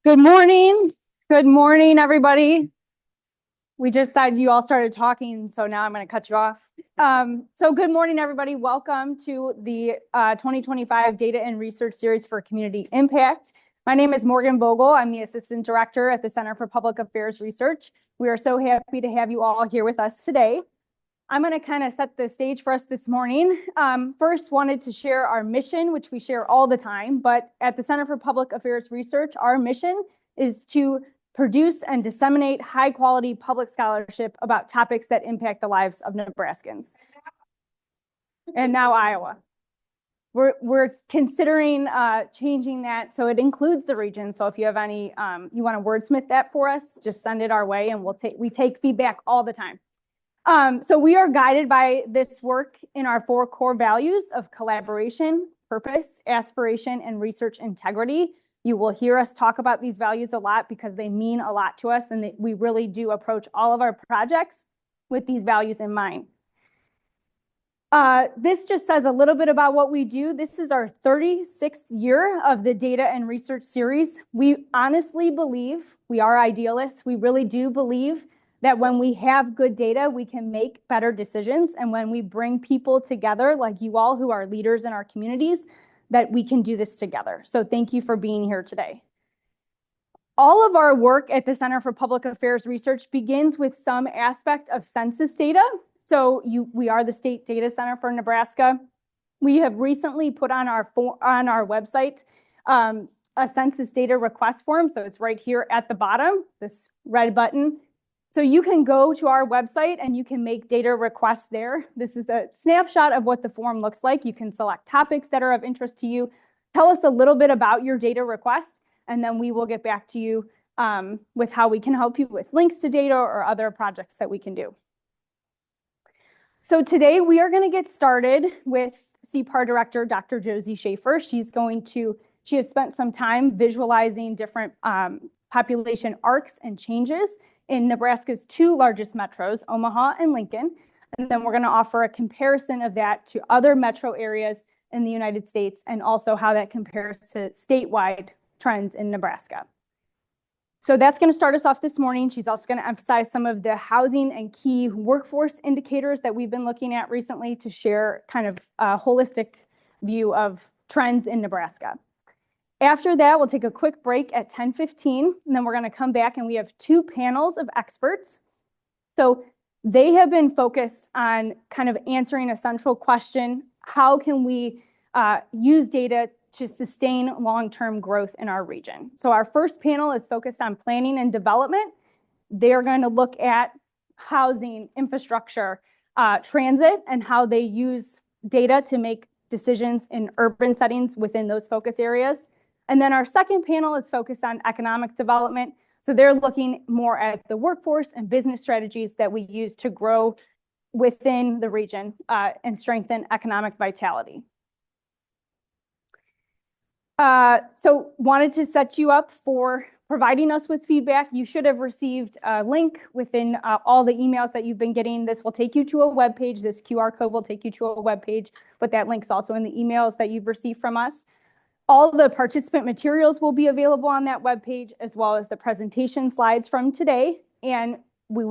Good morning. Good morning, everybody. We just said you all started talking, so now I'm going to cut you off. So good morning, everybody. Welcome to the 2025 Data and Research Series for Community Impact. My name is Morgan Vogel. I'm the Assistant Director at the Center for Public Affairs Research. We are so happy to have you all here with us today. I'm going to kind of set the stage for us this morning. First, wanted to share our mission, which we share all the time, but at the Center for Public Affairs Research, our mission is to produce and disseminate high-quality public scholarship about topics that impact the lives of Nebraskans. And now Iowa. We're considering changing that so it includes the region. So if you have any, you want to wordsmith that for us, just send it our way, and we take feedback all the time. So we are guided by this work in our 4 core values of collaboration, purpose, aspiration, and research integrity. You will hear us talk about these values a lot because they mean a lot to us, and we really do approach all of our projects with these values in mind. This just says a little bit about what we do. This is our 36th year of the Data and Research Series. We honestly believe, we are idealists, we really do believe that when we have good data, we can make better decisions. And when we bring people together, like you all who are leaders in our communities, that we can do this together. So thank you for being here today. All of our work at the Center for Public Affairs Research begins with some aspect of census data. So we are the State Data Center for Nebraska. We have recently put on our website a census data request form. So it's right here at the bottom, this red button. So you can go to our website and you can make data requests there. This is a snapshot of what the form looks like. You can select topics that are of interest to you. Tell us a little bit about your data request, and then we will get back to you with how we can help you with links to data or other projects that we can do. So today we are going to get started with CPAR Director, Dr. Josie Schaefer. She has spent some time visualizing different population arcs and changes in Nebraska's 2 largest metros, Omaha and Lincoln. And then we're going to offer a comparison of that to other metro areas in the United States and also how that compares to statewide trends in Nebraska. So that's going to start us off this morning. She's also going to emphasize some of the housing and key workforce indicators that we've been looking at recently to share kind of a holistic view of trends in Nebraska. After that, we'll take a quick break at 10:15, and then we're going to come back and we have 2 panels of experts. So they have been focused on kind of answering a central question: how can we use data to sustain long-term growth in our region? So our first panel is focused on planning and development. They're going to look at housing, infrastructure, transit, and how they use data to make decisions in urban settings within those focus areas. And then our second panel is focused on economic development. So they're looking more at the workforce and business strategies that we use to grow within the region and strengthen economic vitality. So wanted to set you up for providing us with feedback. You should have received a link within all the emails that you've been getting. This will take you to a web page. This QR code will take you to a web page, but that link's also in the emails that you've received from us. All the participant materials will be available on that webpage, as well as the presentation slides from today. And we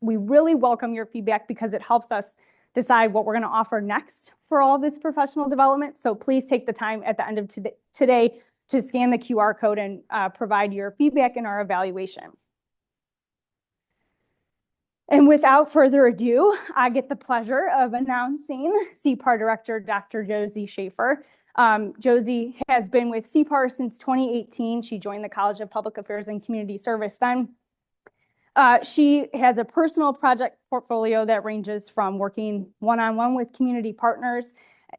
really welcome your feedback because it helps us decide what we're going to offer next for all this professional development. So please take the time at the end of today to scan the QR code and provide your feedback in our evaluation. And without further ado, I get the pleasure of announcing CPAR Director, Dr. Josie Schaefer. Josie has been with CPAR since 2018. She joined the College of Public Affairs and Community Service then. She has a personal project portfolio that ranges from working one-on-one with community partners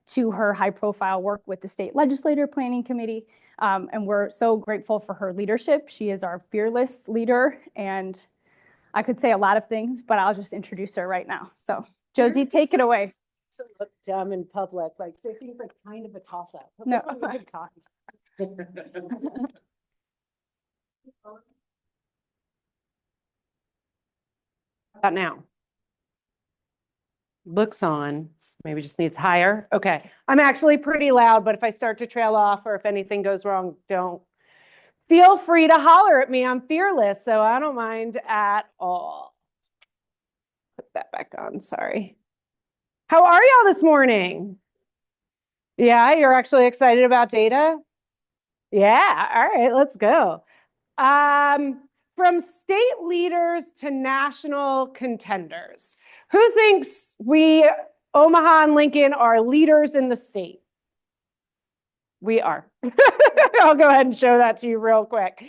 to her high-profile work with the State Legislative Planning Committee. And we're so grateful for her leadership. She is our fearless leader, and I could say a lot of things, but I'll just introduce her right now. So Josie, take it away. To look dumb in public, like say things like kind of a toss-up. No. About now. Looks on. Maybe just needs higher. Okay. I'm actually pretty loud, but if I start to trail off or if anything goes wrong, don't feel free to holler at me. I'm fearless, so I don't mind at all. Put that back on, sorry. How are y'all this morning? Yeah, you're actually excited about data? Yeah, all right, let's go. From state leaders to national contenders, who thinks we, Omaha and Lincoln, are leaders in the state? We are. I'll go ahead and show that to you real quick.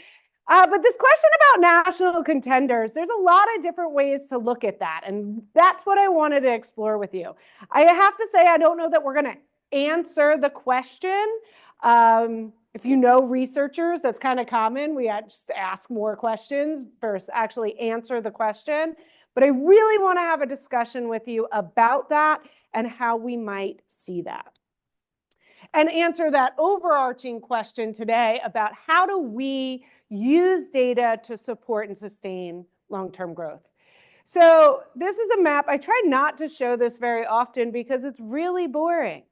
But this question about national contenders, there's a lot of different ways to look at that. And that's what I wanted to explore with you. I have to say, I don't know that we're going to answer the question. If you know researchers, that's kind of common. We just ask more questions versus actually answer the question. But I really want to have a discussion with you about that and how we might see that. And answer that overarching question today about how do we use data to support and sustain long-term growth. So this is a map. I try not to show this very often because it's really boring.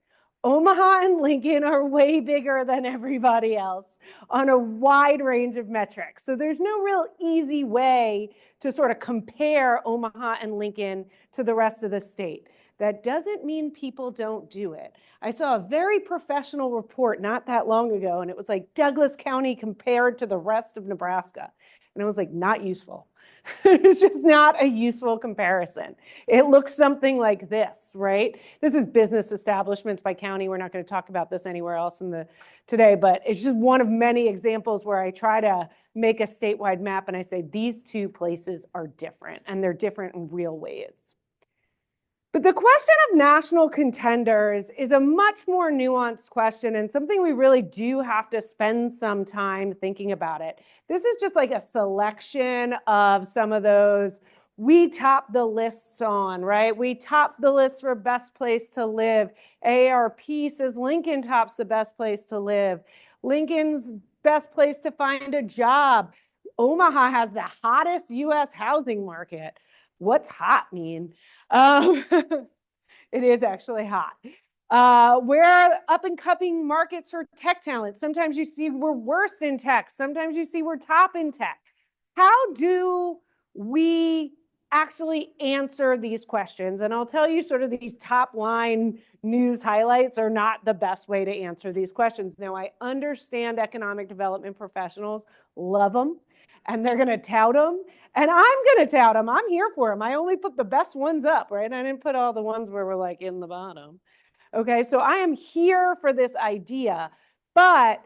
Omaha and Lincoln are way bigger than everybody else on a wide range of metrics. So there's no real easy way to sort of compare Omaha and Lincoln to the rest of the state. That doesn't mean people don't do it. I saw a very professional report not that long ago, and it was like Douglas County compared to the rest of Nebraska. And it was like, not useful. It's just not a useful comparison. It looks something like this, right? This is business establishments by county. We're not going to talk about this anywhere else today, but it's just one of many examples where I try to make a statewide map and I say these two places are different, and they're different in real ways. But the question of national contenders is a much more nuanced question and something we really do have to spend some time thinking about it. This is just like a selection of some of those we top the lists on, right? We top the list for best place to live. AARP says Lincoln tops the best place to live. Lincoln's best place to find a job. Omaha has the hottest U.S. housing market. What's hot mean? It is actually hot. Where are up and coming markets for tech talent? Sometimes you see we're worst in tech. Sometimes you see we're top in tech. How do we actually answer these questions? And I'll tell you sort of these top line news highlights are not the best way to answer these questions. Now, I understand economic development professionals love them, and they're going to tout them, and I'm going to tout them. I'm here for them. I only put the best ones up, right? I didn't put all the ones where we're like in the bottom. Okay, so I am here for this idea, but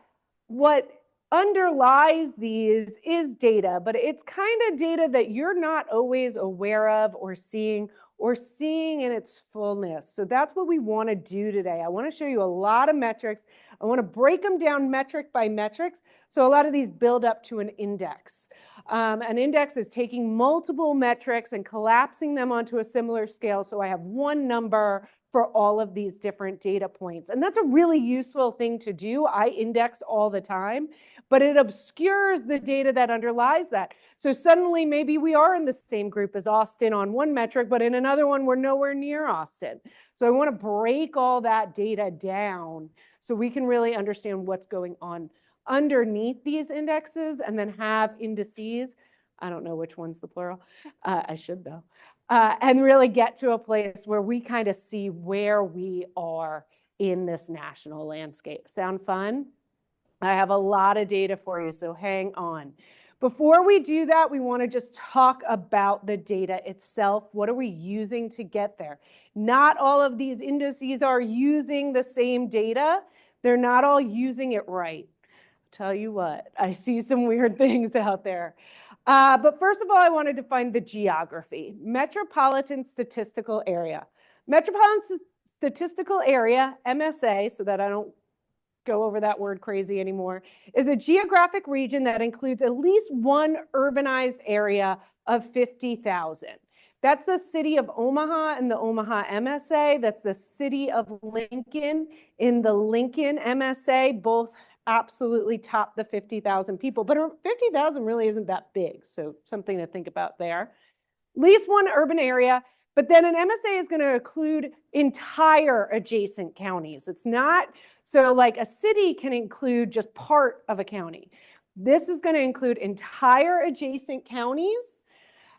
what underlies these is data, but it's kind of data that you're not always aware of or seeing in its fullness. So that's what we want to do today. I want to show you a lot of metrics. I want to break them down metric by metrics. So a lot of these build up to an index. An index is taking multiple metrics and collapsing them onto a similar scale. So I have one number for all of these different data points. And that's a really useful thing to do. I index all the time, but it obscures the data that underlies that. So suddenly maybe we are in the same group as Austin on one metric, but in another one, we're nowhere near Austin. So I want to break all that data down so we can really understand what's going on underneath these indexes and then have indices. I don't know which one's the plural. I should though. And really get to a place where we kind of see where we are in this national landscape. Sound fun? I have a lot of data for you, so hang on. Before we do that, we want to just talk about the data itself. What are we using to get there? Not all of these indices are using the same data. They're not all using it right. Tell you what, I see some weird things out there. But first of all, I want to define the geography. Metropolitan Statistical Area. Metropolitan Statistical Area, MSA, so that I don't go over that word crazy anymore, is a geographic region that includes at least one urbanized area of 50,000. That's the city of Omaha in the Omaha MSA. That's the city of Lincoln in the Lincoln MSA. Both absolutely top the 50,000 people, but 50,000 really isn't that big. So something to think about there. At least one urban area, but then an MSA is going to include entire adjacent counties. It's not, so like a city can include just part of a county. This is going to include entire adjacent counties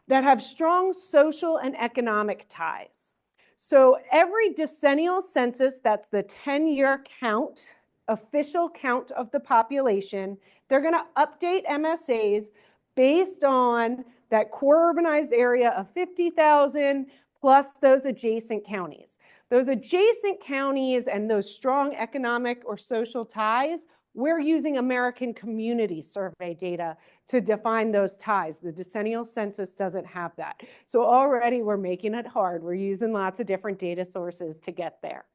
that have strong social and economic ties. So every decennial census, that's the 10-year count, official count of the population, they're going to update MSAs based on that core urbanized area of 50,000 plus those adjacent counties. Those adjacent counties and those strong economic or social ties, we're using American Community Survey data to define those ties. The decennial census doesn't have that. So already we're making it hard. We're using lots of different data sources to get there.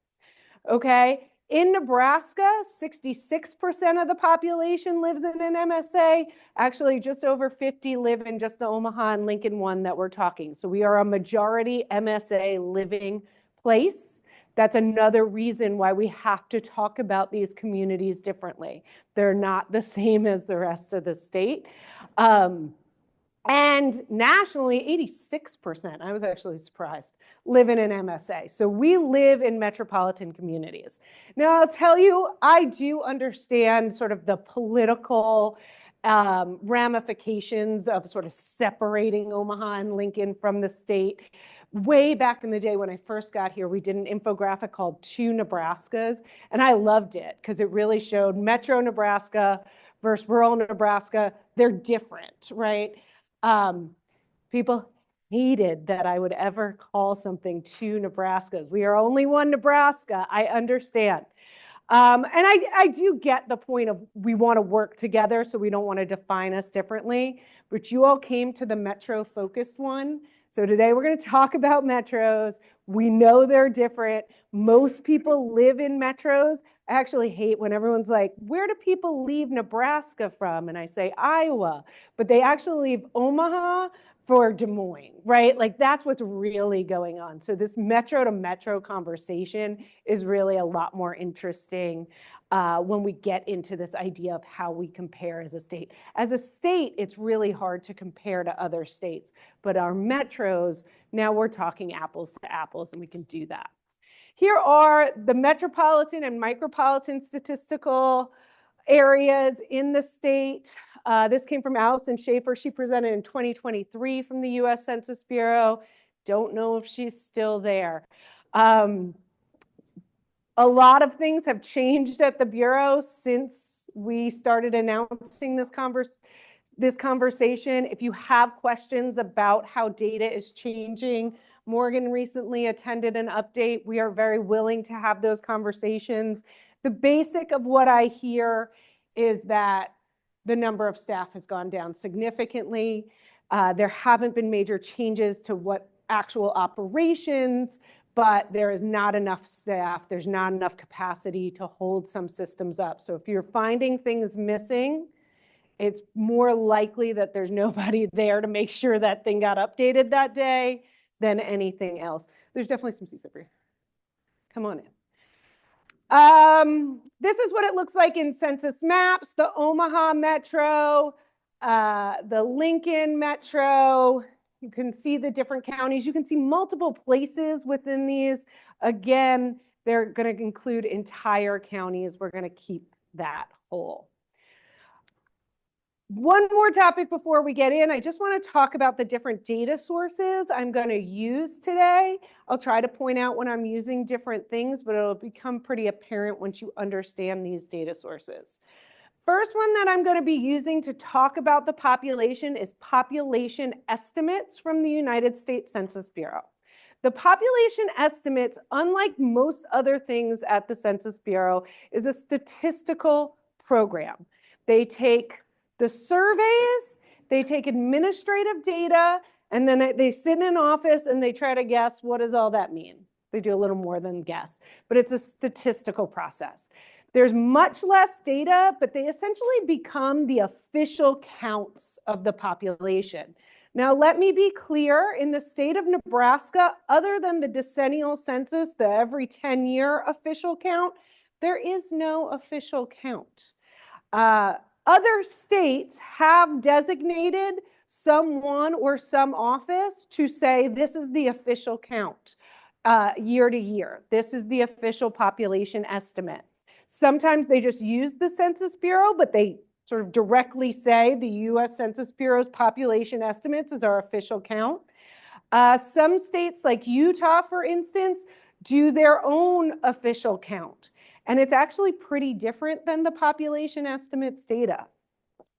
Okay, in Nebraska, 66% of the population lives in an MSA. Actually, just over 50 live in just the Omaha and Lincoln one that we're talking. So we are a majority MSA living place. That's another reason why we have to talk about these communities differently. They're not the same as the rest of the state. And nationally, 86%, I was actually surprised, live in an MSA. So we live in metropolitan communities. Now, I'll tell you, I do understand sort of the political ramifications of sort of separating Omaha and Lincoln from the state. Way back in the day when I first got here, we did an infographic called Two Nebraskas, and I loved it because it really showed metro Nebraska versus rural Nebraska. They're different, right? People hated that I would ever call something two Nebraskas. We are only one Nebraska, I understand. And I do get the point of we want to work together, so we don't want to define us differently, but you all came to the metro-focused one. So today we're going to talk about metros. We know they're different. Most people live in metros. I actually hate when everyone's like, where do people leave Nebraska from? And I say Iowa, but they actually leave Omaha for Des Moines, right? Like that's what's really going on. So this metro to metro conversation is really a lot more interesting when we get into this idea of how we compare as a state. As a state, it's really hard to compare to other states, but our metros, now we're talking apples to apples, and we can do that. Here are the metropolitan and micropolitan statistical areas in the state. This came from Allison Schaefer. She presented in 2023 from the US Census Bureau. Don't know if she's still there. A lot of things have changed at the Bureau since we started announcing this conversation. If you have questions about how data is changing, Morgan recently attended an update. We are very willing to have those conversations. The basic of what I hear is that the number of staff has gone down significantly. There haven't been major changes to what actual operations, but there is not enough staff. There's not enough capacity to hold some systems up. So if you're finding things missing, it's more likely that there's nobody there to make sure that thing got updated that day than anything else. There's definitely some seats over here. Come on in. This is what it looks like in census maps, the Omaha Metro, the Lincoln Metro. You can see the different counties. You can see multiple places within these. Again, they're going to include entire counties. We're going to keep that whole. One more topic before we get in. I just want to talk about the different data sources I'm going to use today. I'll try to point out when I'm using different things, but it'll become pretty apparent once you understand these data sources. First one that I'm going to be using to talk about the population is population estimates from the United States Census Bureau. The population estimates, unlike most other things at the Census Bureau, is a statistical program. They take the surveys, they take administrative data, and then they sit in an office and they try to guess, what does all that mean? They do a little more than guess, but it's a statistical process. There's much less data, but they essentially become the official counts of the population. Now, let me be clear, in the state of Nebraska, other than the decennial census, the every 10-year official count, there is no official count. Other states have designated someone or some office to say this is the official count year to year. This is the official population estimate. Sometimes they just use the Census Bureau, but they sort of directly say the US Census Bureau's population estimates is our official count. Some states like Utah, for instance, do their own official count. And it's actually pretty different than the population estimates data.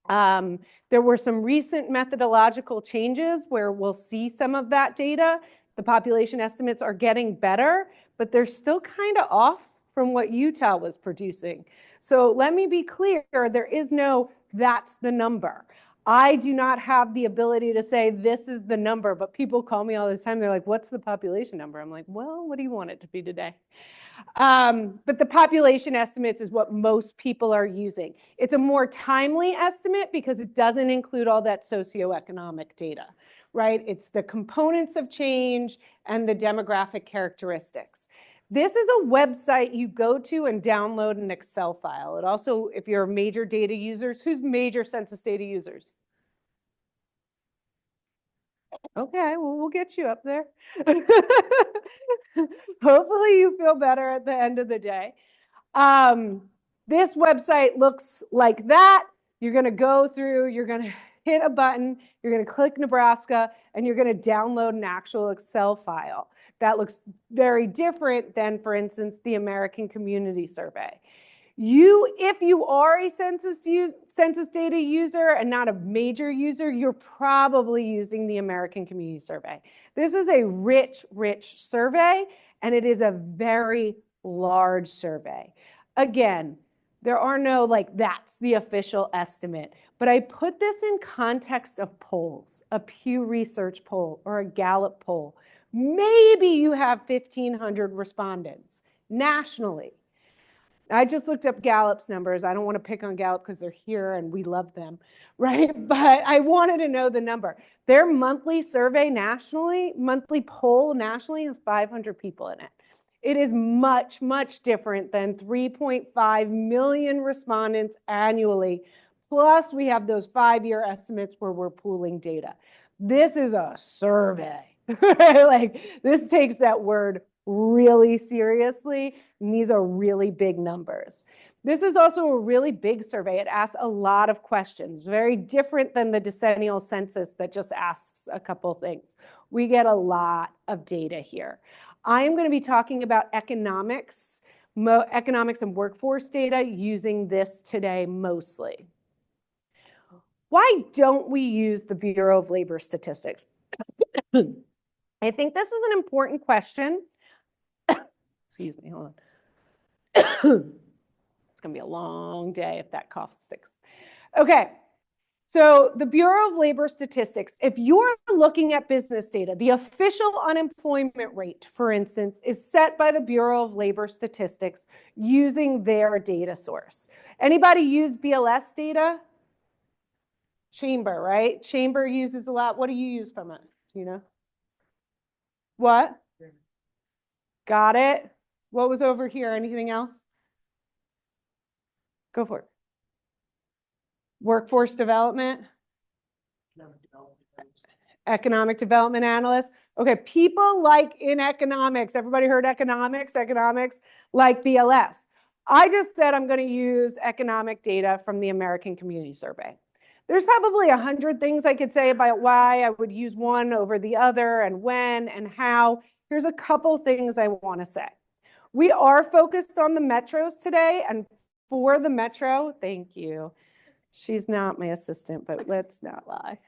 There were some recent methodological changes where we'll see some of that data. The population estimates are getting better, but they're still kind of off from what Utah was producing. So let me be clear, there is no that's the number. I do not have the ability to say this is the number, but people call me all this time. They're like, what's the population number? I'm like, well, what do you want it to be today? But the population estimates is what most people are using. It's a more timely estimate because it doesn't include all that socioeconomic data, right? It's the components of change and the demographic characteristics. This is a website you go to and download an Excel file. It also, if you're major data users, who's major census data users? Okay, well, we'll get you up there. Hopefully you feel better at the end of the day. This website looks like that. You're going to go through, you're going to hit a button, you're going to click Nebraska, and you're going to download an actual Excel file. That looks very different than, for instance, the American Community Survey. If you are a census data user and not a major user, you're probably using the American Community Survey. This is a rich, rich survey, and it is a very large survey. Again, there are no that's the official estimate, but I put this in context of polls, a Pew Research poll or a Gallup poll. Maybe you have 1,500 respondents nationally. I just looked up Gallup's numbers. I don't want to pick on Gallup because they're here and we love them, right? But I wanted to know the number. Their monthly survey nationally, monthly poll nationally has 500 people in it. It is much, much different than 3.5 million respondents annually. Plus, we have those 5-year estimates where we're pooling data. This is a survey. This takes that word really seriously, and these are really big numbers. This is also a really big survey. It asks a lot of questions, very different than the decennial census that just asks a couple things. We get a lot of data here. I am going to be talking about economics and workforce data using this today mostly. Why don't we use the Bureau of Labor Statistics? I think this is an important question. Excuse me, hold on. It's going to be a long day if that cough sticks. Okay, so the Bureau of Labor Statistics, if you're looking at business data, the official unemployment rate, for instance, is set by the Bureau of Labor Statistics using their data source. Anybody use BLS data? Chamber, right? Chamber uses a lot. What do you use from it? Do you know? What? Got it. What was over here? Anything else? Go for it. Workforce development. Economic development analyst. Okay, people like in economics, everybody heard economics like BLS. I just said I'm going to use economic data from the American Community Survey. There's probably 100 things I could say about why I would use one over the other and when and how. Here's a couple things I want to say. We are focused on the metros today, and for the metro, thank you. She's not my assistant, but let's not lie.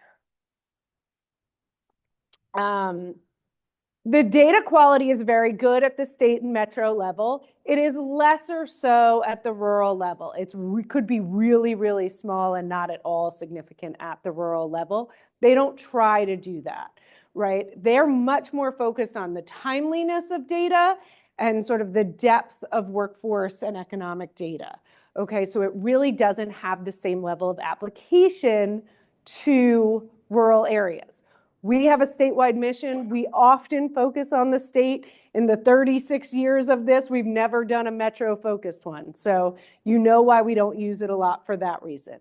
The data quality is very good at the state and metro level. It is lesser so at the rural level. It could be really, really small and not at all significant at the rural level. They don't try to do that, right? They're much more focused on the timeliness of data and sort of the depth of workforce and economic data. Okay, so it really doesn't have the same level of application to rural areas. We have a statewide mission. We often focus on the state. In the 36 years of this, we've never done a metro-focused one. So you know why we don't use it a lot for that reason.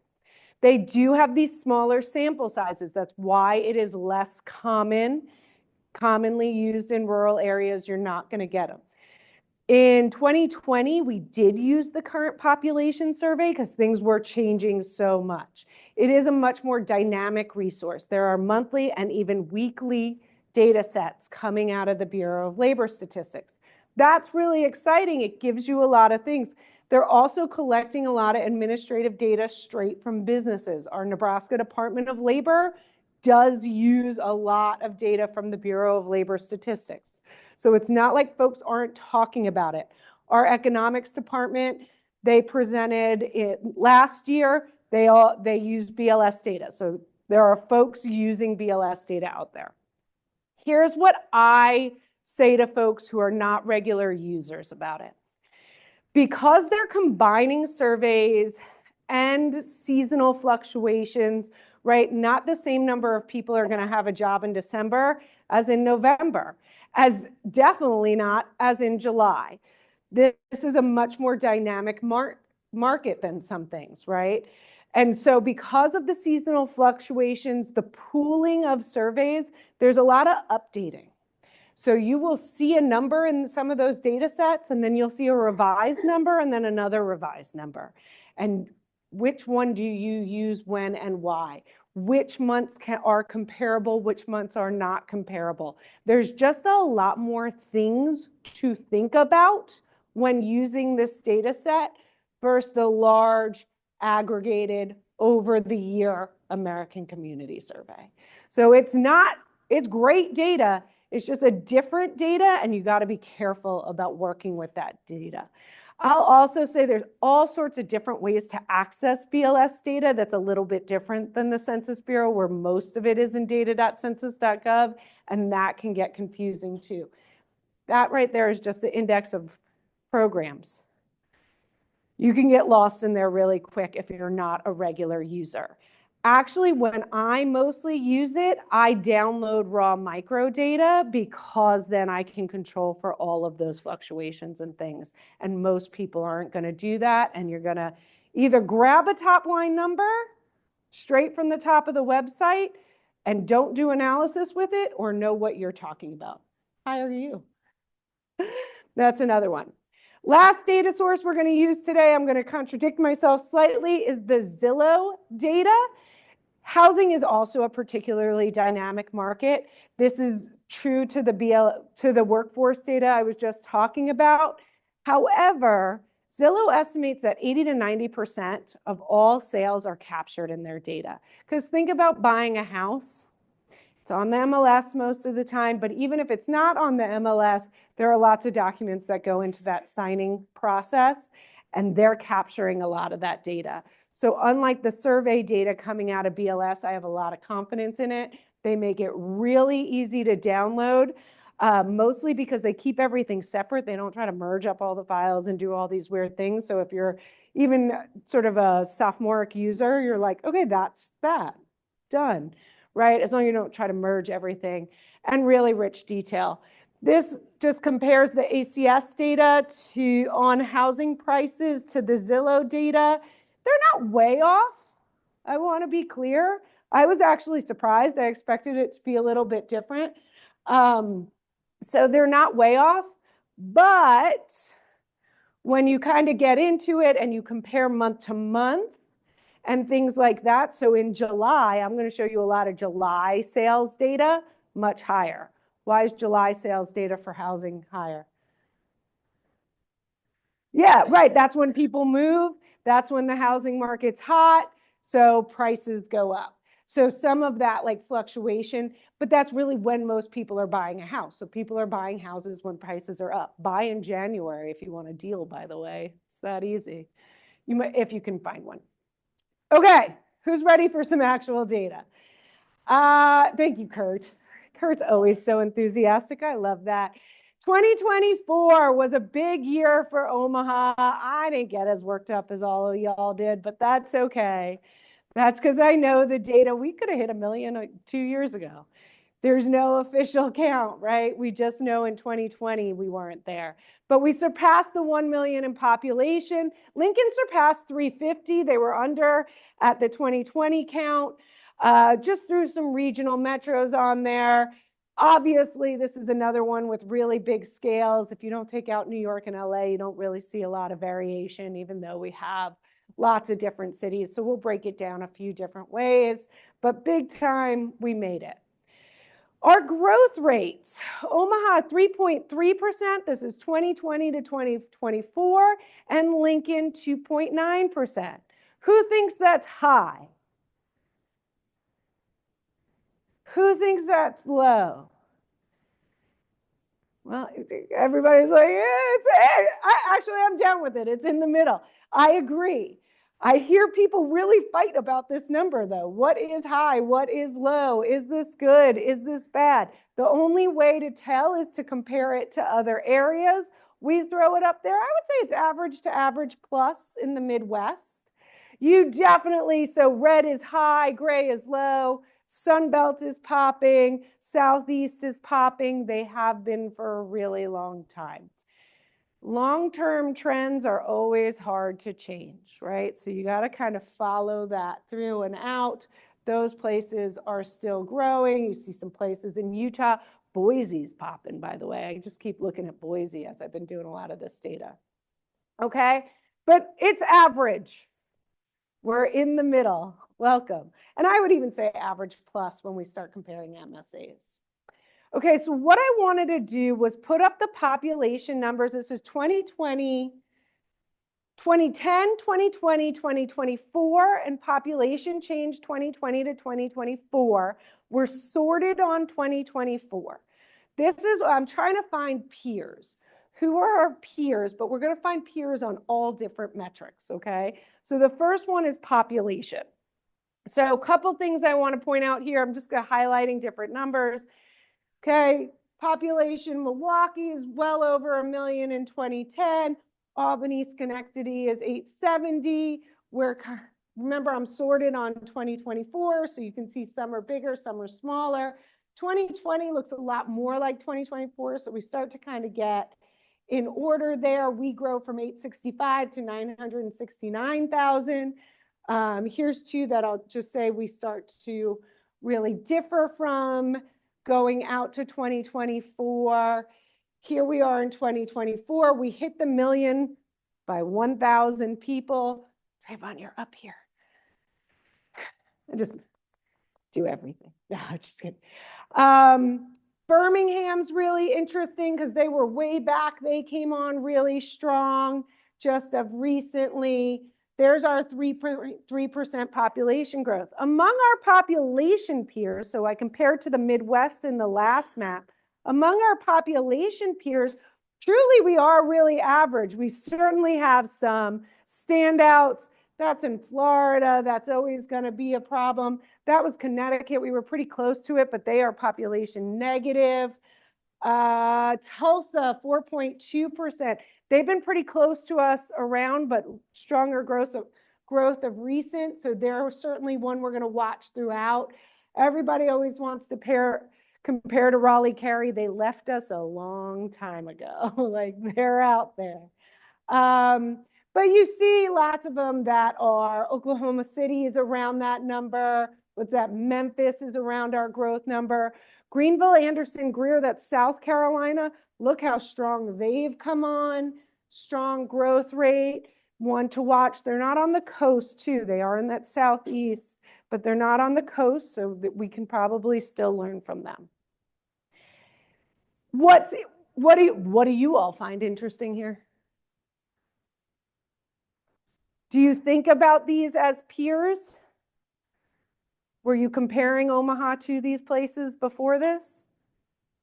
They do have these smaller sample sizes. That's why it is less commonly used in rural areas. You're not going to get them. In 2020, we did use the current population survey because things were changing so much. It is a much more dynamic resource. There are monthly and even weekly data sets coming out of the Bureau of Labor Statistics. That's really exciting. It gives you a lot of things. They're also collecting a lot of administrative data straight from businesses. Our Nebraska Department of Labor does use a lot of data from the Bureau of Labor Statistics. So it's not like folks aren't talking about it. Our economics department, they presented it last year. They used BLS data. So there are folks using BLS data out there. Here's what I say to folks who are not regular users about it. Because they're combining surveys and seasonal fluctuations, right? Not the same number of people are going to have a job in December as in November, as definitely not as in July. This is a much more dynamic market than some things, right? And so because of the seasonal fluctuations, the pooling of surveys, there's a lot of updating. So you will see a number in some of those data sets, and then you'll see a revised number and then another revised number. And which one do you use when and why? Which months are comparable, which months are not comparable? There's just a lot more things to think about when using this data set versus the large aggregated over the year American Community Survey. So it's great data. It's just a different data, and you got to be careful about working with that data. I'll also say there's all sorts of different ways to access BLS data that's a little bit different than the Census Bureau, where most of it is in data.census.gov, and that can get confusing too. That right there is just the index of programs. You can get lost in there really quick if you're not a regular user. Actually, when I mostly use it, I download raw microdata because then I can control for all of those fluctuations and things. And most people aren't going to do that. And you're going to either grab a top line number straight from the top of the website and don't do analysis with it, or know what you're talking about. How are you? That's another one. Last data source we're going to use today, I'm going to contradict myself slightly, is the Zillow data. Housing is also a particularly dynamic market. This is true to the workforce data I was just talking about. However, Zillow estimates that 80 to 90% of all sales are captured in their data. Because think about buying a house. It's on the MLS most of the time, but even if it's not on the MLS, there are lots of documents that go into that signing process, and they're capturing a lot of that data. So unlike the survey data coming out of BLS, I have a lot of confidence in it. They make it really easy to download, mostly because they keep everything separate. They don't try to merge up all the files and do all these weird things. So if you're even sort of a sophomoric user, you're like, okay, that's that, done, right? As long as you don't try to merge everything, and really rich detail. This just compares the ACS data on housing prices to the Zillow data. They're not way off. I want to be clear. I was actually surprised. I expected it to be a little bit different. So they're not way off. But when you kind of get into it and you compare month to month and things like that. So in July, I'm going to show you a lot of July sales data, much higher. Why is July sales data for housing higher? Yeah, right. That's when people move. That's when the housing market's hot, so prices go up. So some of that like fluctuation, but that's really when most people are buying a house. So people are buying houses when prices are up. Buy in January if you want a deal, by the way. It's that easy, if you can find one. Okay, who's ready for some actual data? Thank you, Kurt. Kurt's always so enthusiastic. I love that. 2024 was a big year for Omaha. I didn't get as worked up as all of y'all did, but that's okay. That's because I know the data. We could have hit 1 million 2 years ago. There's no official count, right? We just know in 2020 we weren't there. But we surpassed the 1 million in population. Lincoln surpassed 350. They were under at the 2020 count. Just threw some regional metros on there. Obviously, this is another one with really big scales. If you don't take out New York and LA, you don't really see a lot of variation, even though we have lots of different cities. So we'll break it down a few different ways, but big time, we made it. Our growth rates, Omaha 3.3%, this is 2020 to 2024, and Lincoln 2.9%. Who thinks that's high? Who thinks that's low? Well, everybody's like, actually, I'm down with it. It's in the middle. I agree. I hear people really fight about this number, though. What is high? What is low? Is this good? Is this bad? The only way to tell is to compare it to other areas. We throw it up there. I would say it's average to average plus in the Midwest. You definitely, so red is high, gray is low. Sunbelt is popping, Southeast is popping. They have been for a really long time. Long-term trends are always hard to change, right? So you got to kind of follow that through and out. Those places are still growing. You see some places in Utah. Boise's popping, by the way. I just keep looking at Boise as I've been doing a lot of this data. Okay, but it's average. We're in the middle. Welcome. And I would even say average plus when we start comparing MSAs. Okay, so what I wanted to do was put up the population numbers. This is 2020, 2010, 2020, 2024, and population change 2020 to 2024. We're sorted on 2024. This is, I'm trying to find peers. Who are our peers? But we're going to find peers on all different metrics, okay? So the first one is population. So a couple things I want to point out here. I'm just highlighting different numbers. Okay, population, Milwaukee is well over 1 million in 2010. Albany, Schenectady is 870. Remember, I'm sorted on 2024, so you can see some are bigger, some are smaller. 2020 looks a lot more like 2024, so we start to kind of get in order there. We grow from 865 to 969,000. Here's two that I'll just say we start to really differ from going out to 2024. Here we are in 2024. We hit the million by 1,000 people. Trayvon, you're up here. I just do everything. No, just kidding. Birmingham's really interesting because they were way back. They came on really strong just of recently. There's our 3% population growth. Among our population peers, so I compared to the Midwest in the last map, among our population peers, truly we are really average. We certainly have some standouts. That's in Florida. That's always going to be a problem. That was Connecticut. We were pretty close to it, but they are population negative. Tulsa, 4.2%. They've been pretty close to us around, but stronger growth of recent. So they're certainly one we're going to watch throughout. Everybody always wants to compare to Raleigh-Cary. They left us a long time ago. Like they're out there. But you see lots of them that are Oklahoma City is around that number. What's that? Memphis is around our growth number. Greenville, Anderson, Greer, that's South Carolina. Look how strong they've come on. Strong growth rate. One to watch. They're not on the coast too. They are in that southeast, but they're not on the coast, so that we can probably still learn from them. What do you all find interesting here? Do you think about these as peers? Were you comparing Omaha to these places before this?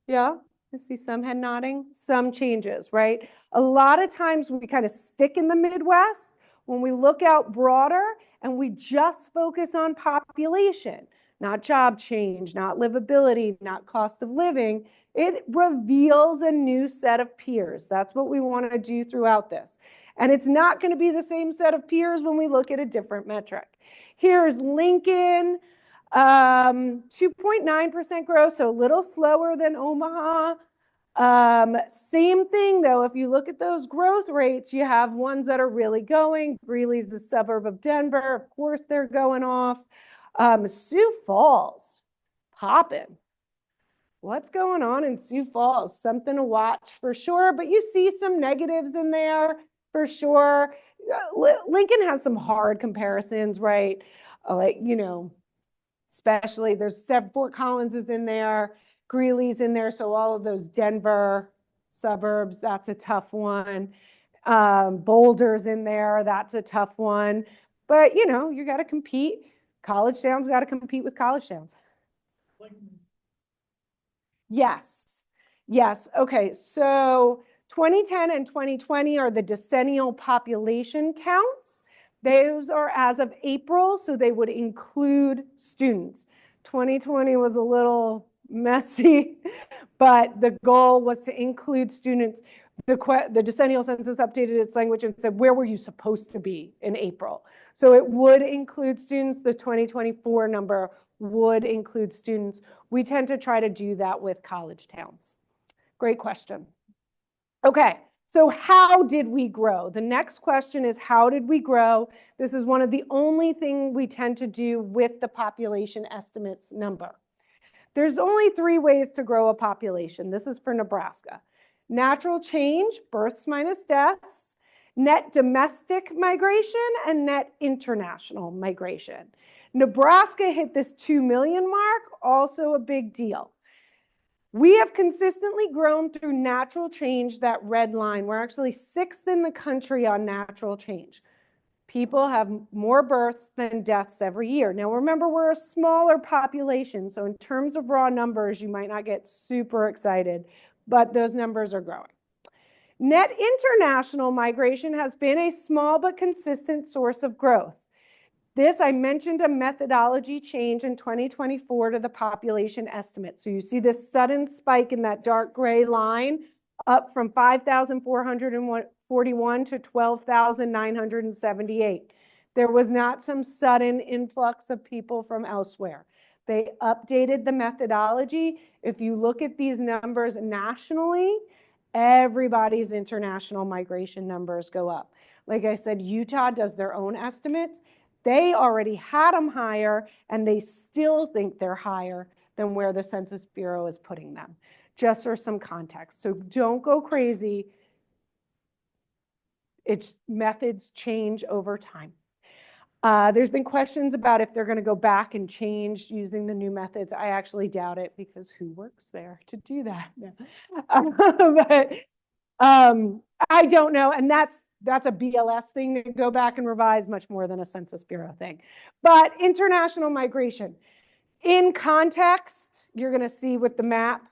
Yeah, I see some head nodding, some changes, right? A lot of times we kind of stick in the Midwest when we look out broader and we just focus on population, not job change, not livability, not cost of living. It reveals a new set of peers. That's what we want to do throughout this. And it's not going to be the same set of peers when we look at a different metric. Here's Lincoln, 2.9% growth, so a little slower than Omaha. Same thing though, if you look at those growth rates, you have ones that are really going. Greeley's a suburb of Denver. Of course, they're going off. Sioux Falls, popping. what's going on in Sioux Falls? Something to watch for sure, but you see some negatives in there for sure. Lincoln has some hard comparisons, right? Like, especially there's Fort Collins is in there, Greeley's in there, so all of those Denver suburbs, that's a tough one. Boulder's in there, that's a tough one. But, you got to compete. College towns got to compete with college towns. Yes. Yes. Okay. So 2010 and 2020 are the decennial population counts. Those are as of April, so they would include students. 2020 was a little messy, but the goal was to include students. The decennial census updated its language and said, where were you supposed to be in April? So it would include students. The 2024 number would include students. We tend to try to do that with college towns. Great question. Okay, so how did we grow? The next question is, how did we grow? This is one of the only things we tend to do with the population estimates number. There's only 3 ways to grow a population. This is for Nebraska. Natural change, births minus deaths, net domestic migration, and net international migration. Nebraska hit this 2 million mark, also a big deal. We have consistently grown through natural change, that red line. We're actually 6th in the country on natural change. People have more births than deaths every year. Now, remember, we're a smaller population, so in terms of raw numbers, you might not get super excited, but those numbers are growing. Net international migration has been a small but consistent source of growth. This, I mentioned a methodology change in 2024 to the population estimate. So you see this sudden spike in that dark gray line up from 5,441 to 12,978. There was not some sudden influx of people from elsewhere. They updated the methodology. If you look at these numbers nationally, everybody's international migration numbers go up. Like I said, Utah does their own estimates. They already had them higher, and they still think they're higher than where the Census Bureau is putting them, just for some context. So don't go crazy. Its methods change over time. There's been questions about if they're going to go back and change using the new methods. I actually doubt it, because who works there to do that? I don't know, and that's a BLS thing to go back and revise much more than a Census Bureau thing. But international migration, in context, you're going to see with the map,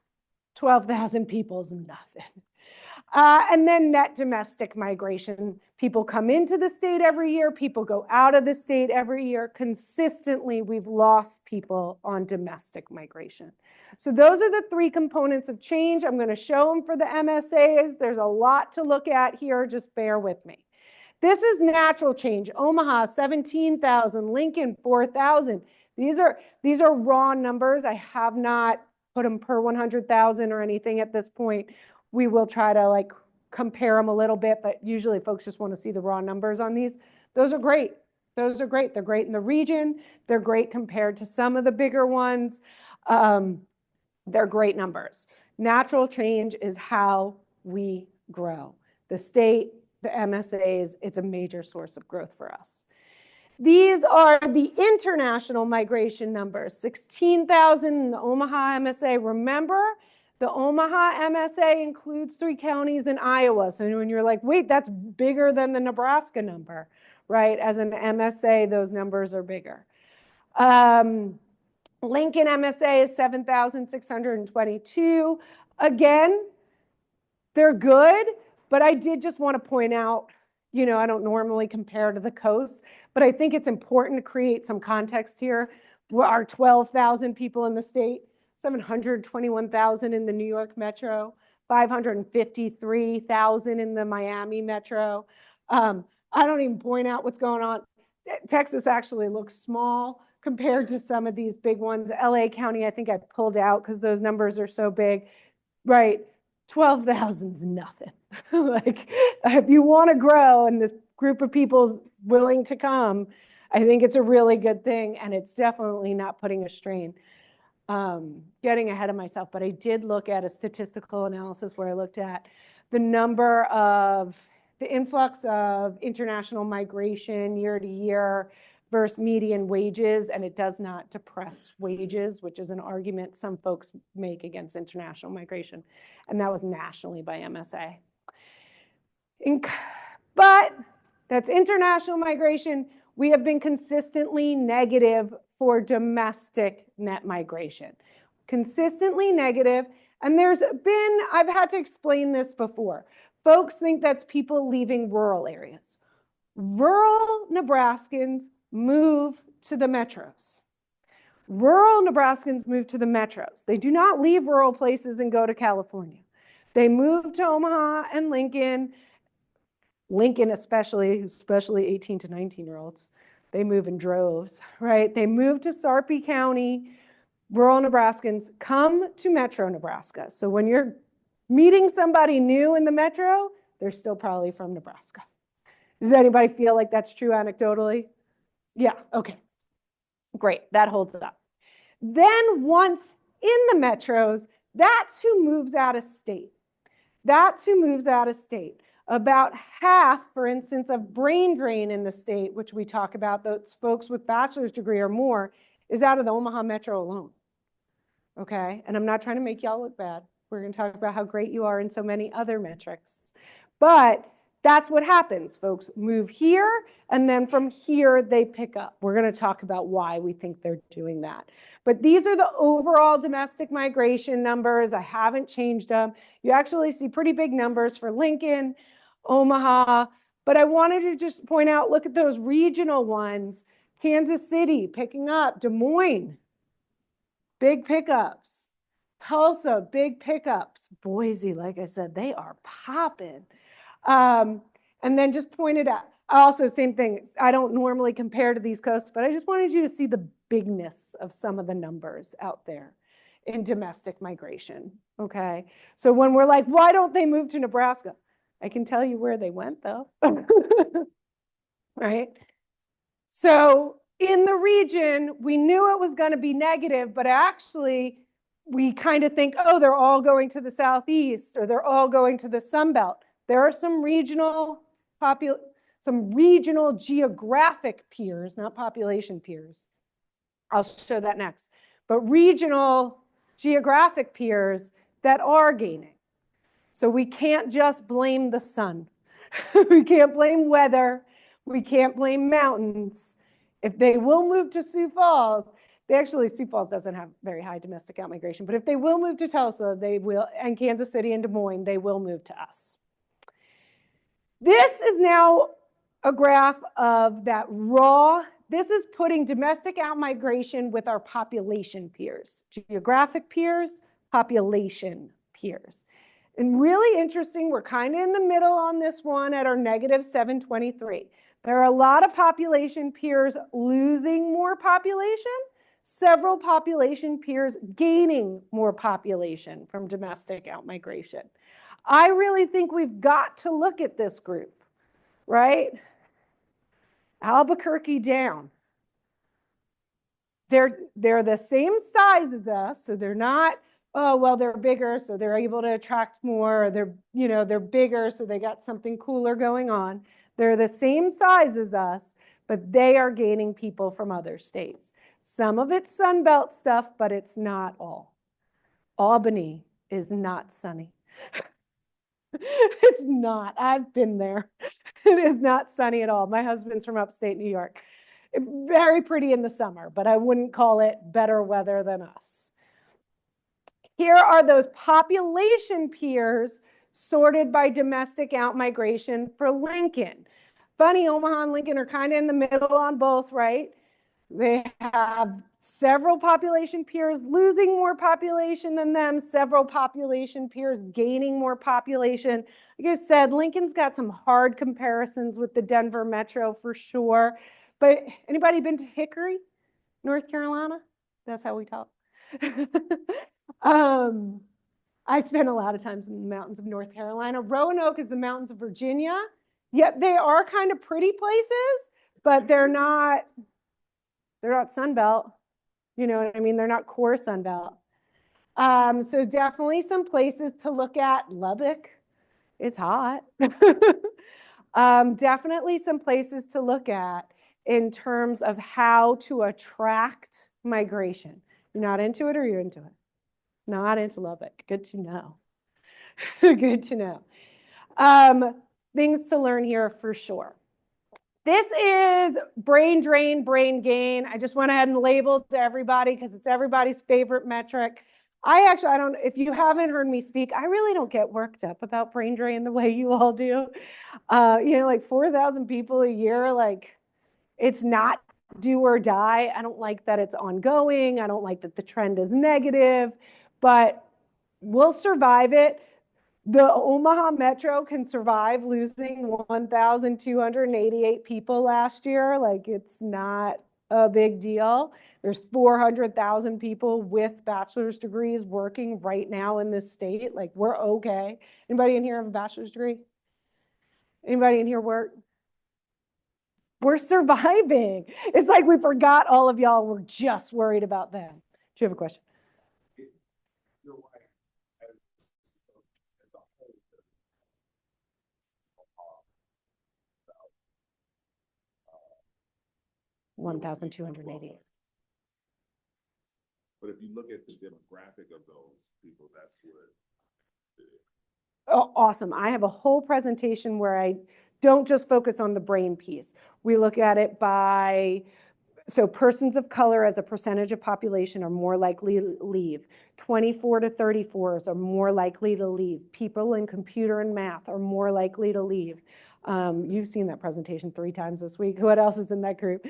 12,000 people is nothing. And then net domestic migration. People come into the state every year. People go out of the state every year. Consistently, we've lost people on domestic migration. So those are the 3 components of change. I'm going to show them for the MSAs. There's a lot to look at here. Just bear with me. This is natural change. Omaha, 17,000. Lincoln, 4,000. These are raw numbers. I have not put them per 100,000 or anything at this point. We will try to compare them a little bit, but usually folks just want to see the raw numbers on these. Those are great. Those are great. They're great in the region. They're great compared to some of the bigger ones. They're great numbers. Natural change is how we grow. The state, the MSAs, it's a major source of growth for us. These are the international migration numbers. 16,000 in the Omaha MSA. Remember, the Omaha MSA includes 3 counties in Iowa. So when you're like, wait, that's bigger than the Nebraska number, right? As an MSA, those numbers are bigger. Lincoln MSA is 7,622. Again, they're good, but I did just want to point out, I don't normally compare to the coast, but I think it's important to create some context here. Our 12,000 people in the state, 721,000 in the New York metro, 553,000 in the Miami metro. I don't even point out what's going on. Texas actually looks small compared to some of these big ones. LA County, I think I pulled out because those numbers are so big, right? 12,000 is nothing. If you want to grow and this group of people's willing to come, I think it's a really good thing, and it's definitely not putting a strain. getting ahead of myself, but I did look at a statistical analysis where I looked at the number of the influx of international migration year to year versus median wages, and it does not depress wages, which is an argument some folks make against international migration, and that was nationally by MSA. But that's international migration. We have been consistently negative for domestic net migration. Consistently negative, and there's been, I've had to explain this before. Folks think that's people leaving rural areas. Rural Nebraskans move to the metros. Rural Nebraskans move to the metros. They do not leave rural places and go to California. They move to Omaha and Lincoln. Lincoln especially 18 to 19-year-olds. They move in droves, right? They move to Sarpy County. Rural Nebraskans come to Metro Nebraska. So when you're meeting somebody new in the metro, they're still probably from Nebraska. Does anybody feel like that's true anecdotally? Yeah, okay. Great, that holds up. Then once in the metros, that's who moves out of state. That's who moves out of state. About half, for instance, of brain drain in the state, which we talk about, those folks with bachelor's degree or more, is out of the Omaha metro alone. Okay, and I'm not trying to make y'all look bad. We're going to talk about how great you are in so many other metrics. But that's what happens. Folks move here, and then from here, they pick up. We're going to talk about why we think they're doing that. But these are the overall domestic migration numbers. I haven't changed them. You actually see pretty big numbers for Lincoln, Omaha. But I wanted to just point out, look at those regional ones. Kansas City picking up, Des Moines, big pickups. Tulsa, big pickups. Boise, like I said, they are popping. And then just pointed out, also same thing, I don't normally compare to these coasts, but I just wanted you to see the bigness of some of the numbers out there in domestic migration, okay? So when we're like, why don't they move to Nebraska? I can tell you where they went though, right? So in the region, we knew it was gonna be negative, but actually, we kind of think, oh, they're all going to the Southeast or they're all going to the Sun Belt. There are some regional geographic peers, not population peers. I'll show that next. But regional geographic peers that are gaining. So we can't just blame the sun. We can't blame weather. We can't blame mountains. If they will move to Sioux Falls, Sioux Falls doesn't have very high domestic outmigration, but if they will move to Tulsa, they will, and Kansas City and Des Moines, they will move to us. This is now a graph of that raw, this is putting domestic outmigration with our population peers, geographic peers, population peers. And really interesting, we're kind of in the middle on this one at our negative 723. There are a lot of population peers losing more population, several population peers gaining more population from domestic outmigration. I really think we've got to look at this group, right? Albuquerque down. They're the same size as us, so they're not, oh, well, they're bigger, so they're able to attract more, or they're bigger, so they got something cooler going on. They're the same size as us, but they are gaining people from other states. Some of it's Sun Belt stuff, but it's not all. Albany is not sunny. It's not. I've been there. It is not sunny at all. My husband's from upstate New York. Very pretty in the summer, but I wouldn't call it better weather than us. Here are those population peers sorted by domestic outmigration for Lincoln. Funny, Omaha and Lincoln are kind of in the middle on both, right? They have several population peers losing more population than them, several population peers gaining more population. Like I said, Lincoln's got some hard comparisons with the Denver metro for sure. But anybody been to Hickory, North Carolina? That's how we talk. I spent a lot of times in the mountains of North Carolina. Roanoke is the mountains of Virginia. Yet they are kind of pretty places, but they're not Sun Belt. You know what I mean? They're not core Sun Belt. So definitely some places to look at. Lubbock is hot. Definitely some places to look at in terms of how to attract migration. You're not into it or you're into it? Not into Lubbock. Good to know. Good to know. Things to learn here for sure. This is brain drain, brain gain. I just went ahead and labeled to everybody because it's everybody's favorite metric. I don't, if you haven't heard me speak, I really don't get worked up about brain drain the way you all do. Like 4,000 people a year, like it's not do or die. I don't like that it's ongoing. I don't like that the trend is negative, but we'll survive it. The Omaha Metro can survive losing 1,288 people last year. Like it's not a big deal. There's 400,000 people with bachelor's degrees working right now in this state. Like we're okay. Anybody in here have a bachelor's degree? Anybody in here work? We're surviving. It's like we forgot all of y'all. We're just worried about them. Do you have a question? 1,280. But if you look at the demographic of those people, that's what. Oh, awesome. I have a whole presentation where I don't just focus on the brain piece. We look at it by, so persons of color as a percentage of population are more likely to leave. 24 to 34s are more likely to leave. People in computer and math are more likely to leave. You've seen that presentation 3 times this week. What else is in that group?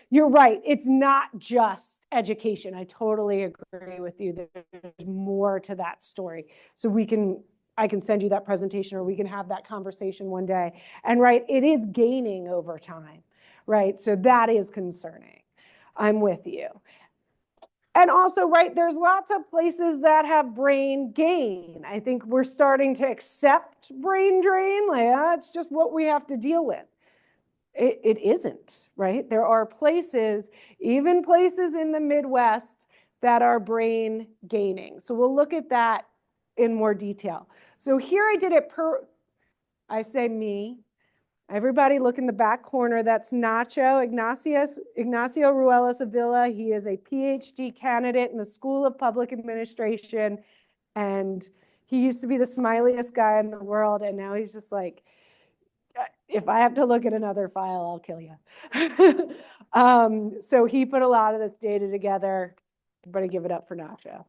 You're right. It's not just education. I totally agree with you. There's more to that story. So I can send you that presentation or we can have that conversation one day. And right, it is gaining over time, right? So that is concerning. I'm with you. And also, right, there's lots of places that have brain gain. I think we're starting to accept brain drain. Like, that's just what we have to deal with. It isn't, right? There are places, even places in the Midwest, that are brain gaining. So we'll look at that in more detail. So here I did it I say me. Everybody look in the back corner. That's Ignacio Ruelas Avila. He is a PhD candidate in the School of Public Administration. And he used to be the smiliest guy in the world. And now he's just like, if I have to look at another file, I'll kill you. So he put a lot of this data together. Everybody give it up for Nacho.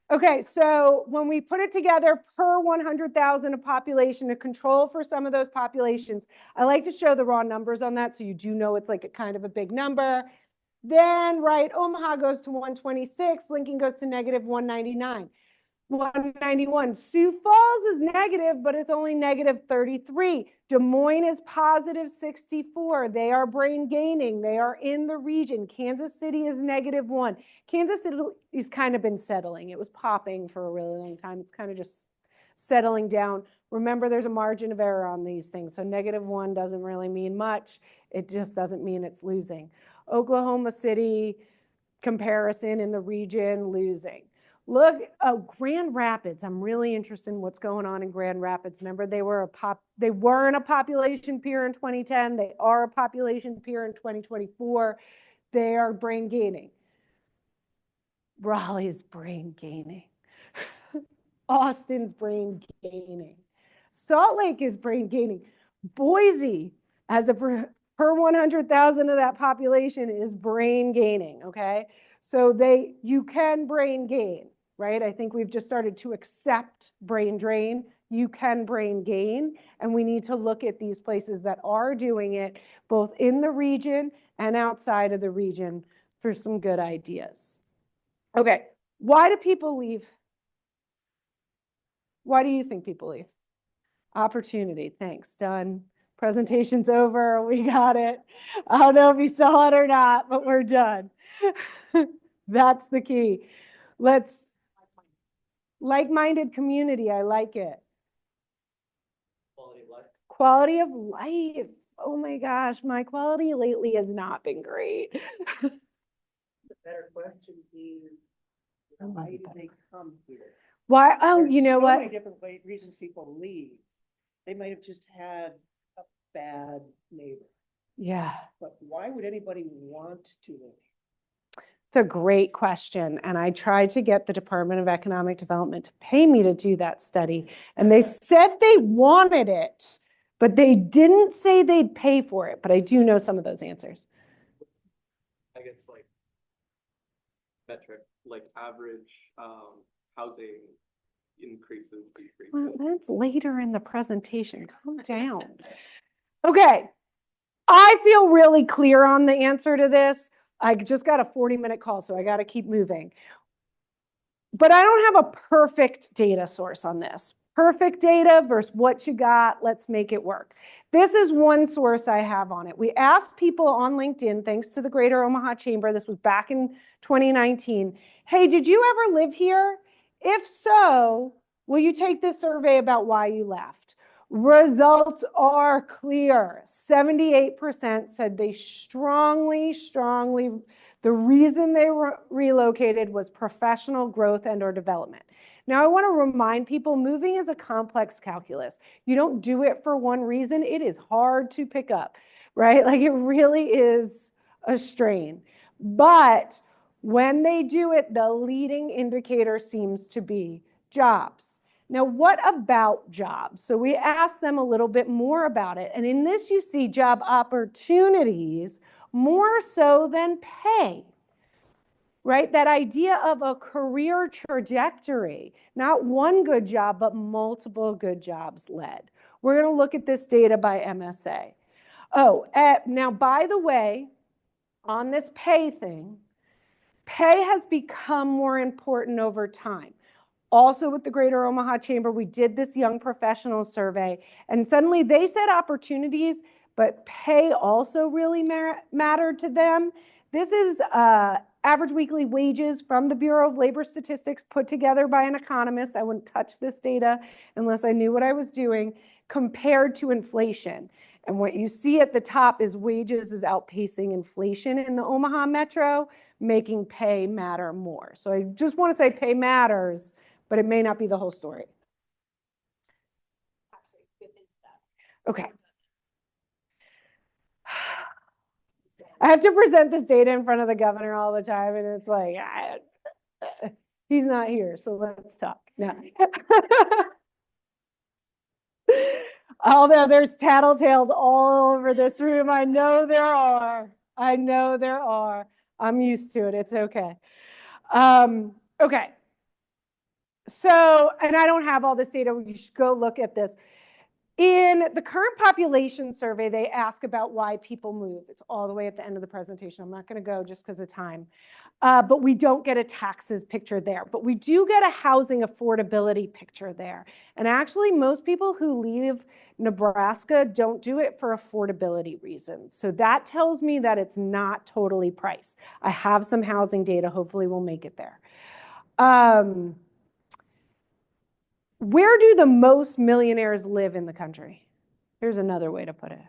Okay, so when we put it together per 100,000 of population to control for some of those populations, I like to show the raw numbers on that so you do know it's like a kind of a big number. Then, right, Omaha goes to 126, Lincoln goes to negative 199. 191. Sioux Falls is negative, but it's only negative 33. Des Moines is positive 64. They are brain gaining. They are in the region. Kansas City is negative 1. Kansas City has kind of been settling. It was popping for a really long time. It's kind of just settling down. Remember, there's a margin of error on these things. So negative 1 doesn't really mean much. It just doesn't mean it's losing. Oklahoma City, comparison in the region, losing. Look, Grand Rapids. I'm really interested in what's going on in Grand Rapids. Remember, they weren't a population peer in 2010. They are a population peer in 2024. They are brain gaining. Raleigh's brain gaining. Austin's brain gaining. Salt Lake is brain gaining. Boise, as a per 100,000 of that population, is brain gaining. Okay, so you can brain gain. Right? I think we've just started to accept brain drain. You can brain gain, and we need to look at these places that are doing it, both in the region and outside of the region, for some good ideas. Okay, why do people leave? Why do you think people leave? Opportunity. Thanks. Done. Presentation's over. We got it. I don't know if you saw it or not, but we're done. That's the key. Like-minded community. I like it. Quality of life. Oh my gosh, my quality lately has not been great. The better question is, why do they come here? Why? Oh, you know There's what? so many different reasons people leave. They might have just had a bad neighbor, Yeah, but why would anybody want to live? it's a great question. And I tried to get the Department of Economic Development to pay me to do that study. And they said they wanted it, but they didn't say they'd pay for it. But I do know some of those answers. I guess like metric, like average housing increases, decreases. Well, that's later in the presentation. Calm down. Okay. I feel really clear on the answer to this. I just got a 40-minute call, so I got to keep moving. But I don't have a perfect data source on this. Perfect data versus what you got, let's make it work. This is one source I have on it. We asked people on LinkedIn, thanks to the Greater Omaha Chamber, this was back in 2019, hey, did you ever live here? If so, will you take this survey about why you left? Results are clear. 78% said they strongly, the reason they relocated was professional growth and or development. Now, I want to remind people moving is a complex calculus. You don't do it for one reason. It is hard to pick up, right? Like it really is a strain. But when they do it, the leading indicator seems to be jobs. Now, what about jobs? So we asked them a little bit more about it. And in this, you see job opportunities more so than pay, right? That idea of a career trajectory, not one good job, but multiple good jobs led. We're going to look at this data by MSA. Oh, now, by the way, on this pay thing, pay has become more important over time. Also with the Greater Omaha Chamber, we did this young professionals survey, and suddenly they said opportunities, but pay also really mattered to them. This is average weekly wages from the Bureau of Labor Statistics put together by an economist. I wouldn't touch this data unless I knew what I was doing, compared to inflation. And what you see at the top is wages is outpacing inflation in the Omaha Metro, making pay matter more. So I just want to say pay matters, but it may not be the whole story. Okay. I have to present this data in front of the governor all the time, and it's like, he's not here, so let's talk. No. Although there's tattletales all over this room. I know there are. I know there are. I'm used to it. It's okay. Okay. So, and I don't have all this data. You should go look at this. In the current population survey, they ask about why people move. It's all the way at the end of the presentation. I'm not going to go just because of time. But we don't get a taxes picture there. But we do get a housing affordability picture there. And actually, most people who leave Nebraska don't do it for affordability reasons. So that tells me that it's not totally priced. I have some housing data. Hopefully, we'll make it there. Where do the most millionaires live in the country? Here's another way to put it.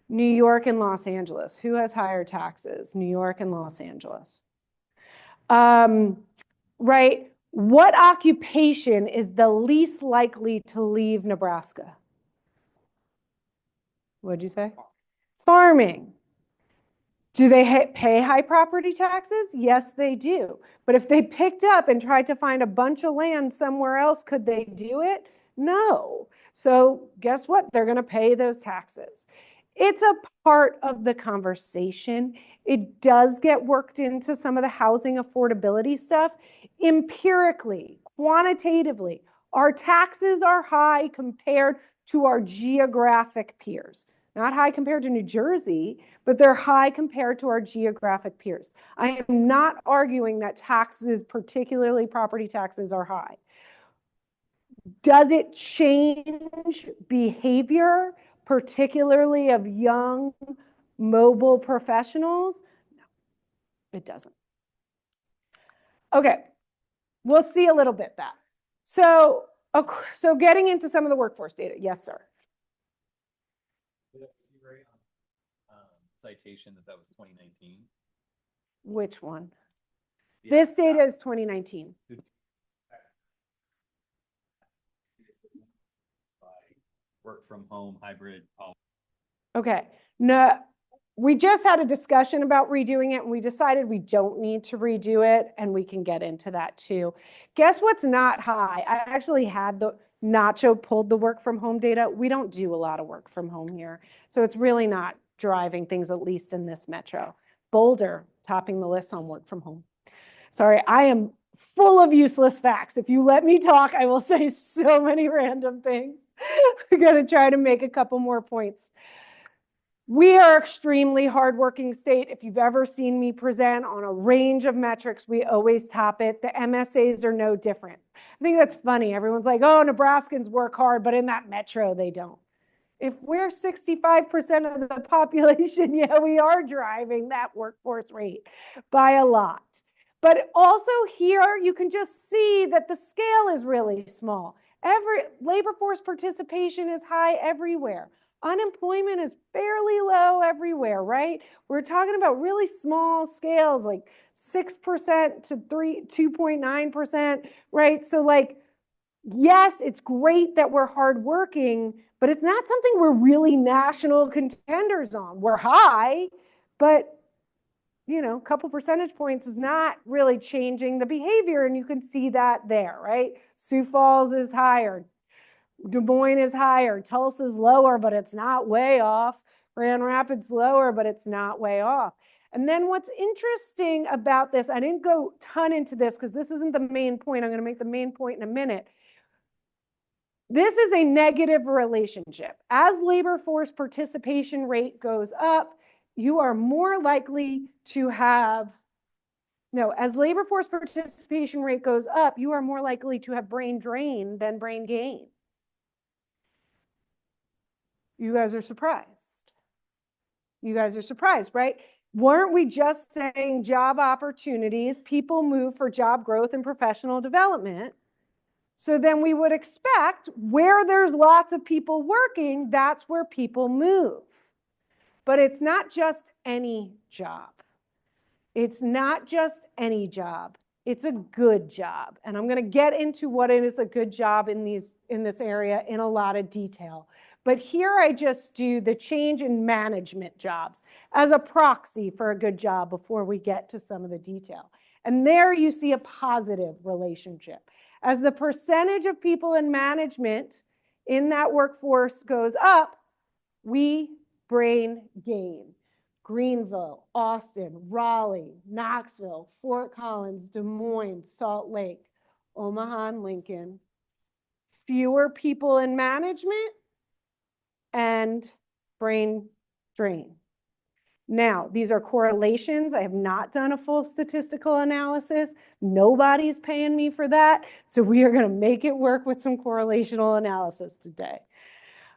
New York and Los Angeles. Who has higher taxes? New York and Los Angeles. Right? What occupation is the least likely to leave Nebraska? What'd you say? Farming. Do they pay high property taxes? Yes, they do. But if they picked up and tried to find a bunch of land somewhere else, could they do it? No. So guess what? They're going to pay those taxes. It's a part of the conversation. It does get worked into some of the housing affordability stuff. Empirically, quantitatively, our taxes are high compared to our geographic peers. Not high compared to New Jersey, but they're high compared to our geographic peers. I am not arguing that taxes, particularly property taxes, are high. Does it change behavior, particularly of young mobile professionals? No, it doesn't. Okay, we'll see a little bit that. So getting into some of the workforce data. Yes, sir. citation that was 2019. Which one? Yeah, This data is 2019. Work from home, hybrid. Okay. No, we just had a discussion about redoing it and we decided we don't need to redo it, and we can get into that too. Guess what's not high? I actually had Nacho pulled the work from home data. We don't do a lot of work from home here, so it's really not driving things, at least in this metro. Boulder topping the list on work from home. Sorry, I am full of useless facts. If you let me talk, I will say so many random things. I'm going to try to make a couple more points. We are extremely hardworking state. If you've ever seen me present on a range of metrics, we always top it. The MSAs are no different. I think that's funny. Everyone's like, oh, Nebraskans work hard, but in that metro, they don't. If we're 65% of the population, yeah, we are driving that workforce rate by a lot. But also here, you can just see that the scale is really small. Labor force participation is high everywhere. Unemployment is fairly low everywhere, right? We're talking about really small scales, like 6% to 2.9%, right? So like, yes, it's great that we're hardworking, but it's not something we're really national contenders on. We're high, but you know, a couple percentage points is not really changing the behavior, and you can see that there, right? Sioux Falls is higher, Des Moines is higher, Tulsa's lower, but it's not way off. Grand Rapids lower, but it's not way off. And then what's interesting about this, I didn't go ton into this because this isn't the main point. I'm going to make the main point in a minute. This is a negative relationship. As labor force participation rate goes up, you are more likely to have, as labor force participation rate goes up, you are more likely to have brain drain than brain gain. You guys are surprised. You guys are surprised, right? Weren't we just saying job opportunities, people move for job growth and professional development? So then we would expect where there's lots of people working, that's where people move. But it's not just any job. It's not just any job. It's a good job. And I'm going to get into what it is a good job in this area in a lot of detail. But here I just do the change in management jobs as a proxy for a good job before we get to some of the detail. And there you see a positive relationship. As the percentage of people in management in that workforce goes up, we brain gain. Greenville, Austin, Raleigh, Knoxville, Fort Collins, Des Moines, Salt Lake, Omaha and Lincoln. Fewer people in management and brain drain. Now, these are correlations. I have not done a full statistical analysis. Nobody's paying me for that. So we are going to make it work with some correlational analysis today.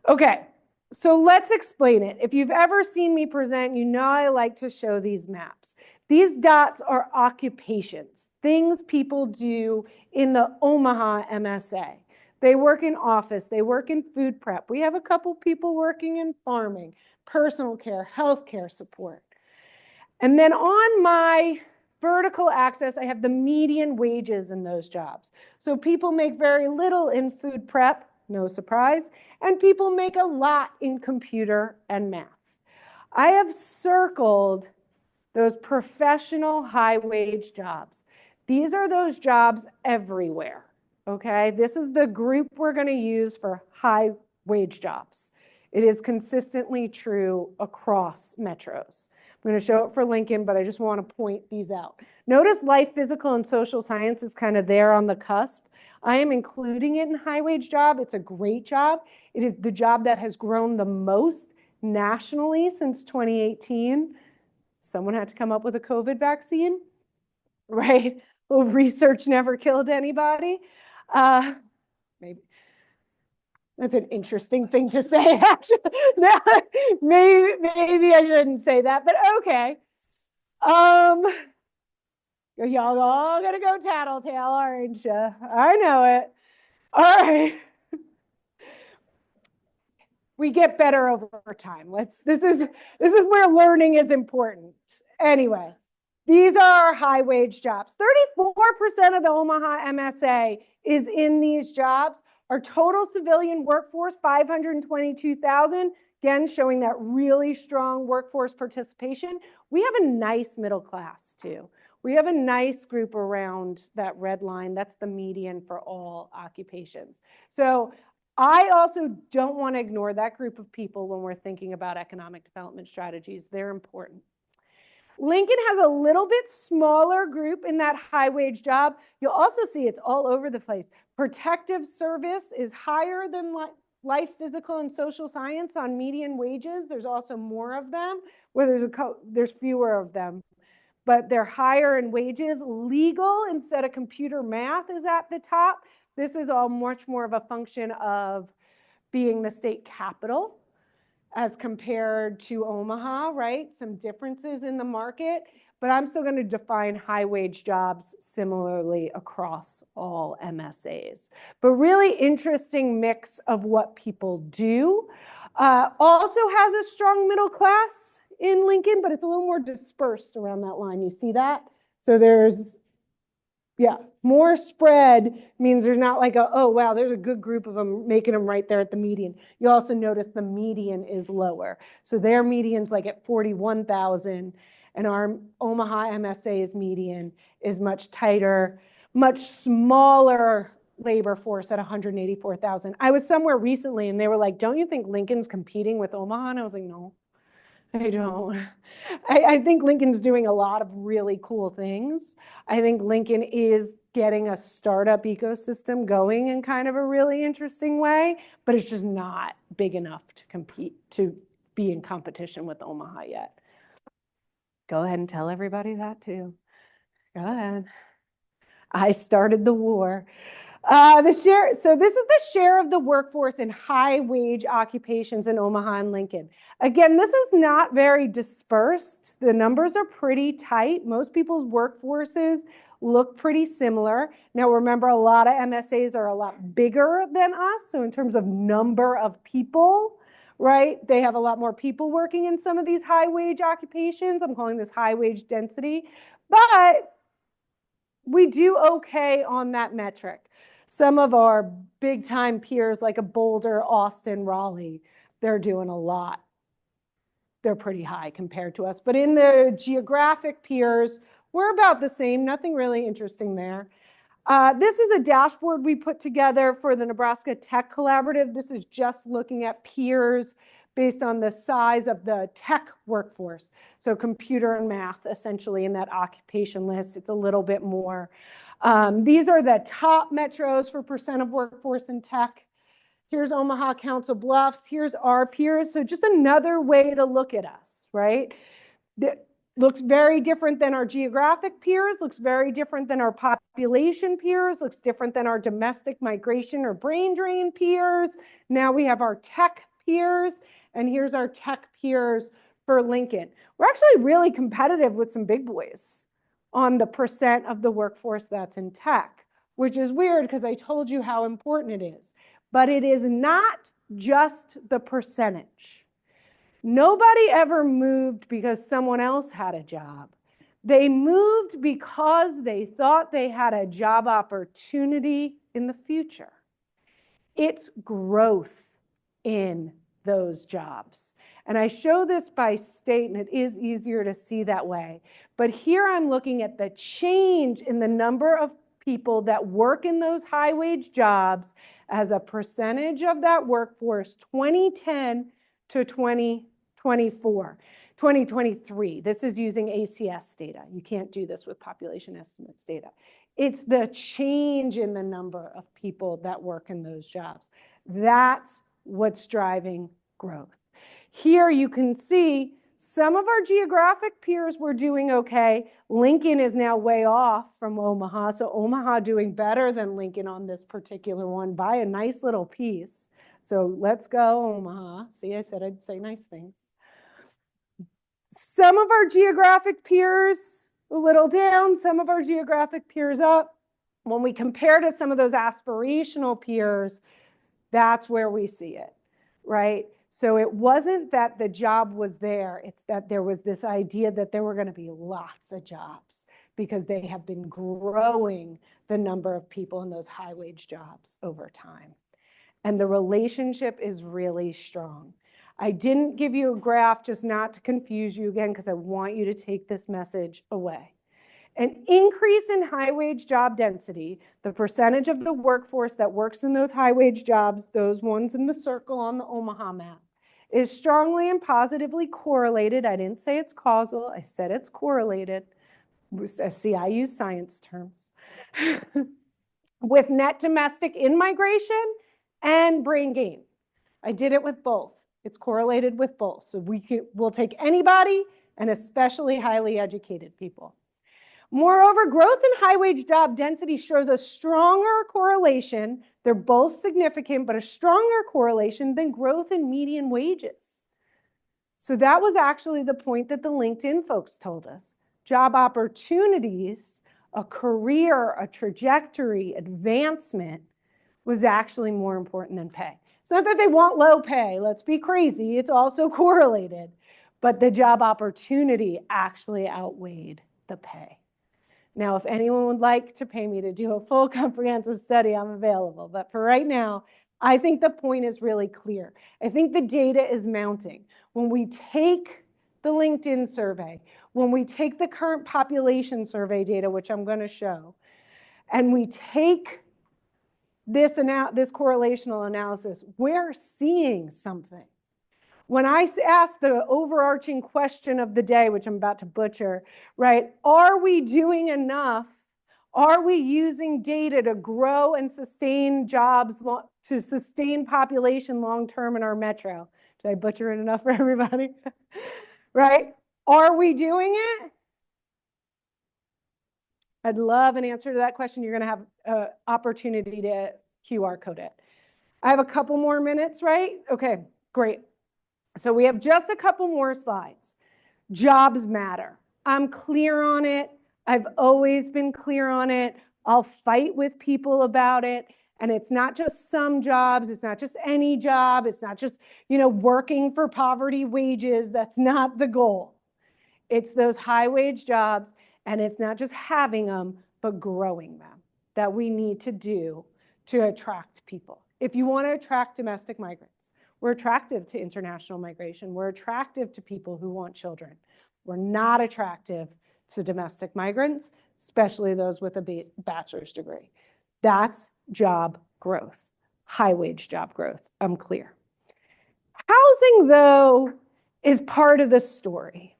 Okay, so let's explain it. If you've ever seen me present, you know I like to show these maps. These dots are occupations, things people do in the Omaha MSA. They work in office, they work in food prep. We have a couple people working in farming, personal care, healthcare support. And then on my vertical axis, I have the median wages in those jobs. So people make very little in food prep, no surprise, and people make a lot in computer and math. I have circled those professional high-wage jobs. These are those jobs everywhere, okay? This is the group we're going to use for high-wage jobs. It is consistently true across metros. I'm going to show it for Lincoln, but I just want to point these out. Notice life, physical, and social science is kind of there on the cusp. I am including it in high-wage job. It's a great job. It is the job that has grown the most nationally since 2018. Someone had to come up with a COVID vaccine, right? Well, research never killed anybody. Maybe. That's an interesting thing to say, actually. No, maybe I shouldn't say that, but okay. Y'all all gonna go tattletale, aren't you? I know it. All right. We get better over time. This is where learning is important. Anyway, these are our high wage jobs. 34% of the Omaha MSA is in these jobs. Our total civilian workforce, 522,000, again, showing that really strong workforce participation. We have a nice middle class too. We have a nice group around that red line. That's the median for all occupations. So I also don't want to ignore that group of people when we're thinking about economic development strategies. They're important. Lincoln has a little bit smaller group in that high wage job. You'll also see it's all over the place. Protective service is higher than life, physical, and social science on median wages. There's also more of them, where there's fewer of them, but they're higher in wages. Legal instead of computer math is at the top. This is all much more of a function of being the state capital as compared to Omaha, right? Some differences in the market, but I'm still going to define high wage jobs similarly across all MSAs. But really interesting mix of what people do. Also has a strong middle class in Lincoln, but it's a little more dispersed around that line. You see that? So there's, yeah, more spread means there's not like a, oh, wow, there's a good group of them making them right there at the median. You also notice the median is lower. So their median's like at 41,000, and our Omaha MSA's median is much tighter, much smaller labor force at 184,000. I was somewhere recently and they were like, don't you think Lincoln's competing with Omaha? And I was like, no. I don't. I think Lincoln's doing a lot of really cool things. I think Lincoln is getting a startup ecosystem going in kind of a really interesting way, but it's just not big enough to compete, to be in competition with Omaha yet. Go ahead and tell everybody that too. Go ahead. I started the war. So this is the share of the workforce in high wage occupations in Omaha and Lincoln. Again, this is not very dispersed. The numbers are pretty tight. Most people's workforces look pretty similar. Now, remember, a lot of MSAs are a lot bigger than us. So in terms of number of people, right, they have a lot more people working in some of these high wage occupations. I'm calling this high wage density. But we do okay on that metric. Some of our big time peers like a Boulder, Austin, Raleigh, they're doing a lot. They're pretty high compared to us. But in the geographic peers, we're about the same. Nothing really interesting there. This is a dashboard we put together for the Nebraska Tech Collaborative. This is just looking at peers based on the size of the tech workforce. So computer and math, essentially, in that occupation list. It's a little bit more. These are the top metros for percent of workforce in tech. Here's Omaha, Council Bluffs. Here's our peers. So just another way to look at us, right? That looks very different than our geographic peers, looks very different than our population peers, looks different than our domestic migration or brain drain peers. Now we have our tech peers, and here's our tech peers for Lincoln. We're actually really competitive with some big boys on the percent of the workforce that's in tech, which is weird because I told you how important it is. But it is not just the percentage. Nobody ever moved because someone else had a job. They moved because they thought they had a job opportunity in the future. It's growth in those jobs. And I show this by state, and it is easier to see that way. But here I'm looking at the change in the number of people that work in those high wage jobs as a percentage of that workforce, 2010 to 2024, 2023. This is using ACS data. You can't do this with population estimates data. It's the change in the number of people that work in those jobs. That's what's driving growth. Here you can see some of our geographic peers were doing okay. Lincoln is now way off from Omaha. So Omaha doing better than Lincoln on this particular one by a nice little piece. So let's go, Omaha. See, I said I'd say nice things. Some of our geographic peers a little down, some of our geographic peers up. When we compare to some of those aspirational peers, that's where we see it, right? So it wasn't that the job was there, it's that there was this idea that there were going to be lots of jobs because they have been growing the number of people in those high wage jobs over time. And the relationship is really strong. I didn't give you a graph just not to confuse you again, because I want you to take this message away. An increase in high wage job density, the percentage of the workforce that works in those high wage jobs, those ones in the circle on the Omaha map, is strongly and positively correlated. I didn't say it's causal, I said it's correlated. See, I use science terms. With net domestic in-migration and brain gain. I did it with both. It's correlated with both. So we'll take anybody, and especially highly educated people. Moreover, growth in high wage job density shows a stronger correlation. They're both significant, but a stronger correlation than growth in median wages. So that was actually the point that the LinkedIn folks told us. Job opportunities, a career, a trajectory, advancement was actually more important than pay. It's not that they want low pay, let's be crazy, it's also correlated, but the job opportunity actually outweighed the pay. Now, if anyone would like to pay me to do a full comprehensive study, I'm available, but for right now, I think the point is really clear. I think the data is mounting. When we take the LinkedIn survey, when we take the current population survey data, which I'm going to show, and we take this correlational analysis, we're seeing something. When I ask the overarching question of the day, which I'm about to butcher, right? Are we doing enough? Are we using data to grow and sustain jobs, to sustain population long-term in our metro? Did I butcher it enough for everybody? Right? Are we doing it? I'd love an answer to that question. You're going to have an opportunity to QR code it. I have a couple more minutes, right? Okay, great. So we have just a couple more slides. Jobs matter. I'm clear on it. I've always been clear on it. I'll fight with people about it. And it's not just some jobs. It's not just any job. It's not just, working for poverty wages. That's not the goal. It's those high wage jobs. And it's not just having them, but growing them that we need to do to attract people. If you want to attract domestic migrants, we're attractive to international migration. We're attractive to people who want children. We're not attractive to domestic migrants, especially those with a bachelor's degree. That's job growth, high wage job growth. I'm clear. Housing, though, is part of the story.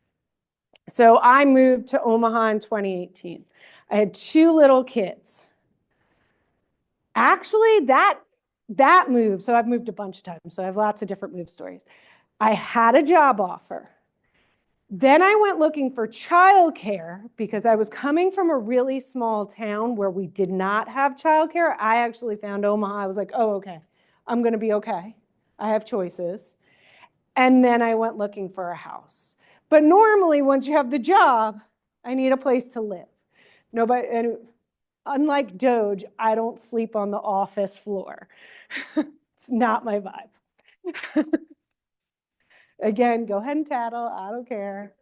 So I moved to Omaha in 2018. I had 2 little kids. Actually, that move, so I've moved a bunch of times, so I have lots of different move stories. I had a job offer. Then I went looking for childcare because I was coming from a really small town where we did not have childcare. I actually found Omaha. I was like, oh, okay, I'm going to be okay. I have choices. And then I went looking for a house. But normally, once you have the job, I need a place to live. Nobody, and unlike Doge, I don't sleep on the office floor. It's not my vibe. Again, go ahead and tattle. I don't care.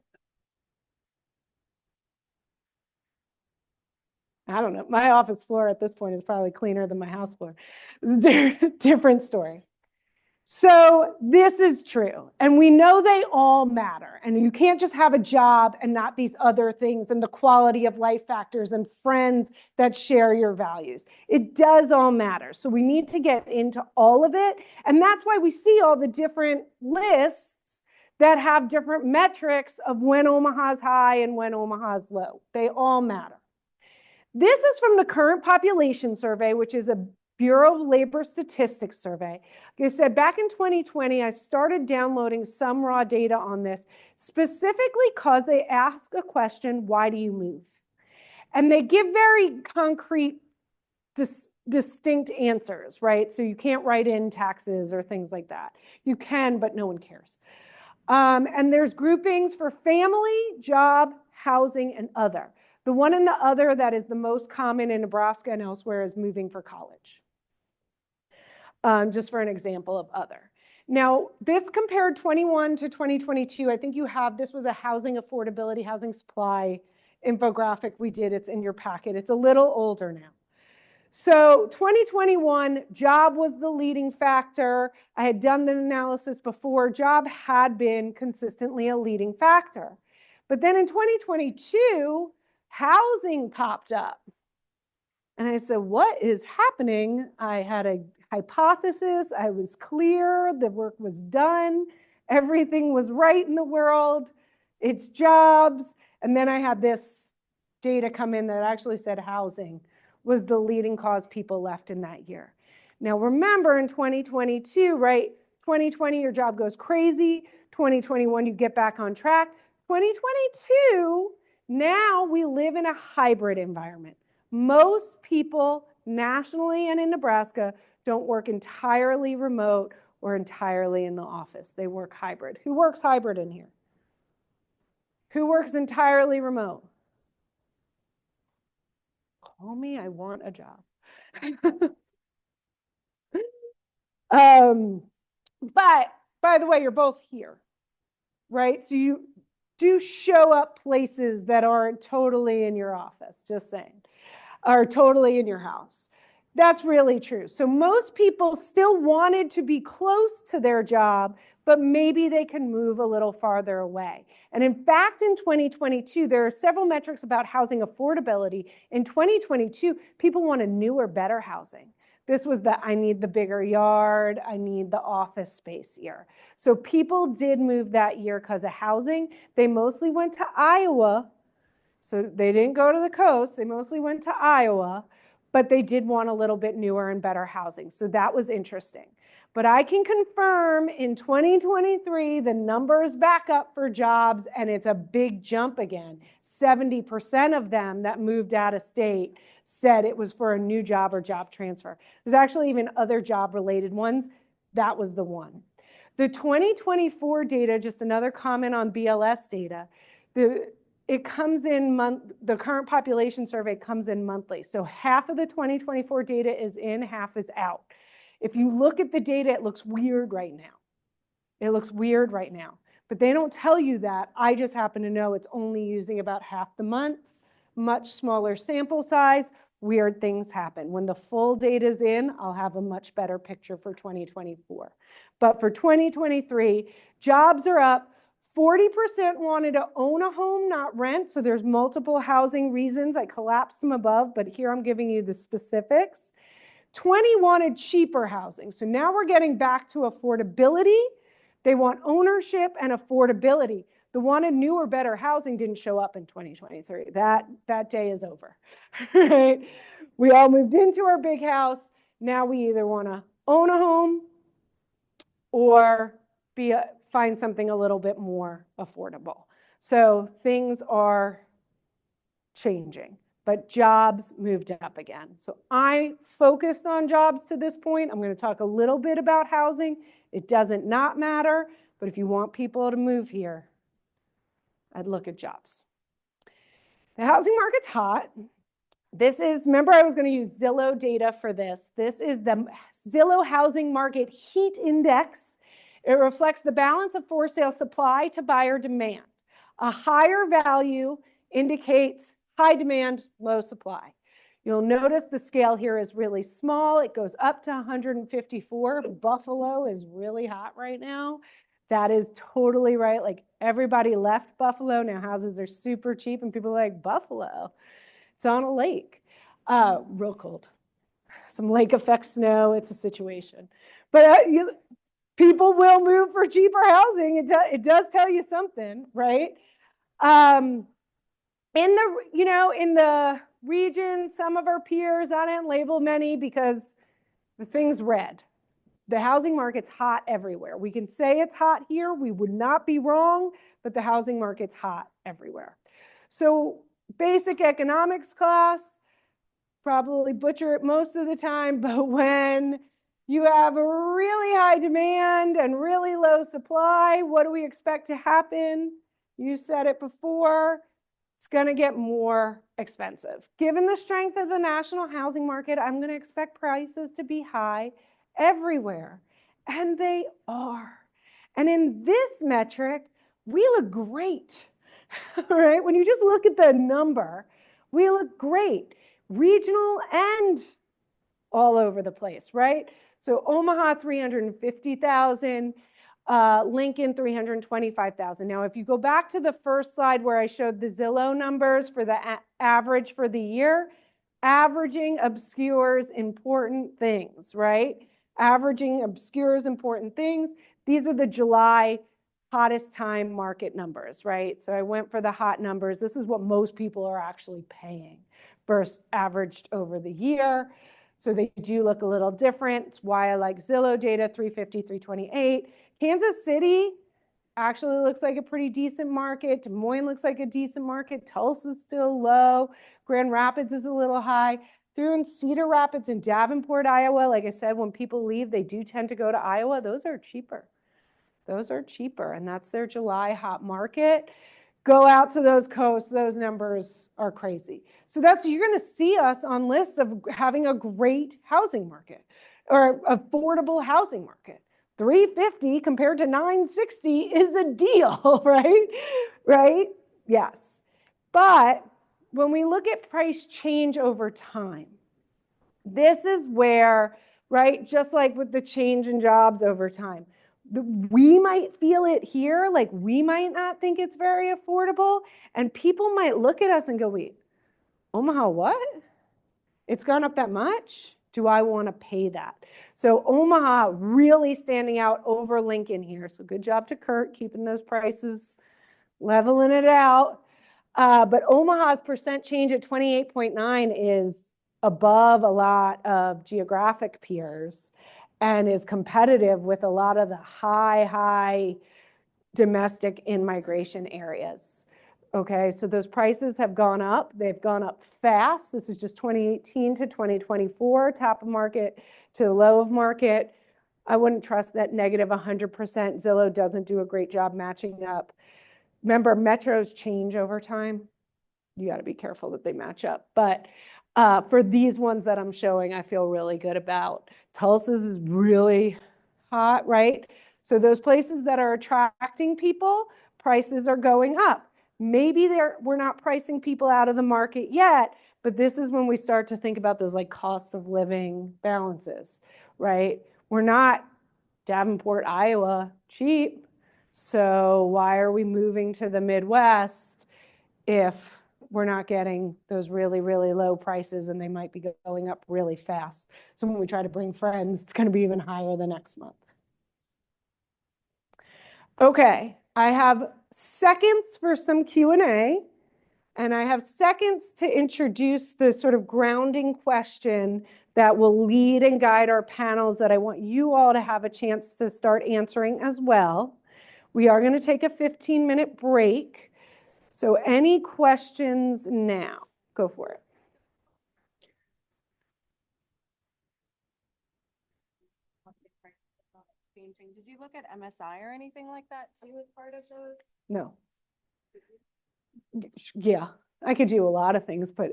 I don't know. My office floor at this point is probably cleaner than my house floor. It's a different story. So this is true. And we know they all matter. And you can't just have a job and not these other things and the quality of life factors and friends that share your values. It does all matter. So we need to get into all of it. And that's why we see all the different lists that have different metrics of when Omaha's high and when Omaha's low. They all matter. This is from the current population survey, which is a Bureau of Labor Statistics survey. Like I said, back in 2020, I started downloading some raw data on this, specifically because they ask a question, why do you move? And they give very concrete, distinct answers, right? So you can't write in taxes or things like that. You can, but no one cares. And there's groupings for family, job, housing, and other. The one in the other that is the most common in Nebraska and elsewhere is moving for college. Just for an example of other. Now, this compared 21 to 2022. I think you have, this was a housing affordability, housing supply infographic we did. It's in your packet. It's a little older now. So 2021, job was the leading factor. I had done the analysis before. Job had been consistently a leading factor. But then in 2022, housing popped up. And I said, what is happening? I had a hypothesis. I was clear. The work was done. Everything was right in the world. It's jobs. And then I had this data come in that actually said housing was the leading cause people left in that year. Now remember in 2022, right? 2020, your job goes crazy. 2021, you get back on track. 2022, now we live in a hybrid environment. Most people nationally and in Nebraska don't work entirely remote or entirely in the office. They work hybrid. Who works hybrid in here? Who works entirely remote? Call me, I want a job. But by the way, you're both here, right? So you do show up places that aren't totally in your office, just saying, or totally in your house. That's really true. So most people still wanted to be close to their job, but maybe they can move a little farther away. And in fact, in 2022, there are several metrics about housing affordability. In 2022, people wanted newer, better housing. This was the I need the bigger yard, I need the office space year. So people did move that year because of housing. They mostly went to Iowa. So they didn't go to the coast. They mostly went to Iowa, but they did want a little bit newer and better housing. So that was interesting. But I can confirm in 2023, the numbers back up for jobs, and it's a big jump again. 70% of them that moved out of state said it was for a new job or job transfer. There's actually even other job-related ones. That was the one. The 2024 data, just another comment on BLS data, it comes in the current population survey comes in monthly. So half of the 2024 data is in, half is out. If you look at the data, it looks weird right now. It looks weird right now. But they don't tell you that. I just happen to know it's only using about half the months, much smaller sample size. Weird things happen. When the full data's in, I'll have a much better picture for 2024. But for 2023, jobs are up. 40% wanted to own a home, not rent. So there's multiple housing reasons. I collapsed them above, but here I'm giving you the specifics. 20 wanted cheaper housing. So now we're getting back to affordability. They want ownership and affordability. The wanted newer, better housing didn't show up in 2023. That day is over. Right? We all moved into our big house. Now we either want to own a home or find something a little bit more affordable. So things are changing, but jobs moved up again. So I focused on jobs to this point. I'm going to talk a little bit about housing. It doesn't not matter, but if you want people to move here, I'd look at jobs. The housing market's hot. This is, remember I was going to use Zillow data for this. This is the Zillow Housing Market Heat Index. It reflects the balance of for sale supply to buyer demand. A higher value indicates high demand, low supply. You'll notice the scale here is really small. It goes up to 154. Buffalo is really hot right now. That is totally right. Like everybody left Buffalo. Now houses are super cheap and people are like, Buffalo. It's on a lake. Real cold. Some lake effect snow. It's a situation. But people will move for cheaper housing. It does tell you something, right? In the region, some of our peers, I didn't label many because the thing's red. The housing market's hot everywhere. We can say it's hot here. We would not be wrong, but the housing market's hot everywhere. So basic economics class, probably butcher it most of the time, but when you have a really high demand and really low supply, what do we expect to happen? You said it before, it's going to get more expensive. Given the strength of the national housing market, I'm going to expect prices to be high everywhere. And they are. And in this metric, we look great, right? When you just look at the number, we look great, regional and all over the place, right? So Omaha, 350,000, Lincoln, 325,000. Now, if you go back to the first slide where I showed the Zillow numbers for the average for the year, averaging obscures important things, right? Averaging obscures important things. These are the July hottest time market numbers, right? So I went for the hot numbers. This is what most people are actually paying versus averaged over the year. So they do look a little different. It's why I like Zillow data, 350, 328. Kansas City actually looks like a pretty decent market. Des Moines looks like a decent market. Tulsa's still low. Grand Rapids is a little high. Through in Cedar Rapids and Davenport, Iowa, like I said, when people leave, they do tend to go to Iowa. Those are cheaper. Those are cheaper, and that's their July hot market. Go out to those coasts, those numbers are crazy. So you're gonna see us on lists of having a great housing market or affordable housing market. 350 compared to 960 is a deal, right? Right? Yes. But when we look at price change over time, this is where, right, just like with the change in jobs over time, we might feel it here, like we might not think it's very affordable, and people might look at us and go, wait, Omaha what? It's gone up that much? Do I want to pay that? So Omaha really standing out over Lincoln here. So good job to Kurt keeping those prices, leveling it out. But Omaha's percent change at 28.9 is above a lot of geographic peers and is competitive with a lot of the high domestic in-migration areas. Okay, so those prices have gone up. They've gone up fast. This is just 2018 to 2024, top of market to low of market. I wouldn't trust that negative 100%. Zillow doesn't do a great job matching up. Remember, metros change over time. You got to be careful that they match up. But for these ones that I'm showing, I feel really good about. Tulsa's is really hot, right? So those places that are attracting people, prices are going up. Maybe we're not pricing people out of the market yet, but this is when we start to think about those like cost of living balances, right? We're not Davenport, Iowa, cheap. So why are we moving to the Midwest if we're not getting those really, really low prices and they might be going up really fast? So when we try to bring friends, it's going to be even higher the next month. Okay, I have seconds for some Q&A, and I have seconds to introduce the sort of grounding question that will lead and guide our panels that I want you all to have a chance to start answering as well. We are going to take a 15-minute break. So any questions now? Go for it. Did you look at MSI or anything like that too as part of those? No. Yeah, I could do a lot of things, but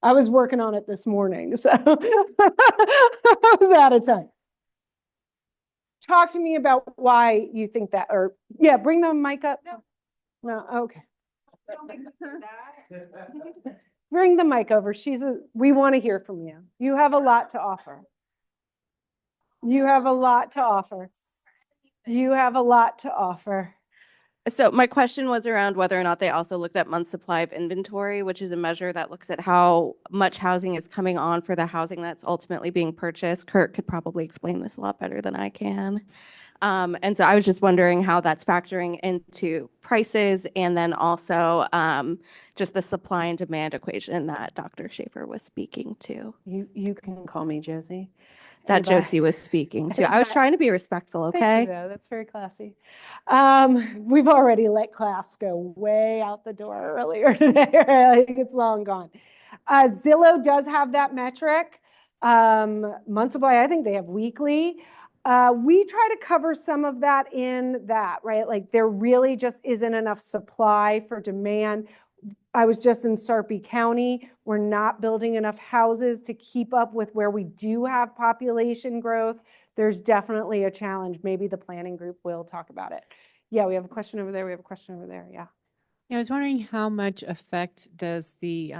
I was working on it this morning, so I was out of time. Talk to me about why you think that, or yeah, bring the mic up. No, okay. Don't make me do that. Bring the mic over. We want to hear from you. You have a lot to offer. You have a lot to offer. You have a lot to offer. So my question was around whether or not they also looked at month's supply of inventory, which is a measure that looks at how much housing is coming on for the housing that's ultimately being purchased. Kurt could probably explain this a lot better than I can. And so I was just wondering how that's factoring into prices and then also just the supply and demand equation that Dr. Schaefer was speaking to. You can call me Josie. That Josie was speaking to. I was trying to be respectful, Thank okay? you, though. That's very classy. We've already let class go way out the door earlier today. I think it's long gone. Zillow does have that metric. Month supply, I think they have weekly. We try to cover some of that in that, right? Like there really just isn't enough supply for demand. I was just in Sarpy County. We're not building enough houses to keep up with where we do have population growth. there's definitely a challenge. Maybe the planning group will talk about it. Yeah, we have a question over there. We have a question over there. Yeah. I was wondering how much effect does the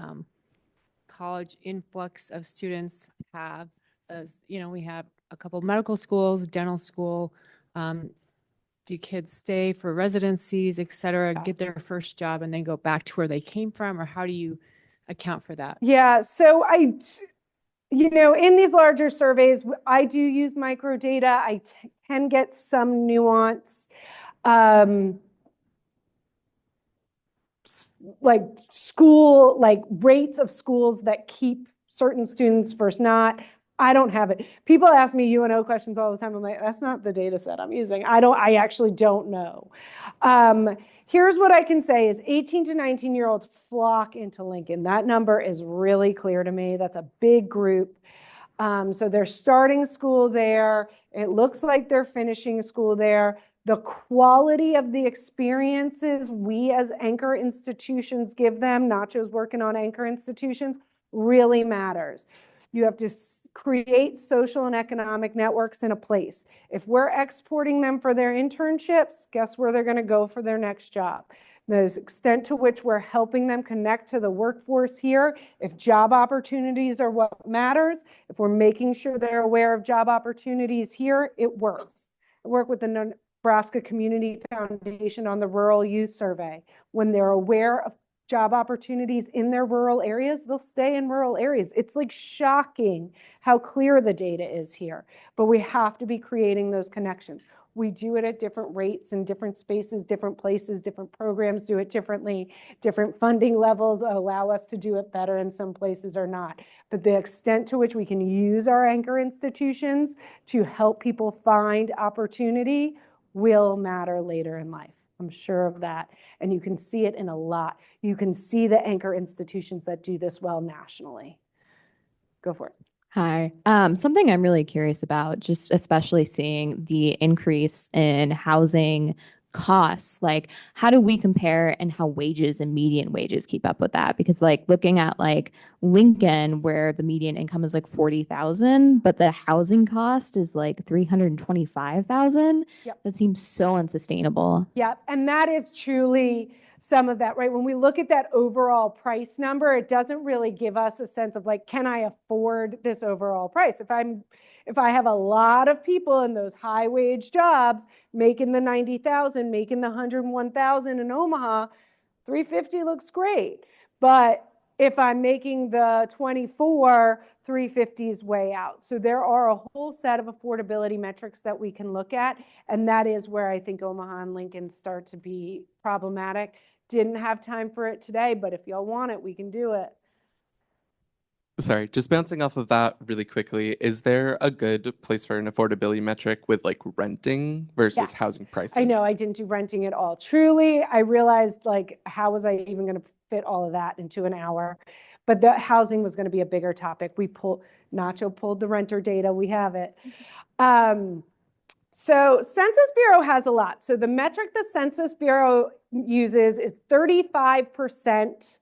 college influx of students have? As you know, we have a couple of medical schools, dental school. Do kids stay for residencies, et cetera, get their first job and then go back to where they came from? Or how do you account for that? Yeah, so in these larger surveys, I do use microdata. I can get some nuance. Like rates of schools that keep certain students versus not. I don't have it. People ask me UNO questions all the time. I'm like, that's not the data set I'm using. I actually don't know. Here's what I can say is 18 to 19-year-olds flock into Lincoln. That number is really clear to me. That's a big group. So they're starting school there. It looks like they're finishing school there. The quality of the experiences we as anchor institutions give them, Nacho's working on anchor institutions, really matters. You have to create social and economic networks in a place. If we're exporting them for their internships, guess where they're going to go for their next job? The extent to which we're helping them connect to the workforce here, if job opportunities are what matters, if we're making sure they're aware of job opportunities here, it works. I work with the Nebraska Community Foundation on the Rural Youth Survey. When they're aware of job opportunities in their rural areas, they'll stay in rural areas. It's like shocking how clear the data is here, but we have to be creating those connections. We do it at different rates in different spaces, different places, different programs do it differently, different funding levels allow us to do it better in some places or not. But the extent to which we can use our anchor institutions to help people find opportunity will matter later in life. I'm sure of that. And you can see it in a lot. You can see the anchor institutions that do this well nationally. Go for it. Hi. Something I'm really curious about, just especially seeing the increase in housing costs, like how do we compare and how wages and median wages keep up with that? Because like looking at like Lincoln, where the median income is like 40,000, but the housing cost is like 325,000. Yep. That seems so unsustainable. Yeah, and that is truly some of that, right? When we look at that overall price number, it doesn't really give us a sense of like, can I afford this overall price? If I have a lot of people in those high wage jobs making the 90,000, making the 101,000 in Omaha, 350 looks great. But if I'm making the 24, 350 is way out. So there are a whole set of affordability metrics that we can look at. And that is where I think Omaha and Lincoln start to be problematic. Didn't have time for it today, but if y'all want it, we can do it. Sorry, just bouncing off of that really quickly, is there a good place for an affordability metric with like renting versus Yes. housing prices? I know I didn't do renting at all. Truly, I realized like, how was I even going to fit all of that into an hour? But the housing was going to be a bigger topic. Nacho pulled the renter data. We have it. So Census Bureau has a lot. So the metric the Census Bureau uses is 35%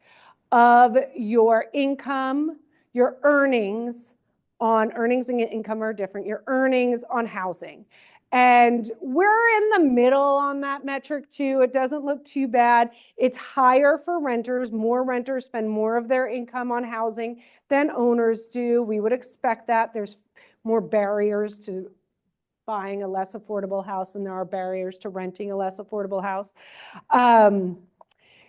of your income, your earnings and income are different, your earnings on housing. And we're in the middle on that metric too. It doesn't look too bad. It's higher for renters. More renters spend more of their income on housing than owners do. We would expect that. There's more barriers to buying a less affordable house than there are barriers to renting a less affordable house.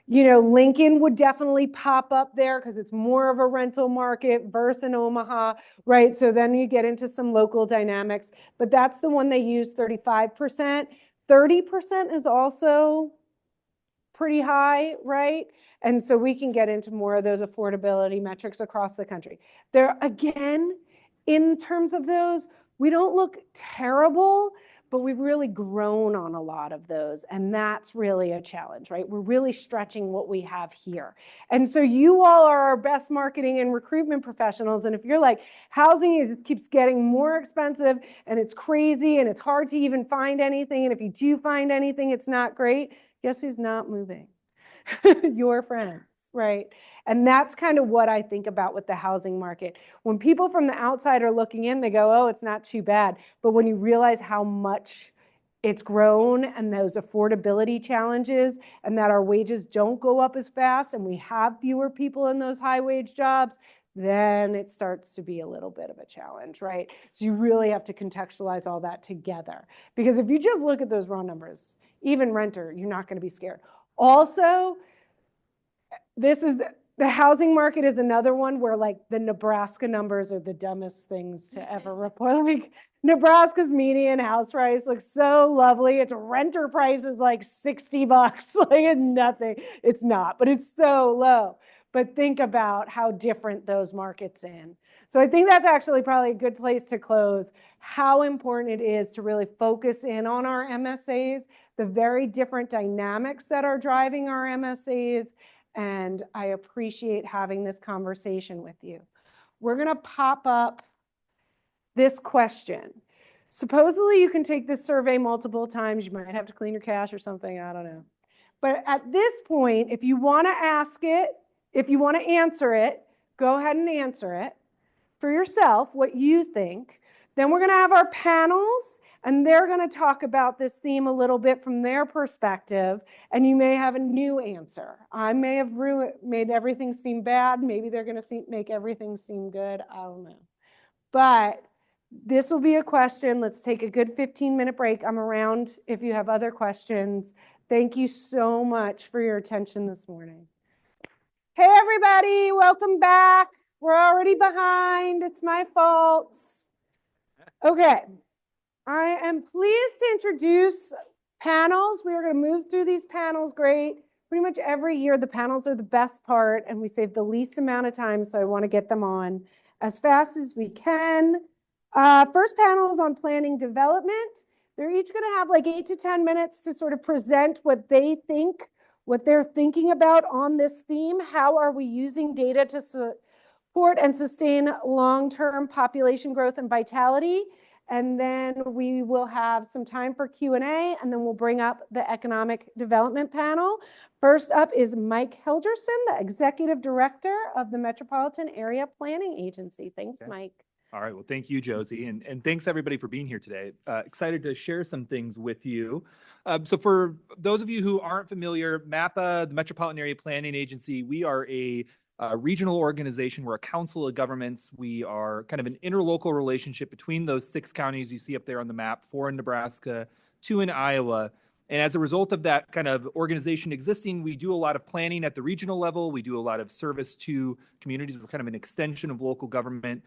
Lincoln would definitely pop up there because it's more of a rental market versus in Omaha, right? So then you get into some local dynamics, but that's the one they use, 35%. 30% is also pretty high, right? And so we can get into more of those affordability metrics across the country. There, again, in terms of those, we don't look terrible, but we've really grown on a lot of those. And that's really a challenge, right? We're really stretching what we have here. And so you all are our best marketing and recruitment professionals. And if you're like, housing just keeps getting more expensive and it's crazy and it's hard to even find anything. And if you do find anything, it's not great. Guess who's not moving? Your friends. right? And that's kind of what I think about with the housing market. When people from the outside are looking in, they go, oh, it's not too bad. But when you realize how much it's grown and those affordability challenges and that our wages don't go up as fast and we have fewer people in those high wage jobs, then it starts to be a little bit of a challenge, right? So you really have to contextualize all that together. Because if you just look at those raw numbers, even renter, you're not going to be scared. Also, the housing market is another one where like the Nebraska numbers are the dumbest things to ever report. Like Nebraska's median house price looks so lovely. Its renter price is like $60. Like it's nothing. It's not, but it's so low. But think about how different those markets in. So I think that's actually probably a good place to close, how important it is to really focus in on our MSAs, the very different dynamics that are driving our MSAs. And I appreciate having this conversation with you. We're going to pop up this question. Supposedly you can take this survey multiple times. You might have to clean your cache or something. I don't know. But at this point, if you want to ask it, if you want to answer it, go ahead and answer it for yourself, what you think. Then we're going to have our panels, and they're going to talk about this theme a little bit from their perspective, and you may have a new answer. I may have made everything seem bad. Maybe they're going to make everything seem good. I don't know. But this will be a question. Let's take a good 15-minute break. I'm around if you have other questions. Thank you so much for your attention this morning. Hey, everybody. Welcome back. We're already behind. It's my fault. Okay. I am pleased to introduce panels. We are going to move through these panels great. Pretty much every year, the panels are the best part, and we save the least amount of time, so I want to get them on as fast as we can. First panel is on planning development. They're each going to have like 8 to 10 minutes to sort of present what they think, what they're thinking about on this theme. How are we using data to support and sustain long-term population growth and vitality? And then we will have some time for Q&A, and then we'll bring up the economic development panel. First up is Mike Helgerson, the Executive Director of the Metropolitan Area Planning Agency. Thanks, Okay. Mike. All right. Well, thank you, Josie. And thanks everybody for being here today. Excited to share some things with you. So for those of you who aren't familiar, MAPA, the Metropolitan Area Planning Agency, we are a regional organization. We're a council of governments. We are kind of an interlocal relationship between those 6 counties you see up there on the map, 4 in Nebraska, 2 in Iowa. And as a result of that kind of organization existing, we do a lot of planning at the regional level. We do a lot of service to communities. We're kind of an extension of local government.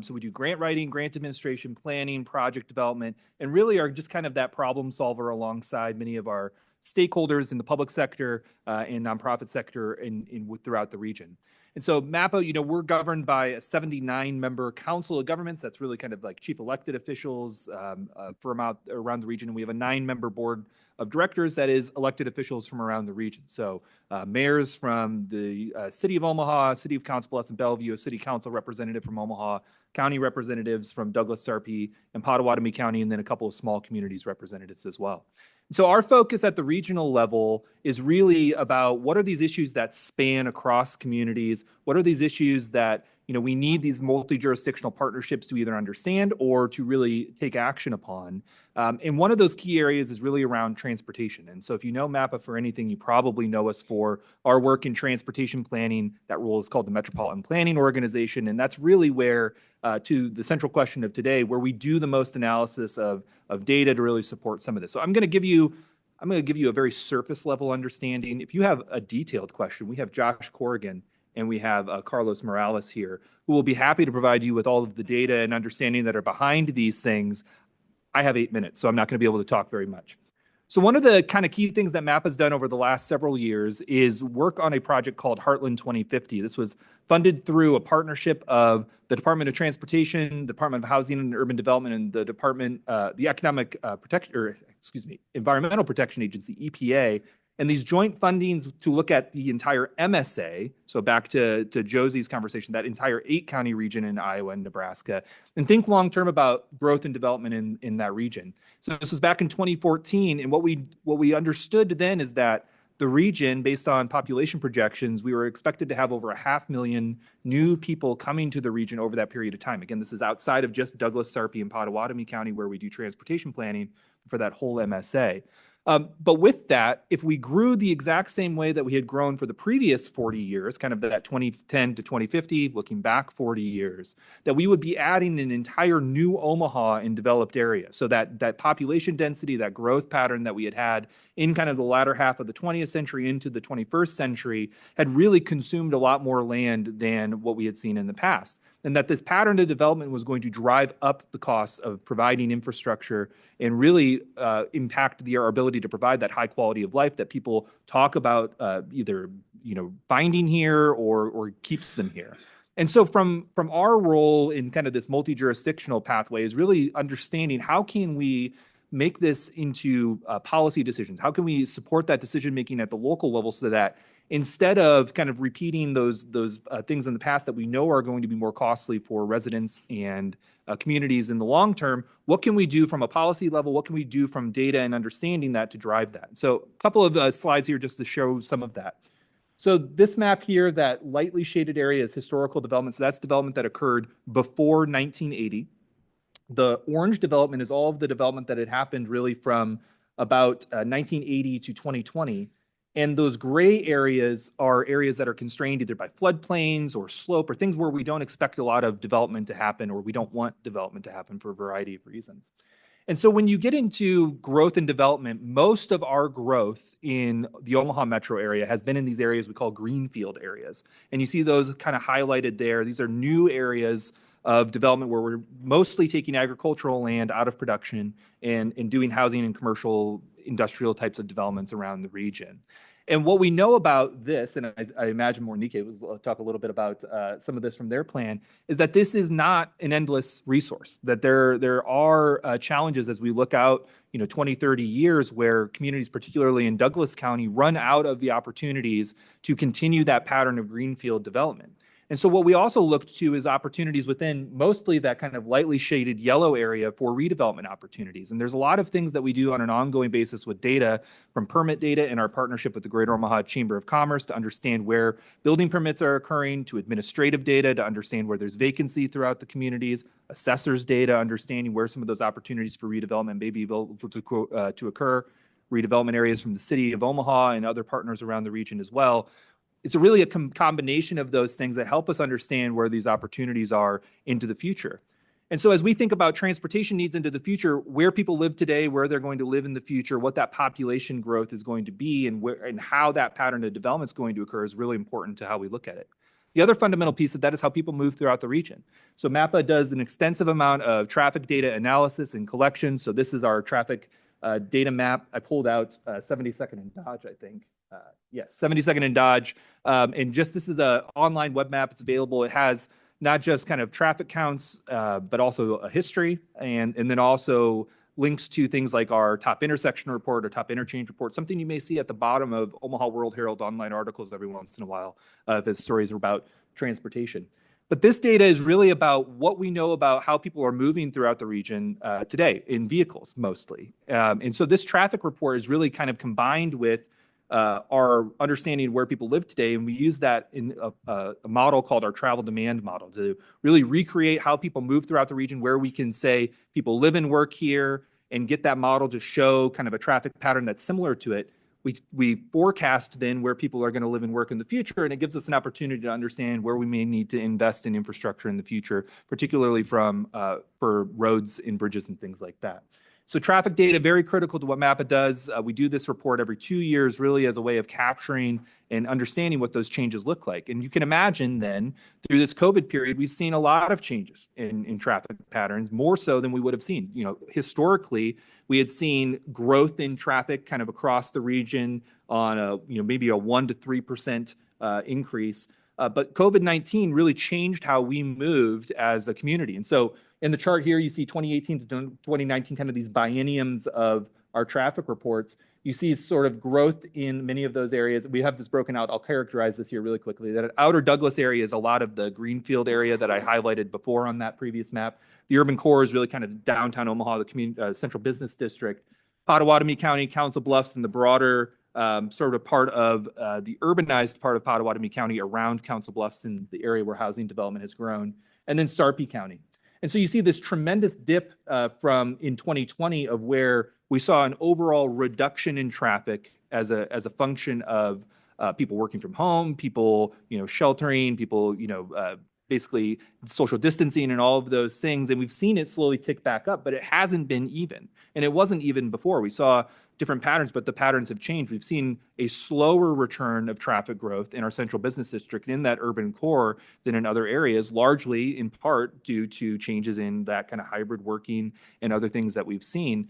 So we do grant writing, grant administration, planning, project development, and really are just kind of that problem solver alongside many of our stakeholders in the public sector and nonprofit sector throughout the region. And so MAPA, we're governed by a 79-member council of governments. That's really kind of like chief elected officials from around the region. And we have a 9-member board of directors that is elected officials from around the region. So mayors from the city of Omaha, city of Council Bluffs and Bellevue, a city council representative from Omaha, county representatives from Douglas, Sarpy, and Pottawatomie County, and then a couple of small communities representatives as well. So our focus at the regional level is really about what are these issues that span across communities? What are these issues that we need these multi-jurisdictional partnerships to either understand or to really take action upon? And one of those key areas is really around transportation. And so if you know MAPA for anything, you probably know us for our work in transportation planning. That role is called the Metropolitan Planning Organization. And that's really where, to the central question of today, where we do the most analysis of data to really support some of this. So I'm going to give you a very surface level understanding. If you have a detailed question, we have Josh Corrigan and we have Carlos Morales here, who will be happy to provide you with all of the data and understanding that are behind these things. I have 8 minutes, so I'm not going to be able to talk very much. So one of the kind of key things that MAPA has done over the last several years is work on a project called Heartland 2050. This was funded through a partnership of the Department of Transportation, Department of Housing and Urban Development, and the Department, the Environmental Protection Agency, EPA. And these joint fundings to look at the entire MSA, so back to Josie's conversation, that entire 8-county region in Iowa and Nebraska, and think long-term about growth and development in that region. So this was back in 2014, and what we understood then is that the region, based on population projections, we were expected to have over 500,000 new people coming to the region over that period of time. Again, this is outside of just Douglas, Sarpy, and Pottawatomie County, where we do transportation planning for that whole MSA. But with that, if we grew the exact same way that we had grown for the previous 40 years, kind of that 2010 to 2050, looking back 40 years, that we would be adding an entire new Omaha in developed area. So that population density, that growth pattern that we had in kind of the latter half of the 20th century into the 21st century had really consumed a lot more land than what we had seen in the past. And that this pattern of development was going to drive up the costs of providing infrastructure and really impact our ability to provide that high quality of life that people talk about either finding here or keeps them here. And so from our role in kind of this multi-jurisdictional pathway is really understanding how can we make this into policy decisions? How can we support that decision making at the local level so that instead of kind of repeating those things in the past that we know are going to be more costly for residents and communities in the long term, what can we do from a policy level? What can we do from data and understanding that to drive that? So a couple of slides here just to show some of that. So this map here, that lightly shaded area is historical development. So that's development that occurred before 1980. The orange development is all of the development that had happened really from about 1980 to 2020. And those gray areas are areas that are constrained either by floodplains or slope or things where we don't expect a lot of development to happen or we don't want development to happen for a variety of reasons. And so when you get into growth and development, most of our growth in the Omaha metro area has been in these areas we call greenfield areas. And you see those kind of highlighted there. These are new areas of development where we're mostly taking agricultural land out of production and doing housing and commercial industrial types of developments around the region. And what we know about this, and I imagine Mornike will talk a little bit about some of this from their plan, is that this is not an endless resource, that there are challenges as we look out 20, 30 years where communities, particularly in Douglas County, run out of the opportunities to continue that pattern of greenfield development. And so what we also looked to is opportunities within mostly that kind of lightly shaded yellow area for redevelopment opportunities. And there's a lot of things that we do on an ongoing basis with data, from permit data in our partnership with the Greater Omaha Chamber of Commerce to understand where building permits are occurring, to administrative data to understand where there's vacancy throughout the communities, assessors data, understanding where some of those opportunities for redevelopment may be able to occur, redevelopment areas from the city of Omaha and other partners around the region as well. It's really a combination of those things that help us understand where these opportunities are into the future. And so as we think about transportation needs into the future, where people live today, where they're going to live in the future, what that population growth is going to be, and how that pattern of development is going to occur is really important to how we look at it. The other fundamental piece of that is how people move throughout the region. So MAPA does an extensive amount of traffic data analysis and collection. So this is our traffic data map. I pulled out 72nd and Dodge, I think. Yes, 72nd and Dodge. And just this is an online web map. It's available. It has not just kind of traffic counts, but also a history and then also links to things like our top intersection report or top interchange report, something you may see at the bottom of Omaha World Herald online articles every once in a while if it's stories about transportation. But this data is really about what we know about how people are moving throughout the region today in vehicles mostly. And so this traffic report is really kind of combined with our understanding of where people live today. And we use that in a model called our travel demand model to really recreate how people move throughout the region, where we can say people live and work here and get that model to show kind of a traffic pattern that's similar to it. We forecast then where people are going to live and work in the future, and it gives us an opportunity to understand where we may need to invest in infrastructure in the future, particularly for roads and bridges and things like that. So traffic data, very critical to what MAPA does. We do this report every 2 years, really as a way of capturing and understanding what those changes look like. And you can imagine then, through this COVID period, we've seen a lot of changes in traffic patterns, more so than we would have seen. Historically, we had seen growth in traffic kind of across the region on maybe a 1% to 3% increase. But COVID-19 really changed how we moved as a community. And so in the chart here, you see 2018 to 2019, kind of these bienniums of our traffic reports. You see sort of growth in many of those areas. We have this broken out. I'll characterize this here really quickly. That outer Douglas area is a lot of the greenfield area that I highlighted before on that previous map. The urban core is really kind of downtown Omaha, the central business district. Pottawatomie County, Council Bluffs, and the broader sort of part of the urbanized part of Pottawatomie County around Council Bluffs in the area where housing development has grown, and then Sarpy County. And so you see this tremendous dip from in 2020 of where we saw an overall reduction in traffic as a function of people working from home, people, sheltering, people, basically social distancing and all of those things. And we've seen it slowly tick back up, but it hasn't been even. And it wasn't even before. We saw different patterns, but the patterns have changed. We've seen a slower return of traffic growth in our central business district and in that urban core than in other areas, largely in part due to changes in that kind of hybrid working and other things that we've seen.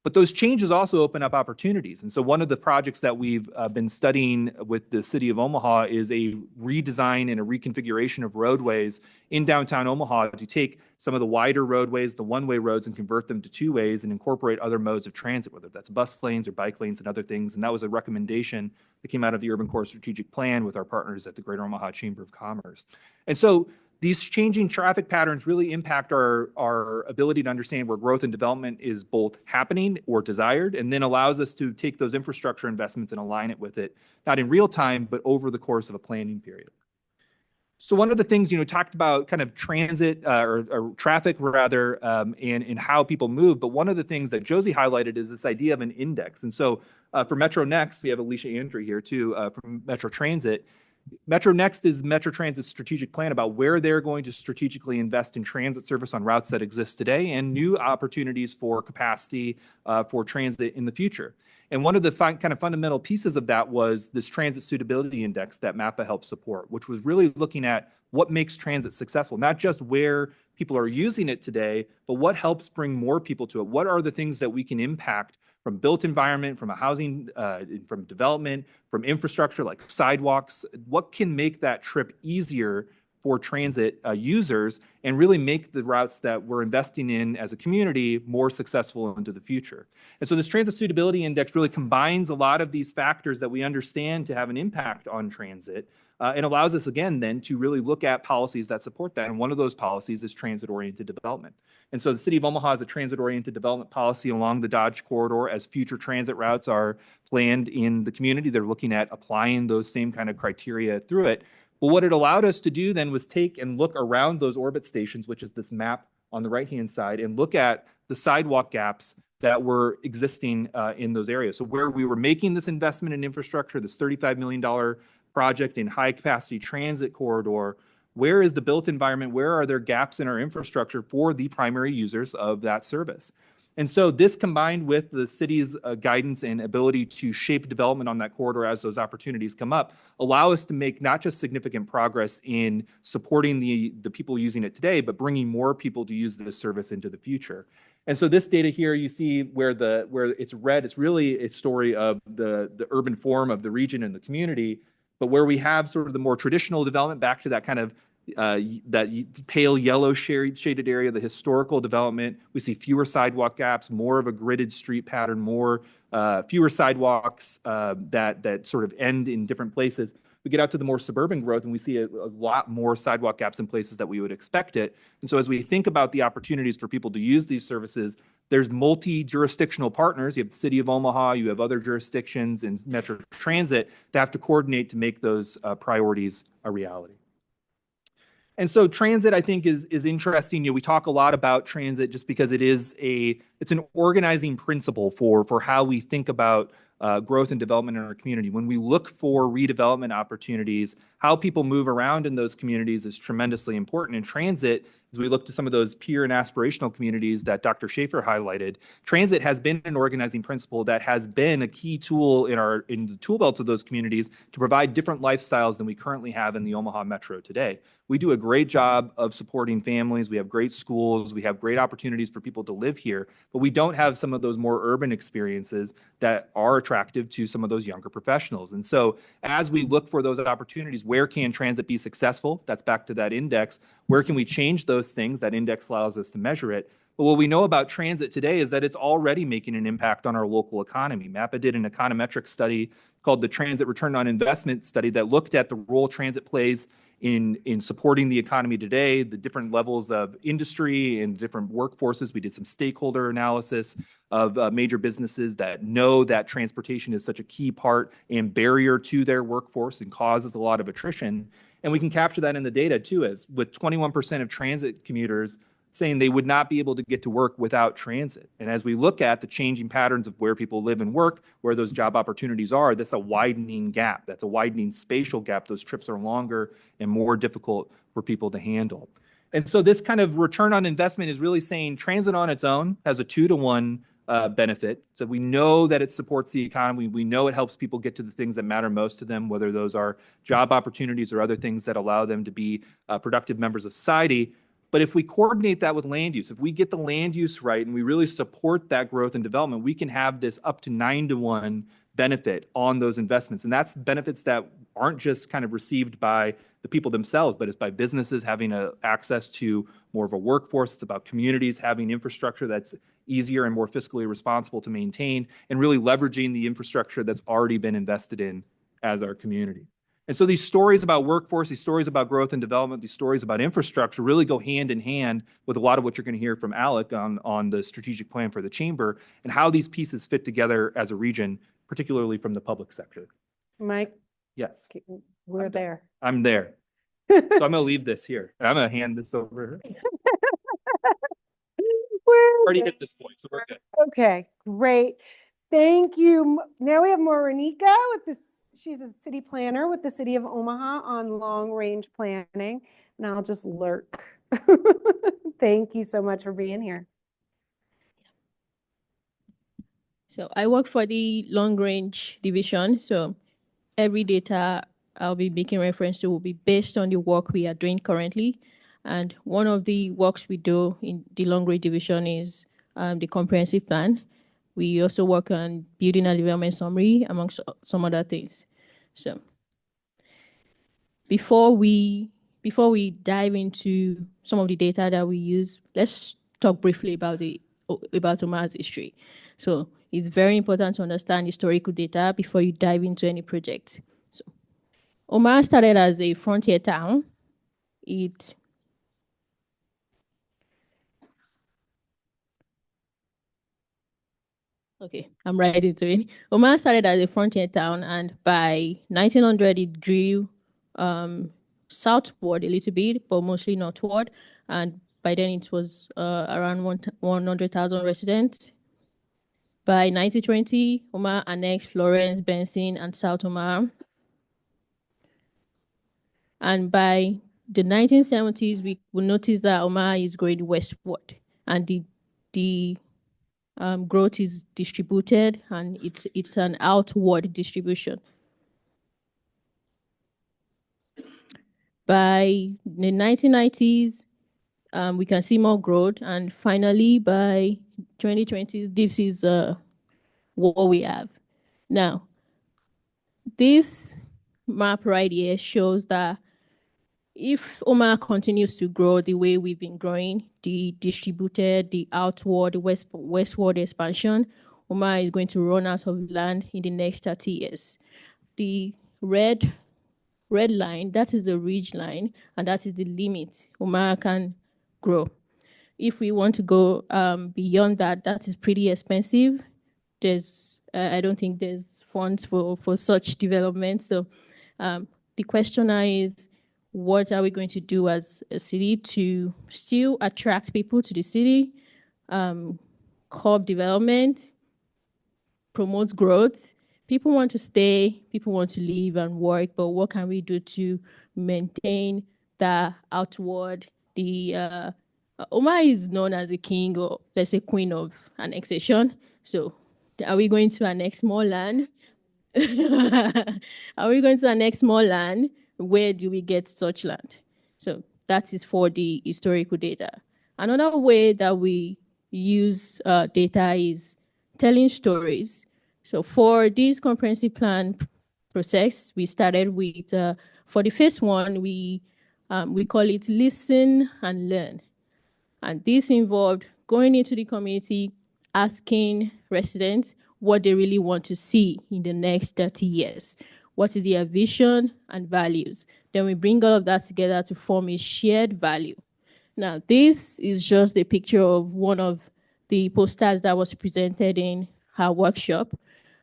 But those changes also open up opportunities. And so one of the projects that we've been studying with the city of Omaha is a redesign and a reconfiguration of roadways in downtown Omaha to take some of the wider roadways, the one-way roads, and convert them to two-ways and incorporate other modes of transit, whether that's bus lanes or bike lanes and other things. And that was a recommendation that came out of the Urban Core Strategic Plan with our partners at the Greater Omaha Chamber of Commerce. And so these changing traffic patterns really impact our ability to understand where growth and development is both happening or desired, and then allows us to take those infrastructure investments and align it with it, not in real time, but over the course of a planning period. So one of the things, talked about kind of transit or traffic rather, and how people move. But one of the things that Josie highlighted is this idea of an index. And so for Metro Next, we have Alicia Andrew here too from Metro Transit. Metro Next is Metro Transit's strategic plan about where they're going to strategically invest in transit service on routes that exist today and new opportunities for capacity for transit in the future. And one of the kind of fundamental pieces of that was this transit suitability index that MAPA helped support, which was really looking at what makes transit successful, not just where people are using it today, but what helps bring more people to it. What are the things that we can impact from built environment, from a housing, from development, from infrastructure like sidewalks? What can make that trip easier for transit users and really make the routes that we're investing in as a community more successful into the future? And so this transit suitability index really combines a lot of these factors that we understand to have an impact on transit and allows us again then to really look at policies that support that. And one of those policies is transit-oriented development. And so the city of Omaha has a transit-oriented development policy along the Dodge corridor. As future transit routes are planned in the community, they're looking at applying those same kind of criteria through it. But what it allowed us to do then was take and look around those orbit stations, which is this map on the right-hand side, and look at the sidewalk gaps that were existing in those areas. So where we were making this investment in infrastructure, this $35 million project in high-capacity transit corridor, where is the built environment? Where are there gaps in our infrastructure for the primary users of that service? And so this combined with the city's guidance and ability to shape development on that corridor as those opportunities come up, allow us to make not just significant progress in supporting the people using it today, but bringing more people to use this service into the future. And so this data here, you see where it's red, it's really a story of the urban form of the region and the community. But where we have sort of the more traditional development back to that kind of that pale yellow shaded area, the historical development, we see fewer sidewalk gaps, more of a gridded street pattern, fewer sidewalks that sort of end in different places. We get out to the more suburban growth and we see a lot more sidewalk gaps in places that we would expect it. And so as we think about the opportunities for people to use these services, there's multi-jurisdictional partners. You have the city of Omaha, you have other jurisdictions and Metro Transit that have to coordinate to make those priorities a reality. And so transit, I think, is interesting. We talk a lot about transit just because it's an organizing principle for how we think about growth and development in our community. When we look for redevelopment opportunities, how people move around in those communities is tremendously important. In transit, as we look to some of those peer and aspirational communities that Dr. Schaefer highlighted, transit has been an organizing principle that has been a key tool in the tool belts of those communities to provide different lifestyles than we currently have in the Omaha Metro today. We do a great job of supporting families. We have great schools. We have great opportunities for people to live here, but we don't have some of those more urban experiences that are attractive to some of those younger professionals. And so as we look for those opportunities, where can transit be successful? That's back to that index. Where can we change those things? That index allows us to measure it. But what we know about transit today is that it's already making an impact on our local economy. MAPA did an econometric study called the Transit Return on Investment Study that looked at the role transit plays in supporting the economy today, the different levels of industry and different workforces. We did some stakeholder analysis of major businesses that know that transportation is such a key part and barrier to their workforce and causes a lot of attrition. And we can capture that in the data too, as with 21% of transit commuters saying they would not be able to get to work without transit. And as we look at the changing patterns of where people live and work, where those job opportunities are, that's a widening gap. That's a widening spatial gap. Those trips are longer and more difficult for people to handle. And so this kind of return on investment is really saying transit on its own has a 2-to-1 benefit. So we know that it supports the economy. We know it helps people get to the things that matter most to them, whether those are job opportunities or other things that allow them to be productive members of society. But if we coordinate that with land use, if we get the land use right and we really support that growth and development, we can have this up to 9-to-1 benefit on those investments. And that's benefits that aren't just kind of received by the people themselves, but it's by businesses having access to more of a workforce. It's about communities having infrastructure that's easier and more fiscally responsible to maintain, and really leveraging the infrastructure that's already been invested in as our community. And so these stories about workforce, these stories about growth and development, these stories about infrastructure really go hand in hand with a lot of what you're going to hear from Alec on the strategic plan for the chamber and how these pieces fit together as a region, particularly from the public sector. Mike, Yes, we're there. I'm there. So I'm going to leave this here. I'm going to hand this over. Already hit this point, so we're good. Okay, great. Thank you. Now we have Morenica with this. She's a city planner with the city of Omaha on long-range planning, and I'll just lurk. Thank you so much for being here. So I work for the long range division. So every data I'll be making reference to will be based on the work we are doing currently. And one of the works we do in the long range division is the comprehensive plan. We also work on building a development summary, amongst some other things. So before we dive into some of the data that we use, let's talk briefly about Omaha's history. So it's very important to understand historical data before you dive into any project. So Omaha started as a frontier town. Okay, I'm right into it. Omaha started as a frontier town, and by 1900, it grew southward a little bit, but mostly northward. And by then, it was around 100,000 residents. By 1920, Omaha annexed Florence, Benson, and South Omaha. And by the 1970s, we will notice that Omaha is growing westward, and the growth is distributed, and it's an outward distribution. By the 1990s, we can see more growth, and finally by 2020, this is what we have. Now, this map right here shows that if Omaha continues to grow the way we've been growing, the distributed, the outward, the westward expansion, Omaha is going to run out of land in the next 30 years. The red line, that is the ridge line, and that is the limit Omaha can grow. If we want to go beyond that, that is pretty expensive. I don't think there's funds for such development. So the question now is, what are we going to do as a city to still attract people to the city, curb development, promote growth? People want to stay, people want to live and work, but what can we do to maintain the outward? Omaha is known as a king, or let's say queen of annexation. So are we going to annex more land? Are we going to annex more land? Where do we get such land? So that is for the historical data. Another way that we use data is telling stories. So for this comprehensive plan process, we started with, for the first one, we call it listen and learn. And this involved going into the community, asking residents what they really want to see in the next 30 years. What is their vision and values? Then we bring all of that together to form a shared value. Now, this is just a picture of one of the posters that was presented in our workshop.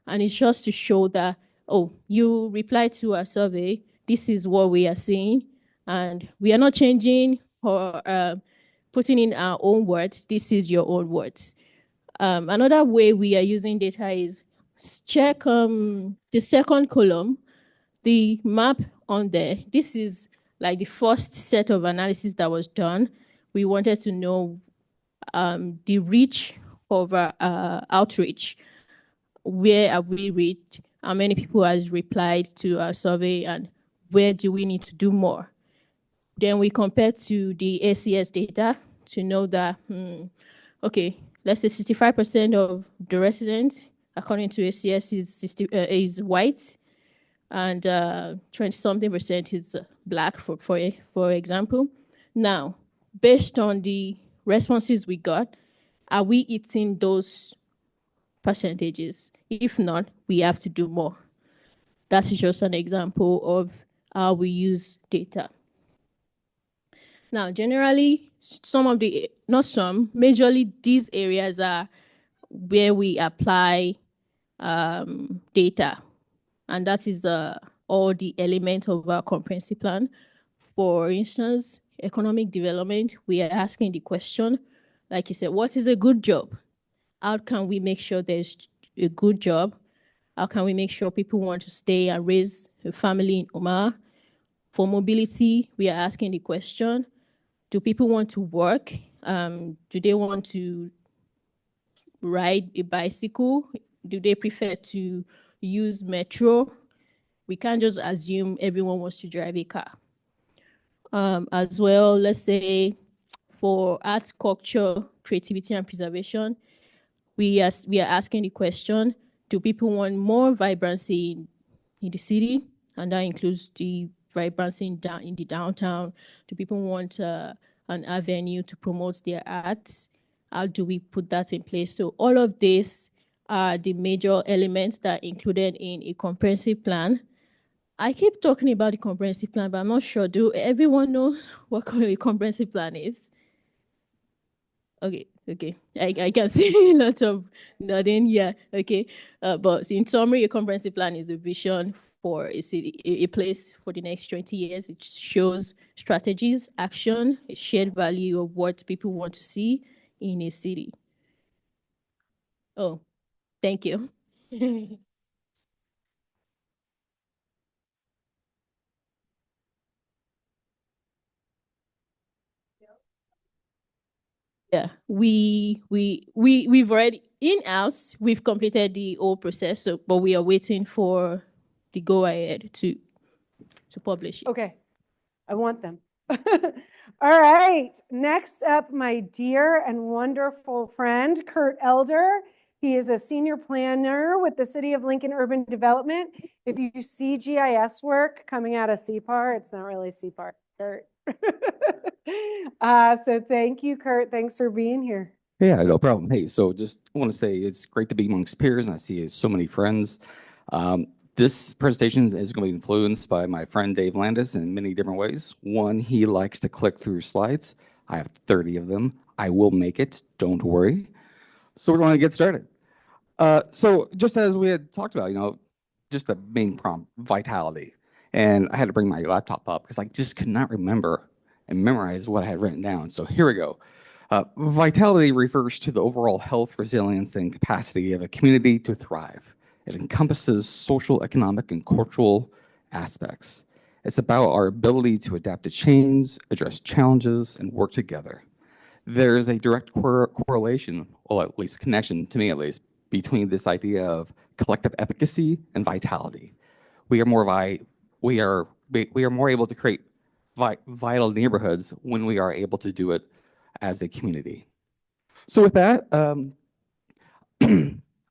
And it's just to show that, oh, you replied to our survey. This is what we are seeing. And we are not changing or putting in our own words. This is your own words. Another way we are using data is check the second column, the map on there. This is like the first set of analysis that was done. We wanted to know the reach of outreach. Where have we reached? How many people has replied to our survey, and where do we need to do more? Then we compare to the ACS data to know that, okay, let's say 65% of the residents, according to ACS, is white, and 20-something% is black, for example. Now, based on the responses we got, are we hitting those percentages? If not, we have to do more. That is just an example of how we use data. Now, generally, majorly these areas are where we apply data. And that is all the elements of our comprehensive plan. For instance, economic development, we are asking the question, like you said, what is a good job? How can we make sure there's a good job? How can we make sure people want to stay and raise a family in Omaha? For mobility, we are asking the question, do people want to work? Do they want to ride a bicycle? Do they prefer to use metro? We can't just assume everyone wants to drive a car. As well, let's say for arts, culture, creativity, and preservation, we are asking the question, do people want more vibrancy in the city? And that includes the vibrancy in the downtown. Do people want an avenue to promote their arts? How do we put that in place? So all of this are the major elements that are included in a comprehensive plan. I keep talking about the comprehensive plan, but I'm not sure. Do everyone knows what a comprehensive plan is? Okay. I can see a lot of nodding. Yeah, okay. But in summary, a comprehensive plan is a vision for a city, a place for the next 20 years. It shows strategies, action, a shared value of what people want to see in a city. Oh, thank you. Yeah, we've already in-house, we've completed the whole process, but we are waiting for the go-ahead to publish it. Okay, I want them. All right, next up, my dear and wonderful friend, Kurt Elder. He is a senior planner with the City of Lincoln Urban Development. If you see GIS work coming out of CPAR, it's not really CPAR, Kurt. So thank you, Kurt. Thanks for being here. Yeah, no problem. Hey, so just want to say it's great to be amongst peers, and I see so many friends. This presentation is going to be influenced by my friend Dave Landis in many different ways. One, he likes to click through slides. I have 30 of them. I will make it, don't worry. So we're going to get started. So just as we had talked about, just the main prompt, vitality. And I had to bring my laptop up because I just could not remember and memorize what I had written down. So here we go. Vitality refers to the overall health, resilience, and capacity of a community to thrive. It encompasses social, economic, and cultural aspects. It's about our ability to adapt to change, address challenges, and work together. There's a direct correlation, or at least connection, to me at least, between this idea of collective efficacy and vitality. We are more able to create vital neighborhoods when we are able to do it as a community. So with that,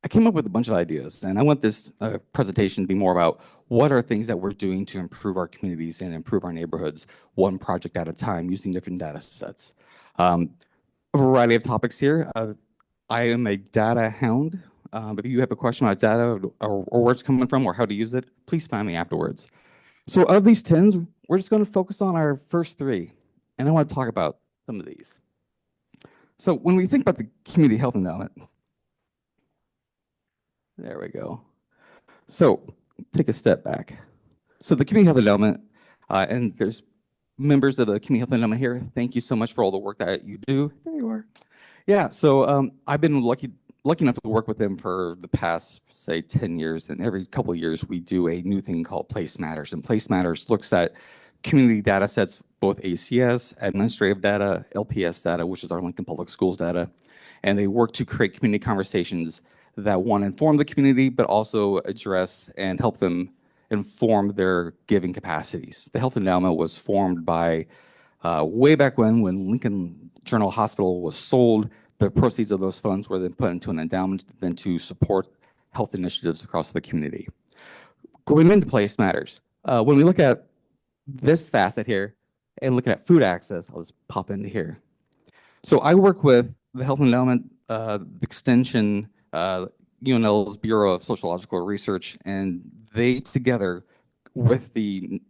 I came up with a bunch of ideas, and I want this presentation to be more about what are things that we're doing to improve our communities and improve our neighborhoods, one project at a time, using different data sets. A variety of topics here. I am a data hound. If you have a question about data or where it's coming from or how to use it, please find me afterwards. So of these 10s, we're just going to focus on our first 3. And I want to talk about some of these. So when we think about the community health endowment, there we go. So take a step back. So the community health endowment, and there's members of the community health endowment here. Thank you so much for all the work that you do. There you are. Yeah, so I've been lucky enough to work with them for the past, say, 10 years. And every couple of years, we do a new thing called Place Matters. And Place Matters looks at community data sets, both ACS, administrative data, LPS data, which is our Lincoln Public Schools data. And they work to create community conversations that want to inform the community, but also address and help them inform their giving capacities. The health endowment was formed by way back when Lincoln General Hospital was sold. The proceeds of those funds were then put into an endowment then to support health initiatives across the community. Going into Place Matters, when we look at this facet here and looking at food access, I'll just pop into here. So I work with the Health Endowment, Extension, UNL's Bureau of Sociological Research, and they together with the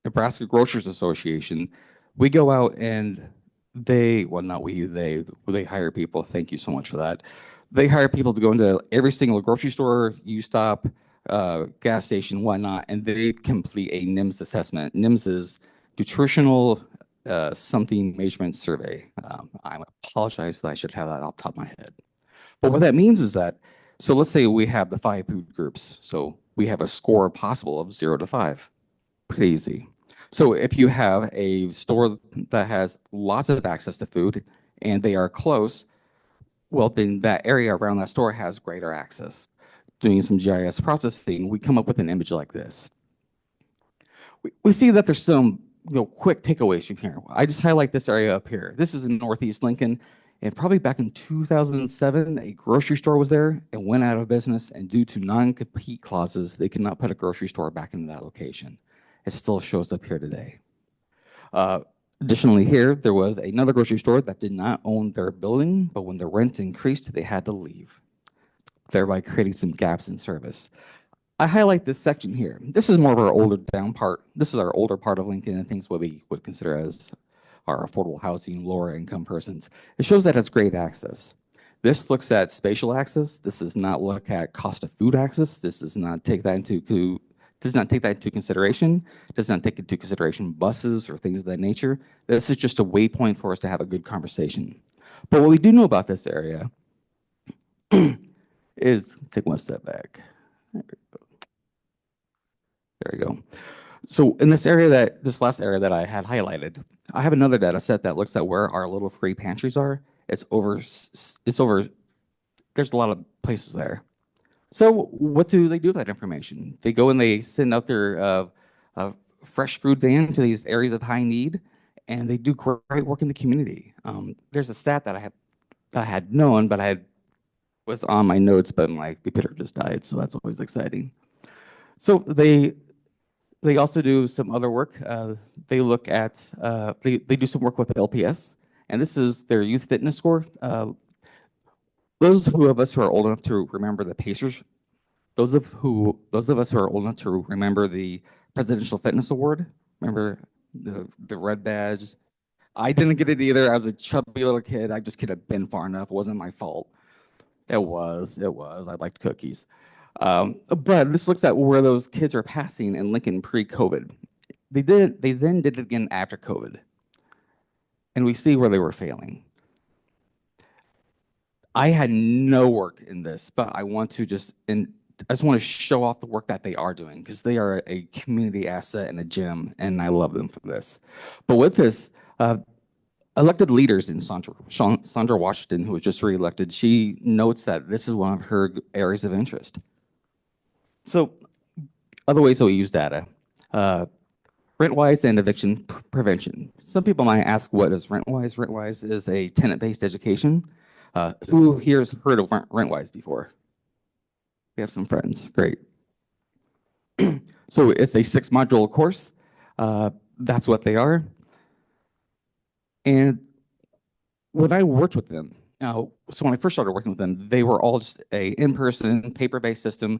Nebraska Grocers Association, we go out and they hire people. Thank you so much for that. They hire people to go into every single grocery store, U-Stop, gas station, whatnot, and they complete a NIMS assessment. NIMS is Nutritional Something Measurement Survey. I apologize that I should have that off the top of my head. But what that means is that, so let's say we have the 5 food groups. So we have a score possible of 0 to 5. Pretty easy. So if you have a store that has lots of access to food and they are close, well, then that area around that store has greater access. Doing some GIS processing, we come up with an image like this. We see that there's some quick takeaways from here. I just highlight this area up here. This is in Northeast Lincoln, and probably back in 2007, a grocery store was there and went out of business, and due to non-compete clauses, they could not put a grocery store back into that location. It still shows up here today. Additionally here, there was another grocery store that did not own their building, but when the rent increased, they had to leave, thereby creating some gaps in service. I highlight this section here. This is more of our older down part. This is our older part of Lincoln and things what we would consider as our affordable housing, lower income persons. It shows that it's great access. This looks at spatial access. This does not look at cost of food access. This does not take that into consideration. Does not take into consideration buses or things of that nature. This is just a waypoint for us to have a good conversation. But what we do know about this area is, take one step back. There we go. So in this last area that I had highlighted, I have another data set that looks at where our little free pantries are. There's a lot of places there. So what do they do with that information? They go and they send out their fresh food van to these areas of high need, and they do great work in the community. There's a stat that I had known, but I was on my notes, but my computer just died, so that's always exciting. So they also do some other work. They look at they do some work with LPS, and this is their youth fitness score. Those of us who are old enough to remember the Pacers, those of us who are old enough to remember the Presidential Fitness Award, remember the red badge. I didn't get it either. I was a chubby little kid. I just could have been far enough. It wasn't my fault. It was. I liked cookies. But this looks at where those kids are passing in Lincoln pre-COVID. They then did it again after COVID. And we see where they were failing. I had no work in this, but I just want to show off the work that they are doing because they are a community asset and a gem, and I love them for this. But with this, elected leaders in Sandra Washington, who was just reelected, she notes that this is one of her areas of interest. So other ways that we use data, rent-wise and eviction prevention. Some people might ask, what is rent-wise? Rent-wise is a tenant-based education. Who here has heard of rent-wise before? We have some friends, great. So it's a 6-module course. That's what they are. And when I worked with them, so when I first started working with them, they were all just a in-person, paper-based system,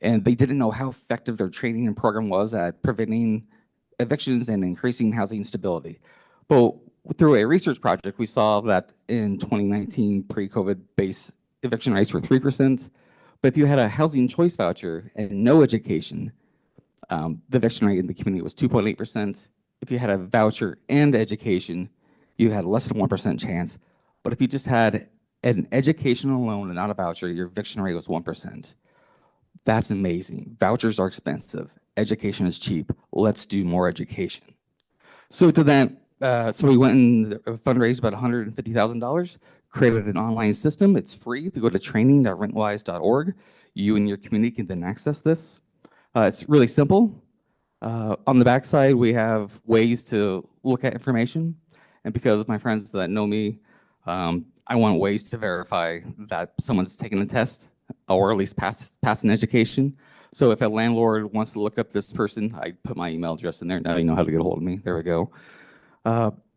and they didn't know how effective their training and program was at preventing evictions and increasing housing stability. But through a research project, we saw that in 2019, pre-COVID base eviction rates were 3%. But if you had a housing choice voucher and no education, the eviction rate in the community was 2.8%. If you had a voucher and education, you had less than 1% chance. But if you just had an educational loan and not a voucher, your eviction rate was 1%. That's amazing. Vouchers are expensive. Education is cheap. Let's do more education. So to that, so we went and fundraised about $150,000, created an online system. It's free. If you go to training.rentwise.org, you and your community can then access this. It's really simple. On the backside, we have ways to look at information. And because of my friends that know me, I want ways to verify that someone's taken a test or at least pass an education. So if a landlord wants to look up this person, I put my email address in there. Now you know how to get a hold of me. There we go.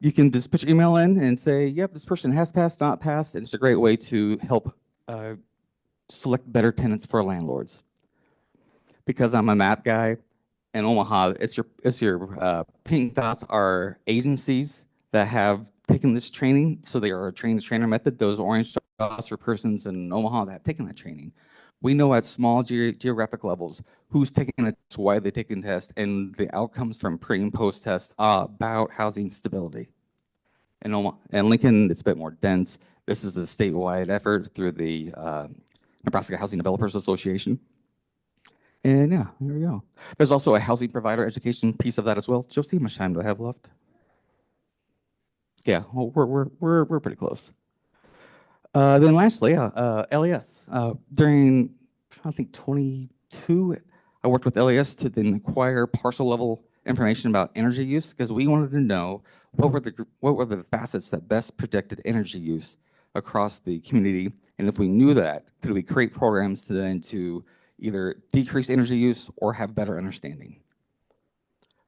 You can just put your email in and say, yep, this person has passed, not passed. And it's a great way to help select better tenants for landlords. Because I'm a map guy in Omaha, it's your pink dots are agencies that have taken this training. So they are a train-the-trainer method. Those orange dots are persons in Omaha that have taken that training. We know at small geographic levels who's taking a test, why they taking the test, and the outcomes from pre and post tests about housing stability. In Omaha and Lincoln, it's a bit more dense. This is a statewide effort through the Nebraska Housing Developers Association. And yeah, here we go. There's also a housing provider education piece of that as well. Josie, how much time do I have left? Yeah, well, we're pretty close. Then lastly, LES. During, I think 22, I worked with LES to then acquire parcel level information about energy use because we wanted to know what were the facets that best predicted energy use across the community. And if we knew that, could we create programs to either decrease energy use or have better understanding?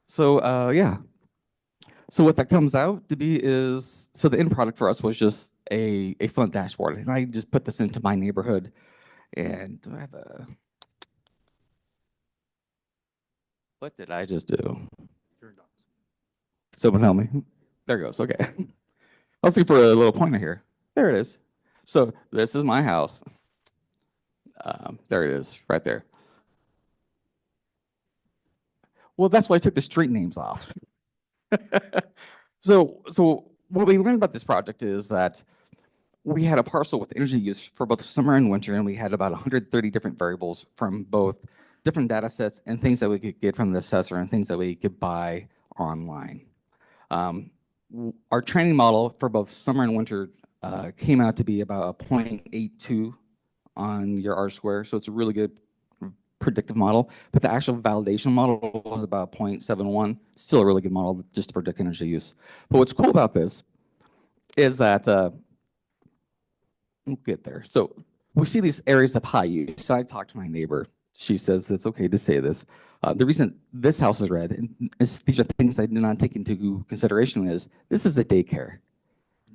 So yeah. So what that comes out to be is, so the end product for us was just a fun dashboard. And I just put this into my neighborhood. And do I have a, what did I just do? Someone help me. There it goes, okay. I'll see for a little pointer here. There it is. So this is my house. There it is, right there. Well, that's why I took the street names off. So what we learned about this project is that we had a parcel with energy use for both summer and winter, and we had about 130 different variables from both different data sets and things that we could get from the assessor and things that we could buy online. Our training model for both summer and winter came out to be about a 0.82 on your R-square, so it's a really good predictive model, but the actual validation model was about 0.71, still a really good model just to predict energy use. But what's cool about this is that, we'll get there. So we see these areas of high use. So I talked to my neighbor. She says it's okay to say this. The reason this house is red, and these are things I did not take into consideration, is this is a daycare.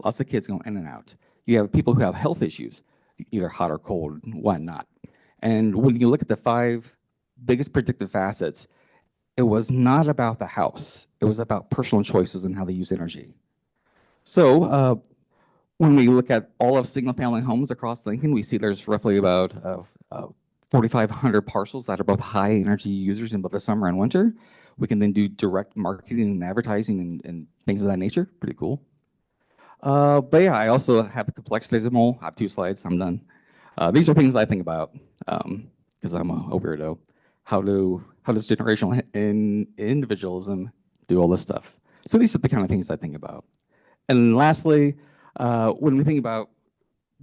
Lots of kids going in and out. You have people who have health issues, either hot or cold, whatnot. And when you look at the 5 biggest predictive facets, it was not about the house. It was about personal choices and how they use energy. So when we look at all of single-family homes across Lincoln, we see there's roughly about 4,500 parcels that are both high energy users in both the summer and winter. We can then do direct marketing and advertising and things of that nature. Pretty cool. But yeah, I also have the complexities. I have 2 slides. I'm done. These are things I think about because I'm a weirdo. How does generational individualism do all this stuff? So these are the kind of things I think about. And lastly, when we think about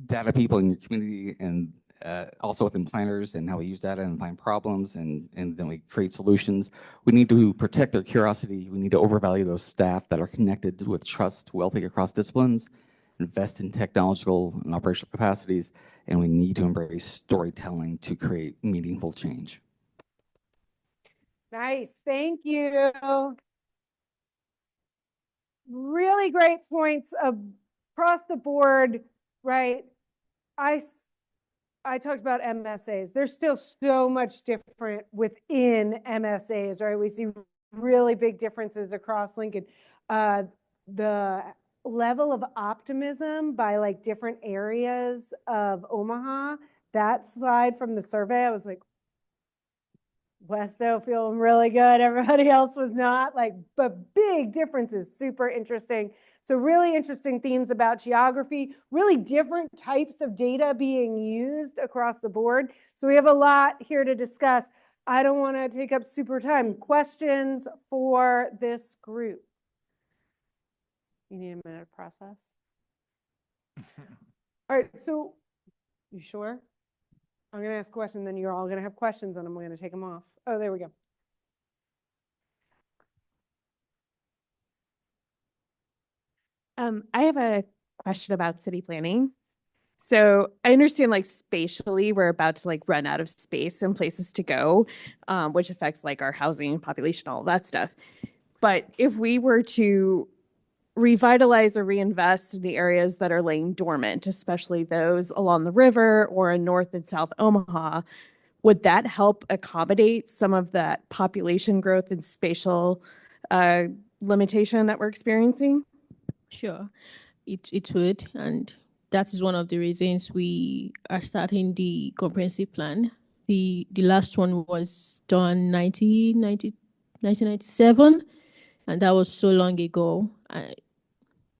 data people in your community and also within planners and how we use data and find problems and then we create solutions, we need to protect their curiosity. We need to overvalue those staff that are connected with trust, wealthy across disciplines, invest in technological and operational capacities, and we need to embrace storytelling to create meaningful change. Nice, thank you. Really great points across the board, right? I talked about MSAs. There's still so much different within MSAs, right? We see really big differences across Lincoln. The level of optimism by like different areas of Omaha, that slide from the survey, I was like, Westo feeling really good. Everybody else was not, like, but big differences, super interesting. So really interesting themes about geography, really different types of data being used across the board. So we have a lot here to discuss. I don't want to take up super time. Questions for this group? You need a minute to process. All right, so you sure? I'm going to ask a question, then you're all going to have questions, and I'm going to take them off. Oh, there we go. I have a question about city planning. So I understand like spatially, we're about to like run out of space and places to go, which affects like our housing, population, all that stuff. But if we were to revitalize or reinvest in the areas that are laying dormant, especially those along the river or in North and South Omaha, would that help accommodate some of that population growth and spatial limitation that we're experiencing? Sure, it would, and that is one of the reasons we are starting the comprehensive plan. The last one was done 1997, and that was so long ago.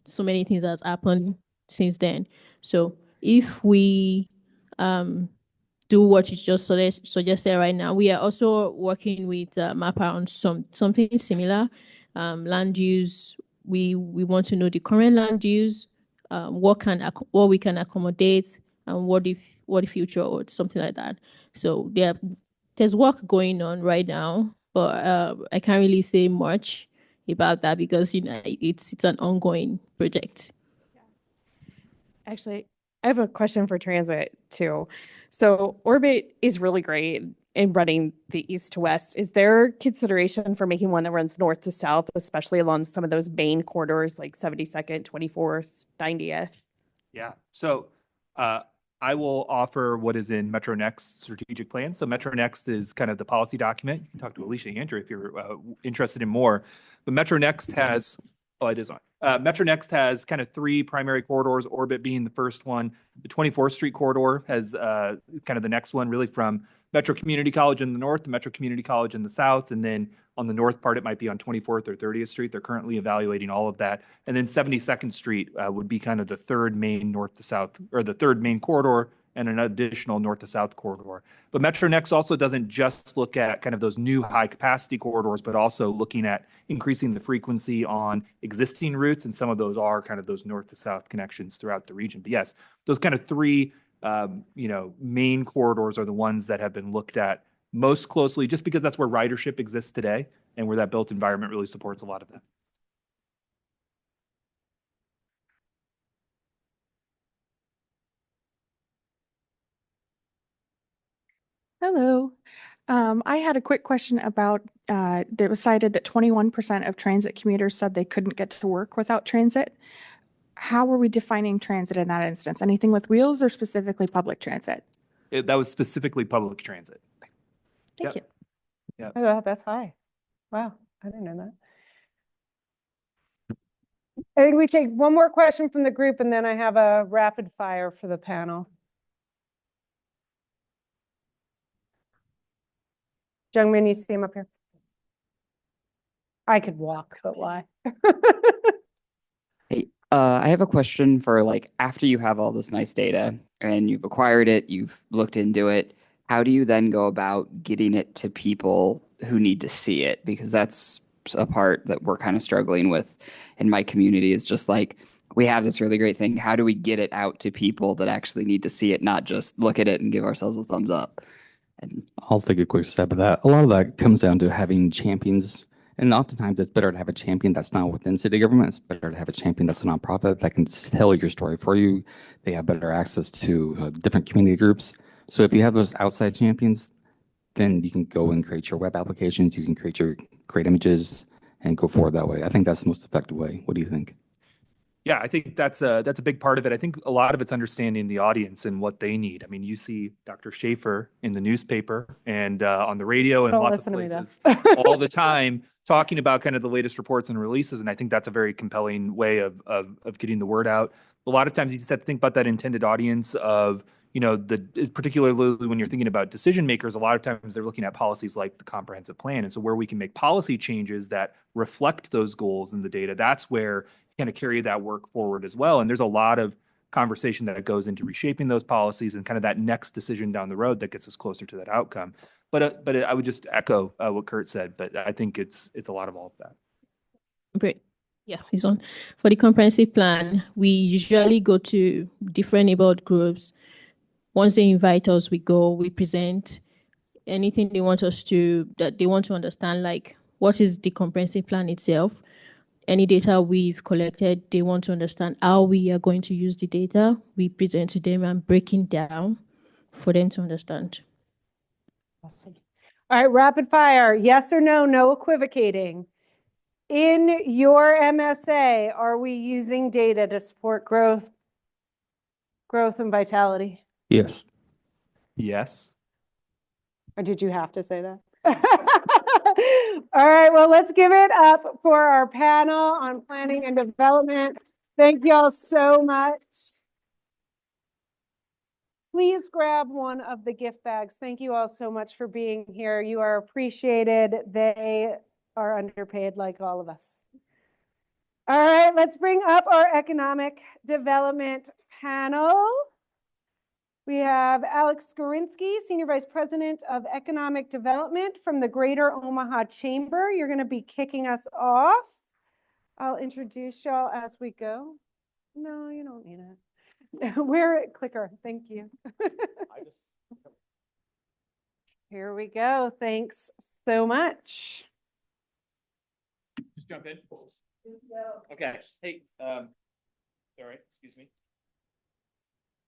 So many things has happened since then. So if we do what you just suggested right now, we are also working with MAPA on something similar. Land use, we want to know the current land use, what we can accommodate, and what the future or something like that. So there's work going on right now, but I can't really say much about that because it's an ongoing project. Actually, I have a question for transit too. So Orbit is really great in running the east to west. Is there consideration for making one that runs north to south, especially along some of those main corridors like 72nd, 24th, 90th? Yeah. So I will offer what is in Metro Next strategic plan. So Metro Next is kind of the policy document. You can talk to Alicia and Andrew if you're interested in more. But Metro Next has, oh, it is on. Metro Next has kind of three primary corridors, Orbit being the first one. The 24th Street corridor has kind of the next one, really from Metro Community College in the north to Metro Community College in the south. And then on the north part, it might be on 24th or 30th Street. They're currently evaluating all of that. And then 72nd Street would be kind of the third main north to south, or the third main corridor, and an additional north to south corridor. But Metro Next also doesn't just look at kind of those new high capacity corridors, but also looking at increasing the frequency on existing routes. And some of those are kind of those north to south connections throughout the region. But yes, those kind of three main corridors are the ones that have been looked at most closely, just because that's where ridership exists today and where that built environment really supports a lot of that. Hello. I had a quick question about, it was cited that 21% of transit commuters said they couldn't get to work without transit. How are we defining transit in that instance? Anything with wheels or specifically public transit? That was specifically public transit. Thank you. Yeah. Oh, that's high. Wow, I didn't know that. I think we take one more question from the group, and then I have a rapid fire for the panel. Jungmin, you see him up here? I could walk, but why? Hey, I have a question for like after you have all this nice data and you've acquired it, you've looked into it, how do you then go about getting it to people who need to see it? Because that's a part that we're kind of struggling with in my community is just like, we have this really great thing. How do we get it out to people that actually need to see it, not just look at it and give ourselves a thumbs up? And I'll take a quick step of that. A lot of that comes down to having champions. And oftentimes it's better to have a champion that's not within city government. It's better to have a champion that's a nonprofit that can tell your story for you. They have better access to different community groups. So if you have those outside champions, then you can go and create your web applications. You can create your great images and go forward that way. I think that's the most effective way. What do you think? Yeah, I think that's a big part of it. I think a lot of it's understanding the audience and what they need. I mean, you see Dr. Schaefer in the newspaper and on the radio and Don't lots of listen to me, though. places all the time talking about kind of the latest reports and releases. And I think that's a very compelling way of getting the word out. A lot of times you just have to think about that intended audience of, you know, particularly when you're thinking about decision makers, a lot of times they're looking at policies like the comprehensive plan. And so where we can make policy changes that reflect those goals in the data, that's where kind of carry that work forward as well. And there's a lot of conversation that goes into reshaping those policies and kind of that next decision down the road that gets us closer to that outcome. But I would just echo what Kurt said, but I think it's a lot of all of that. Great. Yeah, he's on. For the comprehensive plan, we usually go to different neighborhood groups. Once they invite us, we go, we present anything they want us to, that they want to understand, like what is the comprehensive plan itself. Any data we've collected, they want to understand how we are going to use the data. We present to them and breaking down for them to understand. Awesome. All right, rapid fire. Yes or no, no equivocating. In your MSA, are we using data to support growth and vitality? Yes. Yes. Or did you have to say that? All right, well, let's give it up for our panel on planning and development. Thank you all so much. Please grab one of the gift bags. Thank you all so much for being here. You are appreciated. They are underpaid like all of us. All right, let's bring up our economic development panel. We have Alex Skorinsky, Senior Vice President of Economic Development from the Greater Omaha Chamber. You're going to be kicking us off. I'll introduce y'all as we go. No, you don't need it. Wear it, clicker. Thank you. Here we go. Thanks so much. Just jump in. Okay. Hey, sorry, excuse me.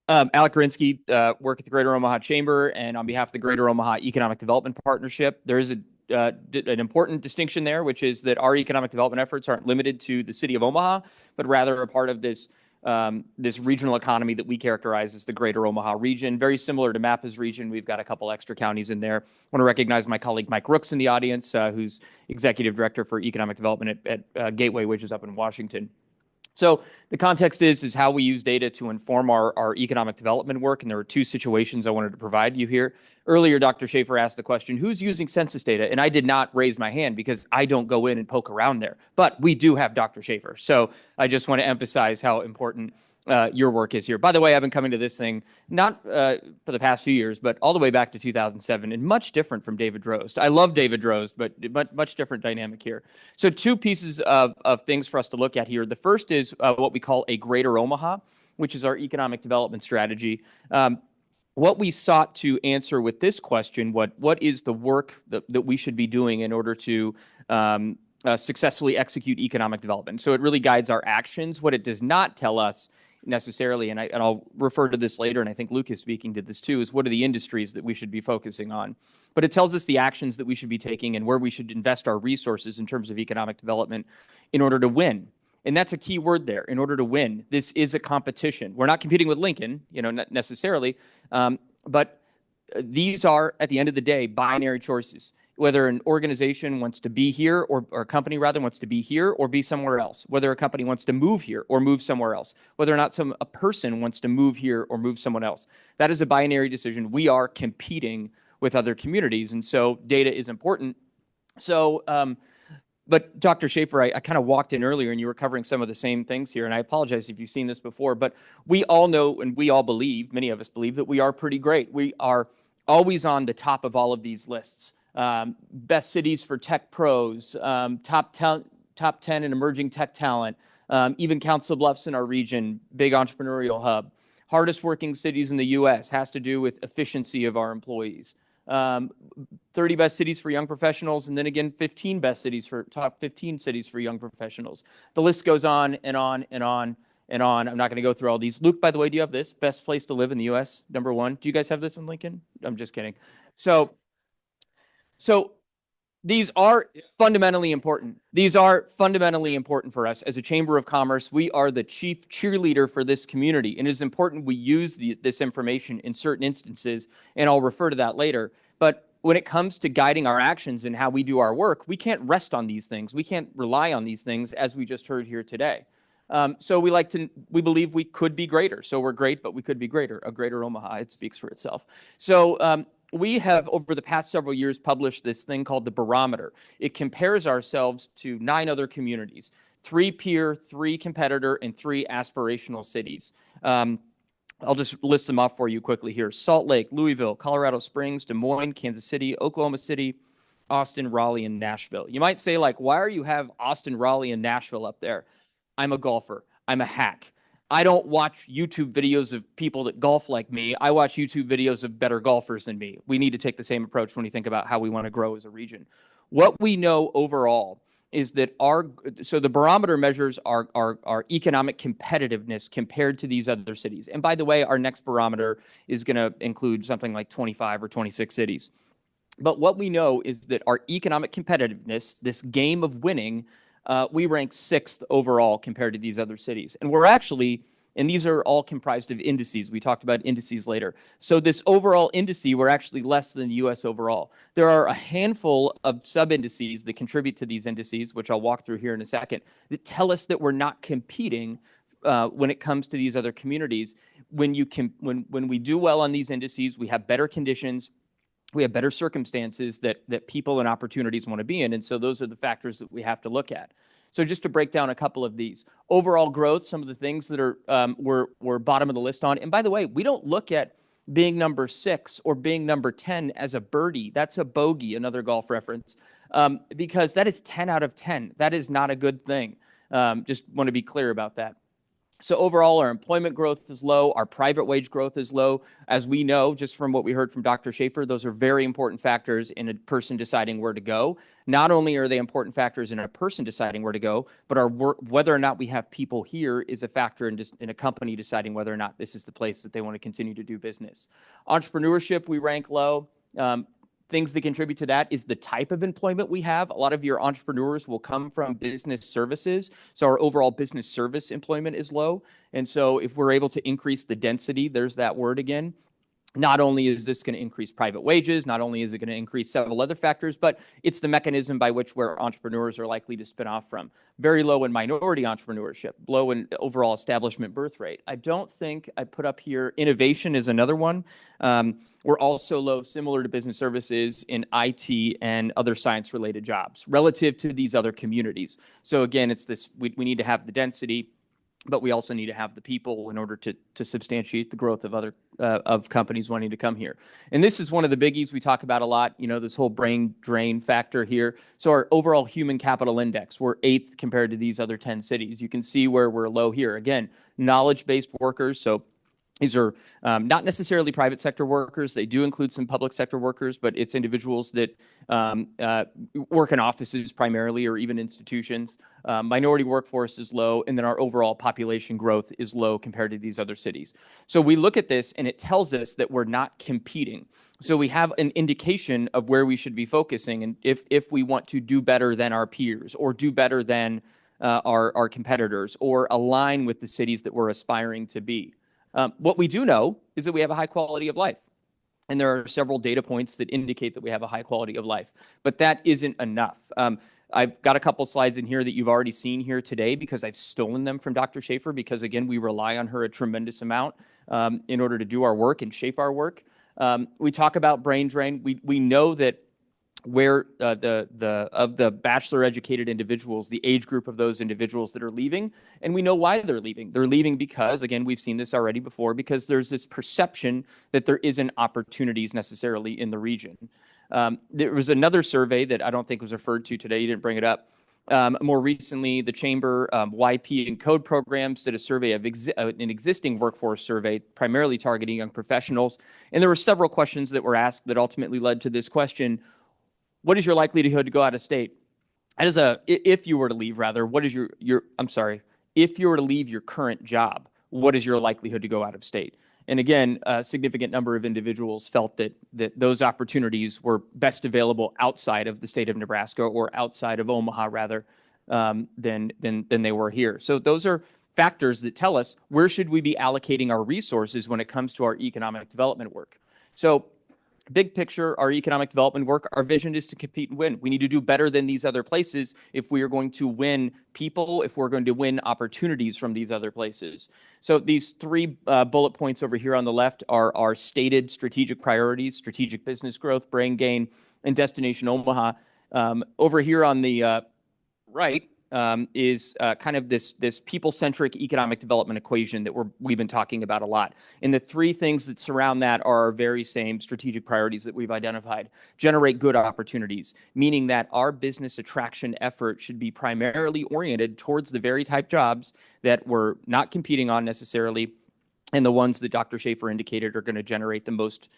Alec Gorinsky, work at the Greater Omaha Chamber, and on behalf of the Greater Omaha Economic Development Partnership, there is an important distinction there, which is that our economic development efforts aren't limited to the city of Omaha, but rather a part of this regional economy that we characterize as the Greater Omaha region. Very similar to MAPA's region, we've got a couple extra counties in there. I want to recognize my colleague Mike Rooks in the audience, who's Executive Director for Economic Development at Gateway, which is up in Washington. So the context is how we use data to inform our economic development work, and there are two situations I wanted to provide you here. Earlier, Dr. Schaefer asked the question, who's using census data? And I did not raise my hand because I don't go in and poke around there, but we do have Dr. Schaefer. So I just want to emphasize how important your work is here. By the way, I've been coming to this thing, not for the past few years, but all the way back to 2007, and much different from David Drozd. I love David Drozd, but much different dynamic here. So two pieces of things for us to look at here. The first is what we call a Greater Omaha, which is our economic development strategy. What we sought to answer with this question, what is the work that we should be doing in order to successfully execute economic development? So it really guides our actions. What it does not tell us necessarily, and I'll refer to this later, and I think Luke is speaking to this too, is what are the industries that we should be focusing on? But it tells us the actions that we should be taking and where we should invest our resources in terms of economic development in order to win. And that's a key word there, in order to win. This is a competition. We're not competing with Lincoln, not necessarily, but these are, at the end of the day, binary choices. Whether an organization wants to be here or a company rather wants to be here or be somewhere else, whether a company wants to move here or move somewhere else, whether or not a person wants to move here or move someone else. That is a binary decision. We are competing with other communities, and so data is important. So, but Dr. Schaefer, I kind of walked in earlier and you were covering some of the same things here, and I apologize if you've seen this before, but we all know and we all believe, many of us believe, that we are pretty great. We are always on the top of all of these lists. Best cities for tech pros, top 10 in emerging tech talent, even Council Bluffs in our region, big entrepreneurial hub. Hardest working cities in the U.S. has to do with efficiency of our employees. 30 best cities for young professionals, and then again, 15 best cities for top 15 cities for young professionals. The list goes on and on and on and on. I'm not going to go through all these. Luke, by the way, do you have this? Best place to live in the U.S., #1. Do you guys have this in Lincoln? I'm just kidding. So These are fundamentally important. These are fundamentally important for us as a Chamber of Commerce. We are the chief cheerleader for this community, and it is important we use this information in certain instances, and I'll refer to that later. But when it comes to guiding our actions and how we do our work, we can't rest on these things. We can't rely on these things, as we just heard here today. So we believe we could be greater. So we're great, but we could be greater. A greater Omaha, it speaks for itself. So we have, over the past several years, published this thing called the Barometer. It compares ourselves to 9 other communities, 3 peer, 3 competitor, and 3 aspirational cities. I'll just list them off for you quickly here. Salt Lake, Louisville, Colorado Springs, Des Moines, Kansas City, Oklahoma City, Austin, Raleigh, and Nashville. You might say, like, why are you have Austin, Raleigh, and Nashville up there? I'm a golfer. I'm a hack. I don't watch YouTube videos of people that golf like me. I watch YouTube videos of better golfers than me. We need to take the same approach when we think about how we want to grow as a region. What we know overall is that so the barometer measures our economic competitiveness compared to these other cities. And by the way, our next barometer is going to include something like 25 or 26 cities. But what we know is that our economic competitiveness, this game of winning, we rank 6th overall compared to these other cities. And we're actually, and these are all comprised of indices. We talked about indices later. So this overall indice, we're actually less than the US overall. There are a handful of sub-indices that contribute to these indices, which I'll walk through here in a second, that tell us that we're not competing when it comes to these other communities. When we do well on these indices, we have better conditions, we have better circumstances that people and opportunities want to be in. And so those are the factors that we have to look at. So just to break down a couple of these. Overall growth, some of the things that are we're bottom of the list on. And by the way, we don't look at being number 6 or being number 10 as a birdie. That's a bogey, another golf reference, because that is 10 out of 10. That is not a good thing. Just want to be clear about that. So overall, our employment growth is low. Our private wage growth is low. As we know, just from what we heard from Dr. Schaefer, those are very important factors in a person deciding where to go. Not only are they important factors in a person deciding where to go, but our work, whether or not we have people here is a factor in a company deciding whether or not this is the place that they want to continue to do business. Entrepreneurship, we rank low. Things that contribute to that is the type of employment we have. A lot of your entrepreneurs will come from business services. So our overall business service employment is low. And so if we're able to increase the density, there's that word again. Not only is this going to increase private wages, not only is it going to increase several other factors, but it's the mechanism by which where entrepreneurs are likely to spin off from. Very low in minority entrepreneurship, low in overall establishment birth rate. I don't think I put up here, innovation is another one. We're also low, similar to business services, in IT and other science-related jobs relative to these other communities. So again, it's this, we need to have the density, but we also need to have the people in order to substantiate the growth of other of companies wanting to come here. And this is one of the biggies we talk about a lot, you know, this whole brain drain factor here. So our overall human capital index, we're 8th compared to these other 10 cities. You can see where we're low here. Again, knowledge-based workers, so these are not necessarily private sector workers. They do include some public sector workers, but it's individuals that work in offices primarily or even institutions. Minority workforce is low, and then our overall population growth is low compared to these other cities. So we look at this, and it tells us that we're not competing. So we have an indication of where we should be focusing, and if we want to do better than our peers or do better than our competitors or align with the cities that we're aspiring to be. What we do know is that we have a high quality of life. And there are several data points that indicate that we have a high quality of life. But that isn't enough. I've got a couple slides in here that you've already seen here today because I've stolen them from Dr. Schaefer because, again, we rely on her a tremendous amount in order to do our work and shape our work. We talk about brain drain. We know that where of the bachelor educated individuals, the age group of those individuals that are leaving, and we know why they're leaving. They're leaving because, again, we've seen this already before, because there's this perception that there isn't opportunities necessarily in the region. There was another survey that I don't think was referred to today. You didn't bring it up. More recently, the Chamber YP and Code programs did a survey of an existing workforce survey, primarily targeting young professionals. And there were several questions that were asked that ultimately led to this question: what is your likelihood to go out of state? If you were to leave, rather, what is if you were to leave your current job, what is your likelihood to go out of state? And again, a significant number of individuals felt that those opportunities were best available outside of the state of Nebraska, or outside of Omaha rather, than they were here. So those are factors that tell us where should we be allocating our resources when it comes to our economic development work. So big picture, our economic development work, our vision is to compete and win. We need to do better than these other places if we are going to win people, if we're going to win opportunities from these other places. So these three bullet points over here on the left are our stated strategic priorities: strategic business growth, brain gain, and Destination Omaha. Over here on the right is kind of this people-centric economic development equation that we've been talking about a lot. And the three things that surround that are our very same strategic priorities that we've identified. Generate good opportunities, meaning that our business attraction effort should be primarily oriented towards the very type jobs that we're not competing on necessarily, and the ones that Dr. Schaefer indicated are going to generate the most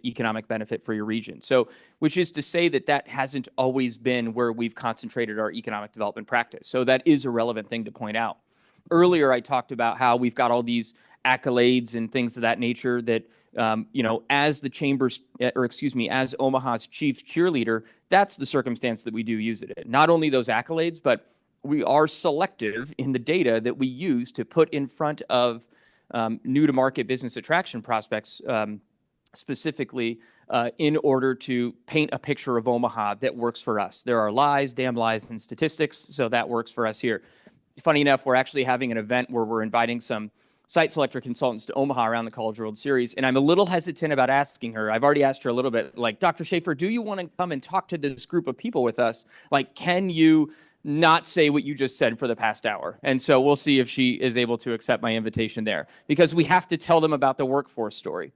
economic benefit for your region. So, which is to say that hasn't always been where we've concentrated our economic development practice. So that is a relevant thing to point out. Earlier, I talked about how we've got all these accolades and things of that nature that, as the chamber's, as Omaha's chief cheerleader, that's the circumstance that we do use it in. Not only those accolades, but we are selective in the data that we use to put in front of new to market business attraction prospects, specifically in order to paint a picture of Omaha that works for us. There are lies, damn lies, and statistics, so that works for us here. Funny enough, we're actually having an event where we're inviting some site selector consultants to Omaha around the College World Series, and I'm a little hesitant about asking her. I've already asked her a little bit, like, Dr. Schaefer, do you want to come and talk to this group of people with us? Like, can you not say what you just said for the past hour? And so we'll see if she is able to accept my invitation there, because we have to tell them about the workforce story.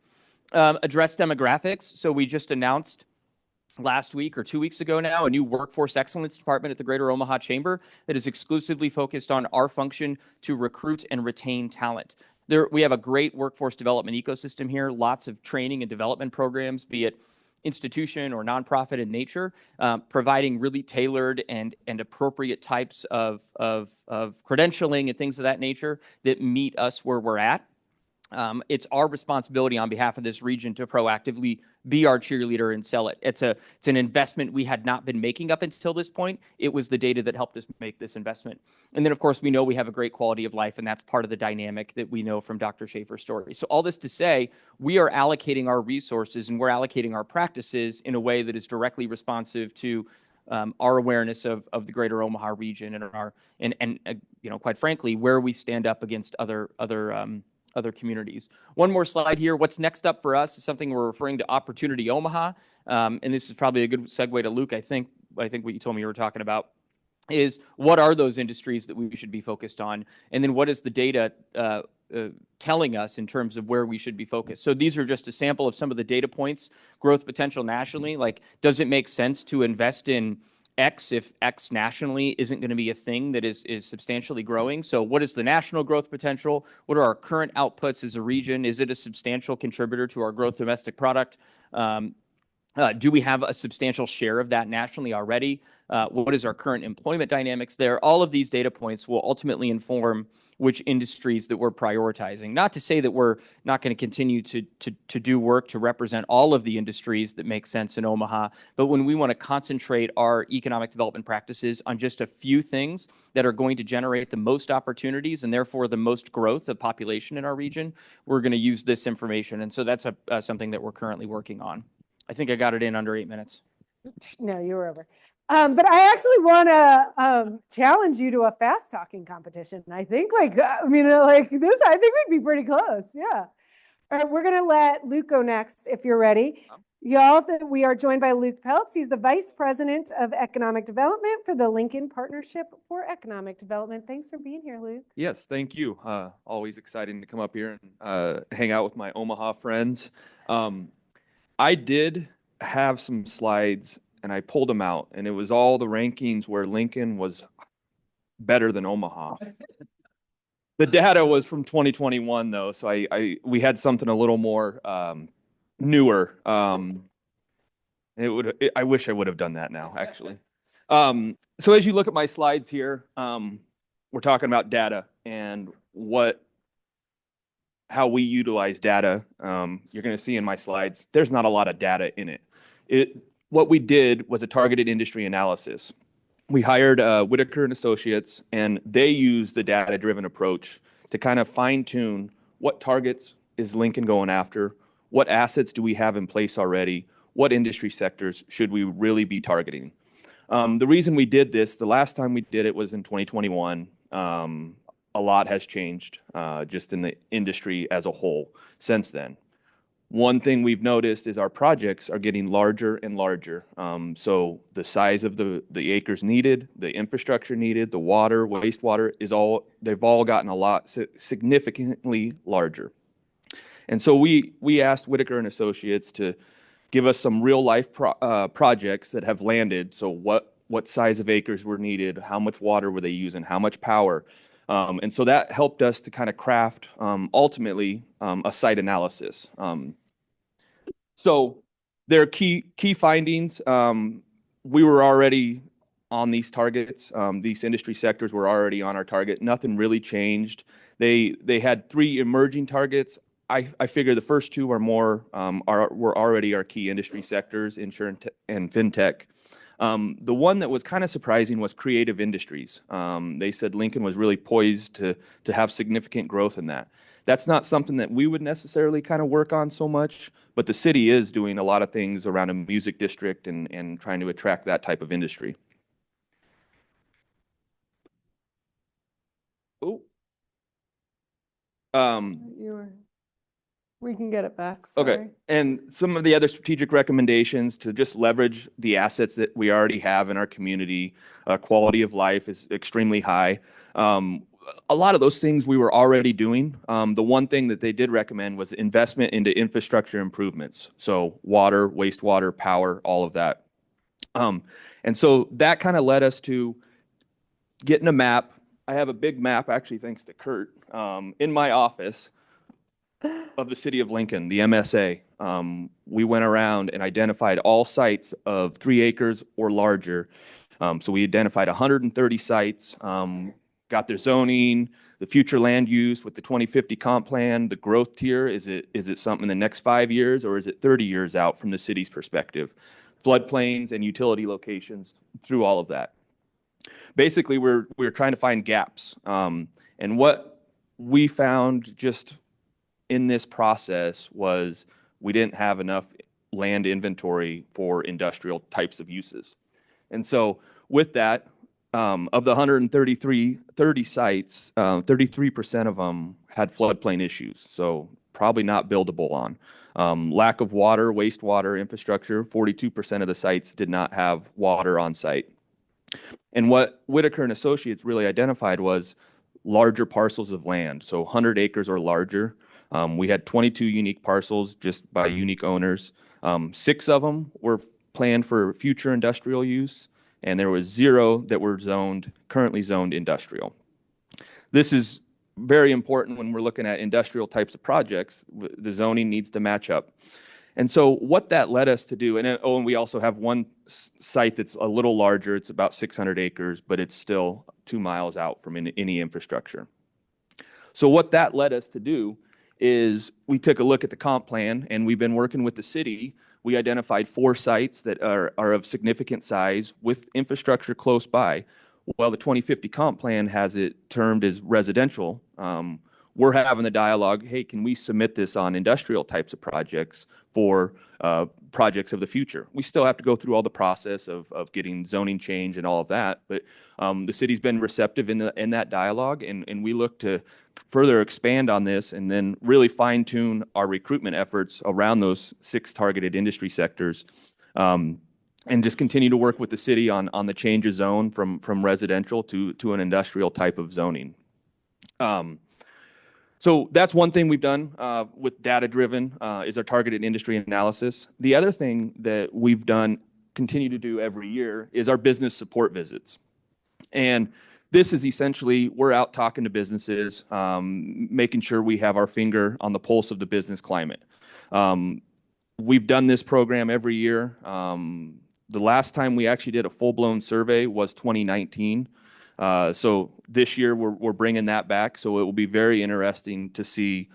Address demographics. So we just announced last week or 2 weeks ago now a new workforce excellence department at the Greater Omaha Chamber that is exclusively focused on our function to recruit and retain talent. We have a great workforce development ecosystem here, lots of training and development programs, be it institution or nonprofit in nature, providing really tailored and appropriate types of credentialing and things of that nature that meet us where we're at. It's our responsibility on behalf of this region to proactively be our cheerleader and sell it. It's an investment we had not been making up until this point. It was the data that helped us make this investment. And then, of course, we know we have a great quality of life, and that's part of the dynamic that we know from Dr. Schaefer's story. So all this to say, we are allocating our resources and we're allocating our practices in a way that is directly responsive to our awareness of the Greater Omaha region and quite frankly, where we stand up against other communities. One more slide here. What's next up for us is something we're referring to Opportunity Omaha. And this is probably a good segue to Luke. I think what you told me you were talking about is what are those industries that we should be focused on? And then what is the data telling us in terms of where we should be focused? So these are just a sample of some of the data points. Growth potential nationally, like, does it make sense to invest in X if X nationally isn't going to be a thing that is substantially growing? So what is the national growth potential? What are our current outputs as a region? Is it a substantial contributor to our gross domestic product? Do we have a substantial share of that nationally already? What is our current employment dynamics there? All of these data points will ultimately inform which industries that we're prioritizing. Not to say that we're not going to continue to do work to represent all of the industries that make sense in Omaha, but when we want to concentrate our economic development practices on just a few things that are going to generate the most opportunities and therefore the most growth of population in our region, we're going to use this information. And so that's something that we're currently working on. I think I got it in under 8 minutes. No, you were over. But I actually want to challenge you to a fast talking competition. I think this, I think we'd be pretty close. Yeah. All right, we're going to let Luke go next if you're ready. Y'all, we are joined by Luke Peltz. He's the Vice President of Economic Development for the Lincoln Partnership for Economic Development. Thanks for being here, Luke. Yes, thank you. Always exciting to come up here and hang out with my Omaha friends. I did have some slides and I pulled them out, and it was all the rankings where Lincoln was better than Omaha. The data was from 2021 though, so we had something a little more newer. I wish I would have done that now, actually. So as you look at my slides here, we're talking about data and what how we utilize data. You're going to see in my slides, there's not a lot of data in it. What we did was a targeted industry analysis. We hired Whitaker and Associates, and they used the data-driven approach to kind of fine-tune what targets is Lincoln going after, what assets do we have in place already, what industry sectors should we really be targeting. The reason we did this, the last time we did it was in 2021. A lot has changed just in the industry as a whole since then. One thing we've noticed is our projects are getting larger and larger. So the size of the acres needed, the infrastructure needed, the water, wastewater they've all gotten a lot significantly larger. And so we asked Whitaker and Associates to give us some real life projects that have landed. So what size of acres were needed, how much water were they using, how much power. And so that helped us to kind of craft ultimately a site analysis. So there are key findings. We were already on these targets. These industry sectors were already on our target. Nothing really changed. They had 3 emerging targets. I figure the first 2 are more were already our key industry sectors, insurance and fintech. The one that was kind of surprising was creative industries. They said Lincoln was really poised to have significant growth in that. That's not something that we would necessarily kind of work on so much, but the city is doing a lot of things around a music district and trying to attract that type of industry. Oh. We can get it back. Sorry. Okay. And some of the other strategic recommendations to just leverage the assets that we already have in our community. Quality of life is extremely high. A lot of those things we were already doing. The one thing that they did recommend was investment into infrastructure improvements. So water, wastewater, power, all of that. And so that kind of led us to getting a map. I have a big map, actually, thanks to Kurt, in my office of the city of Lincoln, the MSA. We went around and identified all sites of 3 acres or larger. So we identified 130 sites, got their zoning, the future land use with the 2050 comp plan, the growth tier. Is it something in the next 5 years, or is it 30 years out from the city's perspective? Floodplains and utility locations through all of that. Basically, we're trying to find gaps. And what we found just in this process was we didn't have enough land inventory for industrial types of uses. And so with that, of the 30 sites, 33% of them had floodplain issues, so probably not buildable on. Lack of water, wastewater infrastructure, 42% of the sites did not have water on site. And what Whitaker and Associates really identified was larger parcels of land, so 100 acres or larger. We had 22 unique parcels just by unique owners. 6 of them were planned for future industrial use, and there was 0 that were currently zoned industrial. This is very important when we're looking at industrial types of projects. The zoning needs to match up. And so what that led us to do, and we also have one site that's a little larger. It's about 600 acres, but it's still 2 miles out from any infrastructure. So what that led us to do is we took a look at the comp plan, and we've been working with the city. We identified 4 sites that are of significant size with infrastructure close by. While the 2050 comp plan has it termed as residential, we're having the dialogue, hey, can we submit this on industrial types of projects for projects of the future? We still have to go through all the process of getting zoning change and all of that, but the city's been receptive in that dialogue, and we look to further expand on this and then really fine-tune our recruitment efforts around those 6 targeted industry sectors, and just continue to work with the city on the change of zone from residential to an industrial type of zoning. So that's one thing we've done with data-driven is our targeted industry analysis. The other thing that we've done, continue to do every year, is our business support visits. And this is essentially, we're out talking to businesses, making sure we have our finger on the pulse of the business climate. We've done this program every year. The last time we actually did a full-blown survey was 2019. So this year we're bringing that back. So it will be very interesting to see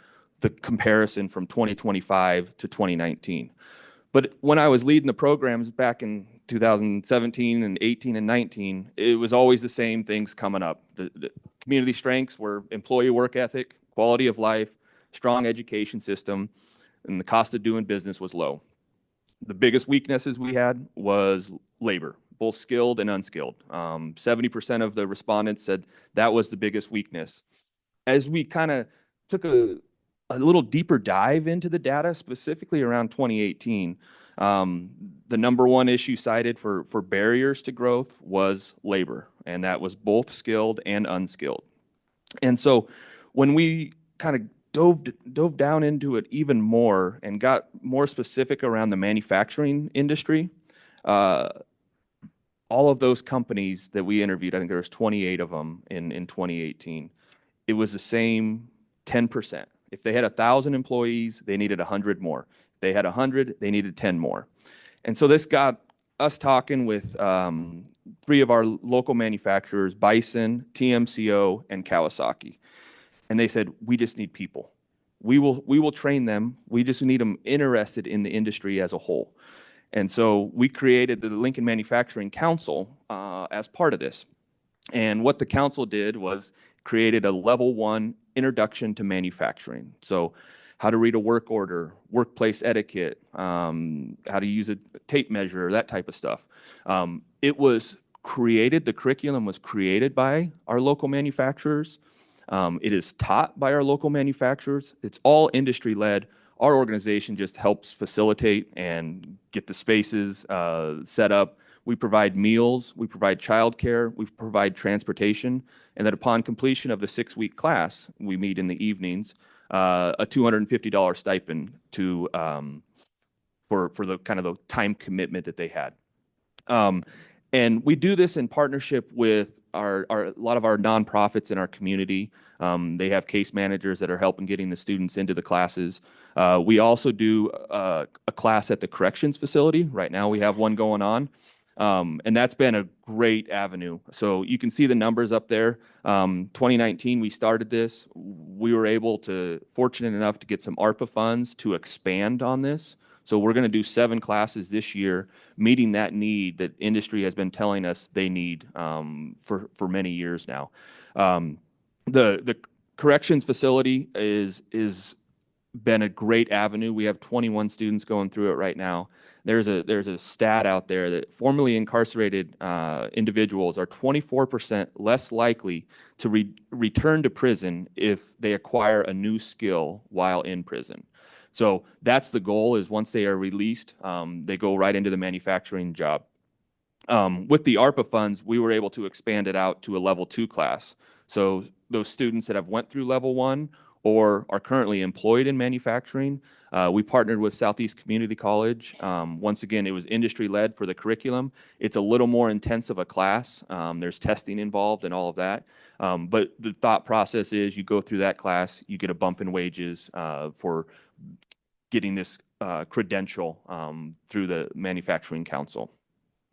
the comparison from 2025 to 2019. But when I was leading the programs back in 2017 and 18 and 19, it was always the same things coming up. The community strengths were employee work ethic, quality of life, strong education system, and the cost of doing business was low. The biggest weaknesses we had was labor, both skilled and unskilled. 70% of the respondents said that was the biggest weakness. As we kind of took a little deeper dive into the data, specifically around 2018, the number one issue cited for barriers to growth was labor, and that was both skilled and unskilled. And so when we kind of dove down into it even more and got more specific around the manufacturing industry, all of those companies that we interviewed, I think there was 28 of them in 2018, it was the same 10%. If they had 1,000 employees, they needed 100 more. If they had 100, they needed 10 more. And so this got us talking with 3 of our local manufacturers, Bison, TMCO, and Kawasaki. And they said, we just need people. We will train them. We just need them interested in the industry as a whole. And so we created the Lincoln Manufacturing Council as part of this. And what the council did was created a level 1 introduction to manufacturing. So how to read a work order, workplace etiquette, how to use a tape measure, that type of stuff. It was created, the curriculum was created by our local manufacturers. It is taught by our local manufacturers. It's all industry led. Our organization just helps facilitate and get the spaces set up. We provide meals, we provide childcare, we provide transportation, and that upon completion of the 6-week class, we meet in the evenings, a $250 stipend to for the kind of the time commitment that they had. And we do this in partnership with a lot of our nonprofits in our community. They have case managers that are helping getting the students into the classes. We also do a class at the corrections facility. Right now we have one going on. And that's been a great avenue. So you can see the numbers up there. 2019, we started this. We were fortunate enough to get some ARPA funds to expand on this. So we're going to do 7 classes this year, meeting that need that industry has been telling us they need for many years now. The corrections facility is been a great avenue. We have 21 students going through it right now. There's a stat out there that formerly incarcerated individuals are 24% less likely to return to prison if they acquire a new skill while in prison. So that's the goal, is once they are released, they go right into the manufacturing job. With the ARPA funds, we were able to expand it out to a level 2 class. So those students that have went through level 1 or are currently employed in manufacturing, we partnered with Southeast Community College. Once again, it was industry-led for the curriculum. It's a little more intense of a class. There's testing involved and all of that. But the thought process is you go through that class, you get a bump in wages for getting this credential through the Manufacturing Council.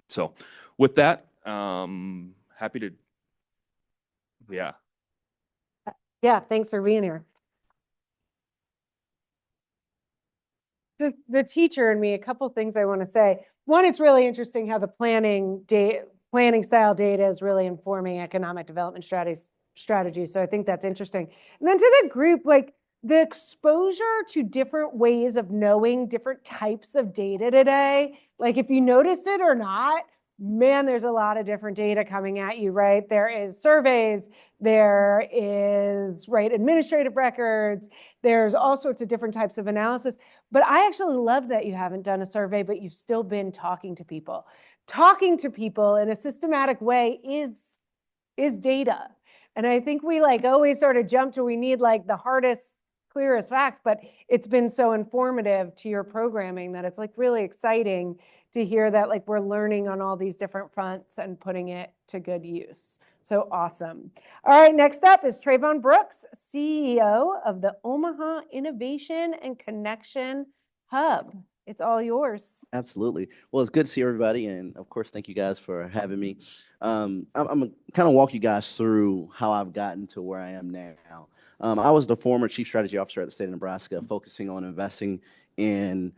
So with that, happy to, yeah. Yeah, thanks for being here. Just the teacher and me, a couple things I want to say. One, it's really interesting how the planning style data is really informing economic development strategies. So I think that's interesting. And then to the group, like the exposure to different ways of knowing different types of data today, like if you noticed it or not, man, there's a lot of different data coming at you, right? There is surveys, there is, right, administrative records, there's all sorts of different types of analysis. But I actually love that you haven't done a survey, but you've still been talking to people. Talking to people in a systematic way is data. And I think we like always sort of jump to we need like the hardest, clearest facts, but it's been so informative to your programming that it's like really exciting to hear that like we're learning on all these different fronts and putting it to good use. So awesome. All right, next up is Trayvon Brooks, CEO of the Omaha Innovation and Connection Hub. It's all yours. Absolutely. Well, it's good to see everybody. And of course, thank you guys for having me. I'm going to kind of walk you guys through how I've gotten to where I am now. I was the former chief strategy officer at the state of Nebraska, focusing on investing in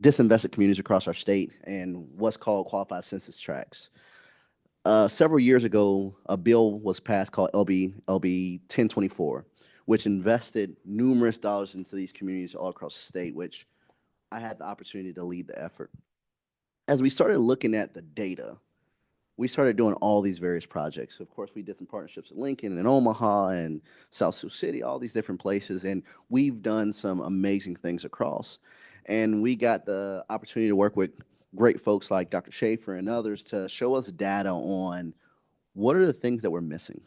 disinvested communities across our state and what's called qualified census tracts. Several years ago, a bill was passed called LB 1024, which invested numerous dollars into these communities all across the state, which I had the opportunity to lead the effort. As we started looking at the data, we started doing all these various projects. Of course, we did some partnerships in Lincoln and Omaha and South Sioux City, all these different places, and we've done some amazing things across. And we got the opportunity to work with great folks like Dr. Schaefer and others to show us data on what are the things that we're missing.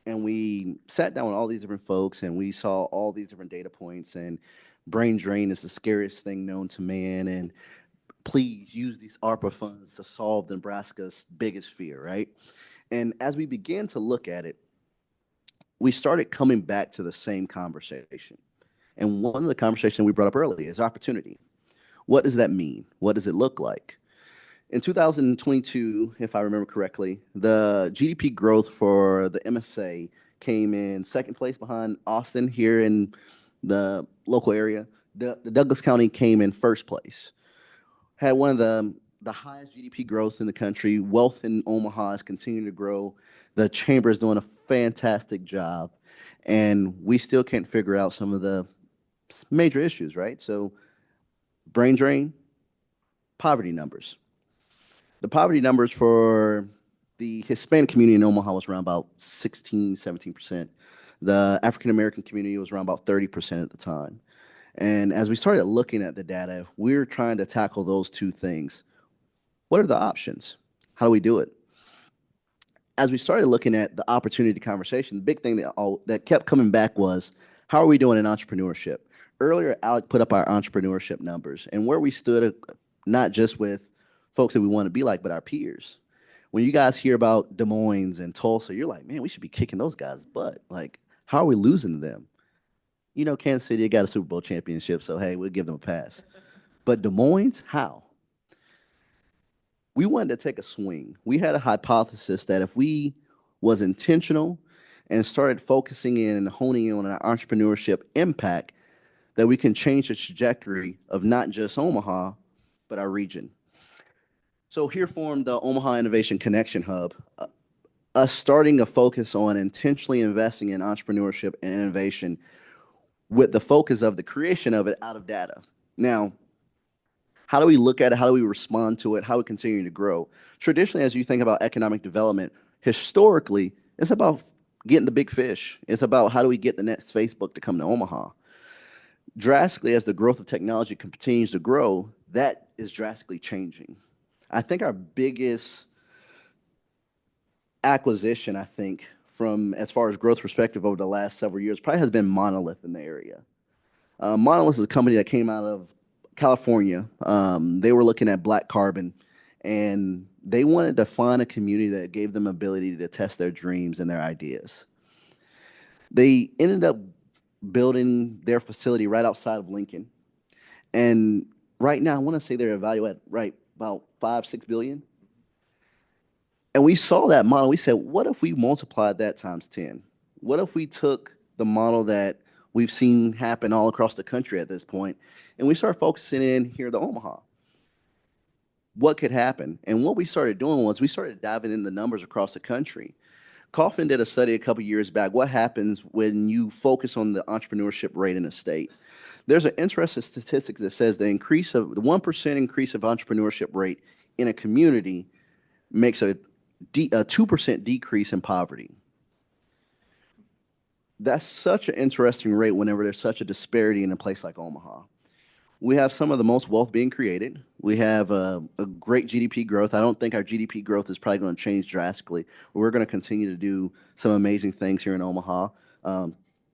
And we sat down with all these different folks and we saw all these different data points, and brain drain is the scariest thing known to man, and please use these ARPA funds to solve Nebraska's biggest fear, right? And as we began to look at it, we started coming back to the same conversation. And one of the conversations we brought up earlier is opportunity. What does that mean? What does it look like? In 2022, if I remember correctly, the GDP growth for the MSA came in second place behind Austin here in the local area. The Douglas County came in first place. Had one of the highest GDP growth in the country. Wealth in Omaha is continuing to grow. The chamber is doing a fantastic job. And we still can't figure out some of the major issues, right? So brain drain, poverty numbers. The poverty numbers for the Hispanic community in Omaha was around about 16, 17%. The African-American community was around about 30% at the time. And as we started looking at the data, we're trying to tackle those two things. What are the options? How do we do it? As we started looking at the opportunity conversation, the big thing that kept coming back was, how are we doing in entrepreneurship? Earlier, Alec put up our entrepreneurship numbers and where we stood, not just with folks that we want to be like, but our peers. When you guys hear about Des Moines and Tulsa, you're like, man, we should be kicking those guys' butt. Like, how are we losing to them? You know, Kansas City got a Super Bowl championship, so hey, we'll give them a pass. But Des Moines, how? We wanted to take a swing. We had a hypothesis that if we was intentional and started focusing in and honing in on our entrepreneurship impact, that we can change the trajectory of not just Omaha, but our region. So here formed the Omaha Innovation Connection Hub, us starting a focus on intentionally investing in entrepreneurship and innovation with the focus of the creation of it out of data. Now, how do we look at it? How do we respond to it? How do we continue to grow? Traditionally, as you think about economic development, historically, it's about getting the big fish. It's about how do we get the next Facebook to come to Omaha. Drastically, as the growth of technology continues to grow, that is drastically changing. I think our biggest acquisition, from as far as growth perspective over the last several years, probably has been Monolith in the area. Monolith is a company that came out of California. They were looking at black carbon, and they wanted to find a community that gave them ability to test their dreams and their ideas. They ended up building their facility right outside of Lincoln. And right now, I want to say they're evaluated about 5-6 billion. And we saw that model. We said, what if we multiplied that times 10? What if we took the model that we've seen happen all across the country at this point, and we started focusing in here to Omaha? What could happen? And what we started doing was we started diving in the numbers across the country. Kaufman did a study a couple years back. What happens when you focus on the entrepreneurship rate in a state? There's an interesting statistic that says the 1% increase of entrepreneurship rate in a community makes a 2% decrease in poverty. That's such an interesting rate whenever there's such a disparity in a place like Omaha. We have some of the most wealth being created. We have a great GDP growth. I don't think our GDP growth is probably going to change drastically. We're going to continue to do some amazing things here in Omaha,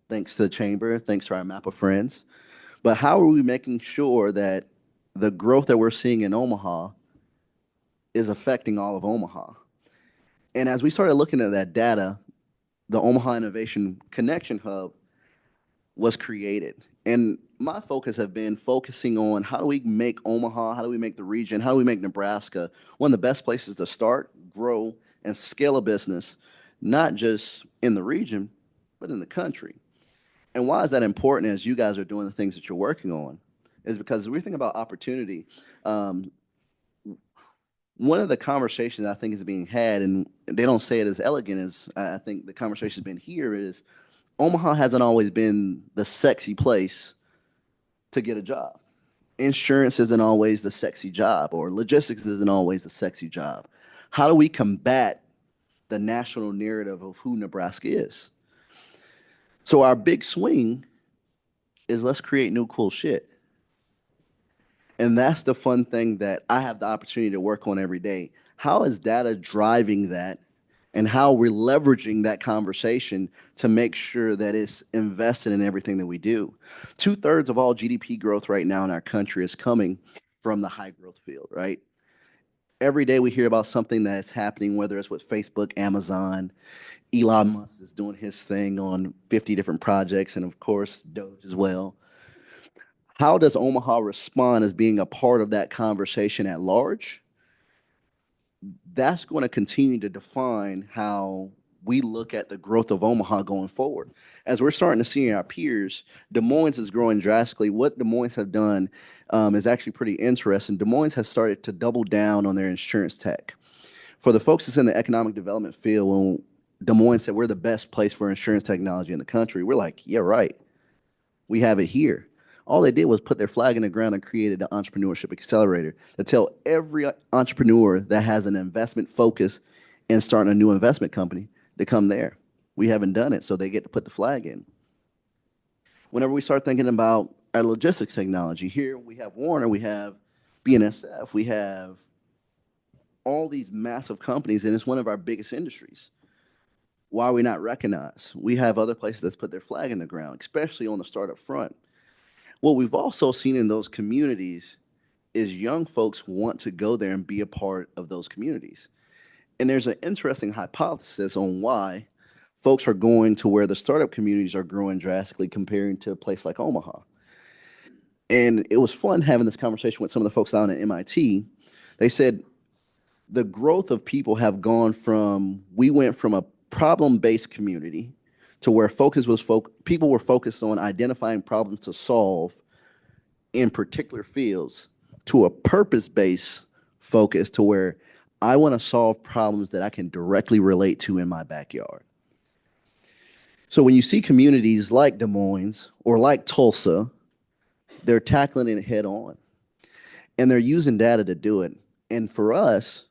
thanks to the chamber, thanks to our map of friends. But how are we making sure that the growth that we're seeing in Omaha is affecting all of Omaha? And as we started looking at that data, the Omaha Innovation Connection Hub was created. And my focus have been focusing on how do we make Omaha, how do we make the region, how do we make Nebraska one of the best places to start, grow, and scale a business, not just in the region, but in the country. And why is that important as you guys are doing the things that you're working on? Is because we think about opportunity. One of the conversations I think is being had, and they don't say it as elegant as I think the conversation has been here, is Omaha hasn't always been the sexy place to get a job. Insurance isn't always the sexy job, or logistics isn't always the sexy job. How do we combat the national narrative of who Nebraska is? So our big swing is let's create new cool shit. And that's the fun thing that I have the opportunity to work on every day. How is data driving that? And how we're leveraging that conversation to make sure that it's invested in everything that we do. 2/3 of all GDP growth right now in our country is coming from the high growth field, right? Every day we hear about something that's happening, whether it's with Facebook, Amazon, Elon Musk is doing his thing on 50 different projects, and of course, Doge as well. How does Omaha respond as being a part of that conversation at large? That's going to continue to define how we look at the growth of Omaha going forward. As we're starting to see in our peers, Des Moines is growing drastically. What Des Moines have done is actually pretty interesting. Des Moines has started to double down on their insurance tech. For the folks that's in the economic development field, when Des Moines said we're the best place for insurance technology in the country, we're like, yeah, right. We have it here. All they did was put their flag in the ground and created the Entrepreneurship Accelerator to tell every entrepreneur that has an investment focus and starting a new investment company to come there. We haven't done it, so they get to put the flag in. Whenever we start thinking about our logistics technology, here we have Warner, we have BNSF, we have all these massive companies, and it's one of our biggest industries. Why are we not recognized? We have other places that's put their flag in the ground, especially on the startup front. What we've also seen in those communities is young folks want to go there and be a part of those communities. And there's an interesting hypothesis on why folks are going to where the startup communities are growing drastically comparing to a place like Omaha. And it was fun having this conversation with some of the folks down at MIT. They said the growth of people have gone from, we went from a problem-based community to where people were focused on identifying problems to solve in particular fields, to a purpose-based focus to where I want to solve problems that I can directly relate to in my backyard. So when you see communities like Des Moines or like Tulsa, they're tackling it head on. And they're using data to do it. And for us,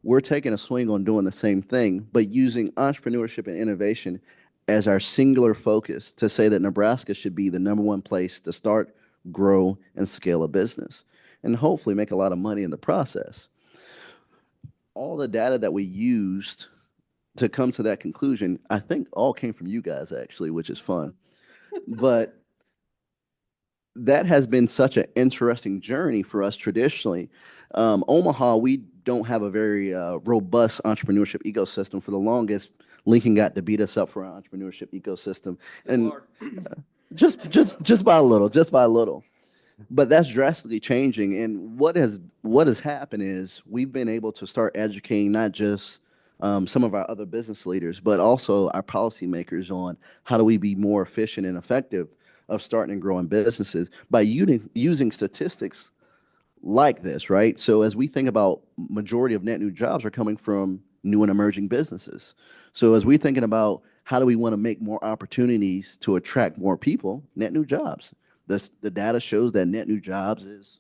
we're taking a swing on doing the same thing, but using entrepreneurship and innovation as our singular focus to say that Nebraska should be the #1 place to start, grow, and scale a business, and hopefully make a lot of money in the process. All the data that we used to come to that conclusion, I think all came from you guys actually, which is fun. But that has been such an interesting journey for us traditionally. Omaha, we don't have a very robust entrepreneurship ecosystem. For the longest, Lincoln got to beat us up for our entrepreneurship ecosystem, and just by a little. But that's drastically changing. And what has happened is we've been able to start educating not just some of our other business leaders, but also our policymakers on how do we be more efficient and effective of starting and growing businesses by using statistics like this, right? So as we think about majority of net new jobs are coming from new and emerging businesses. So as we're thinking about how do we want to make more opportunities to attract more people, net new jobs. The data shows that net new jobs is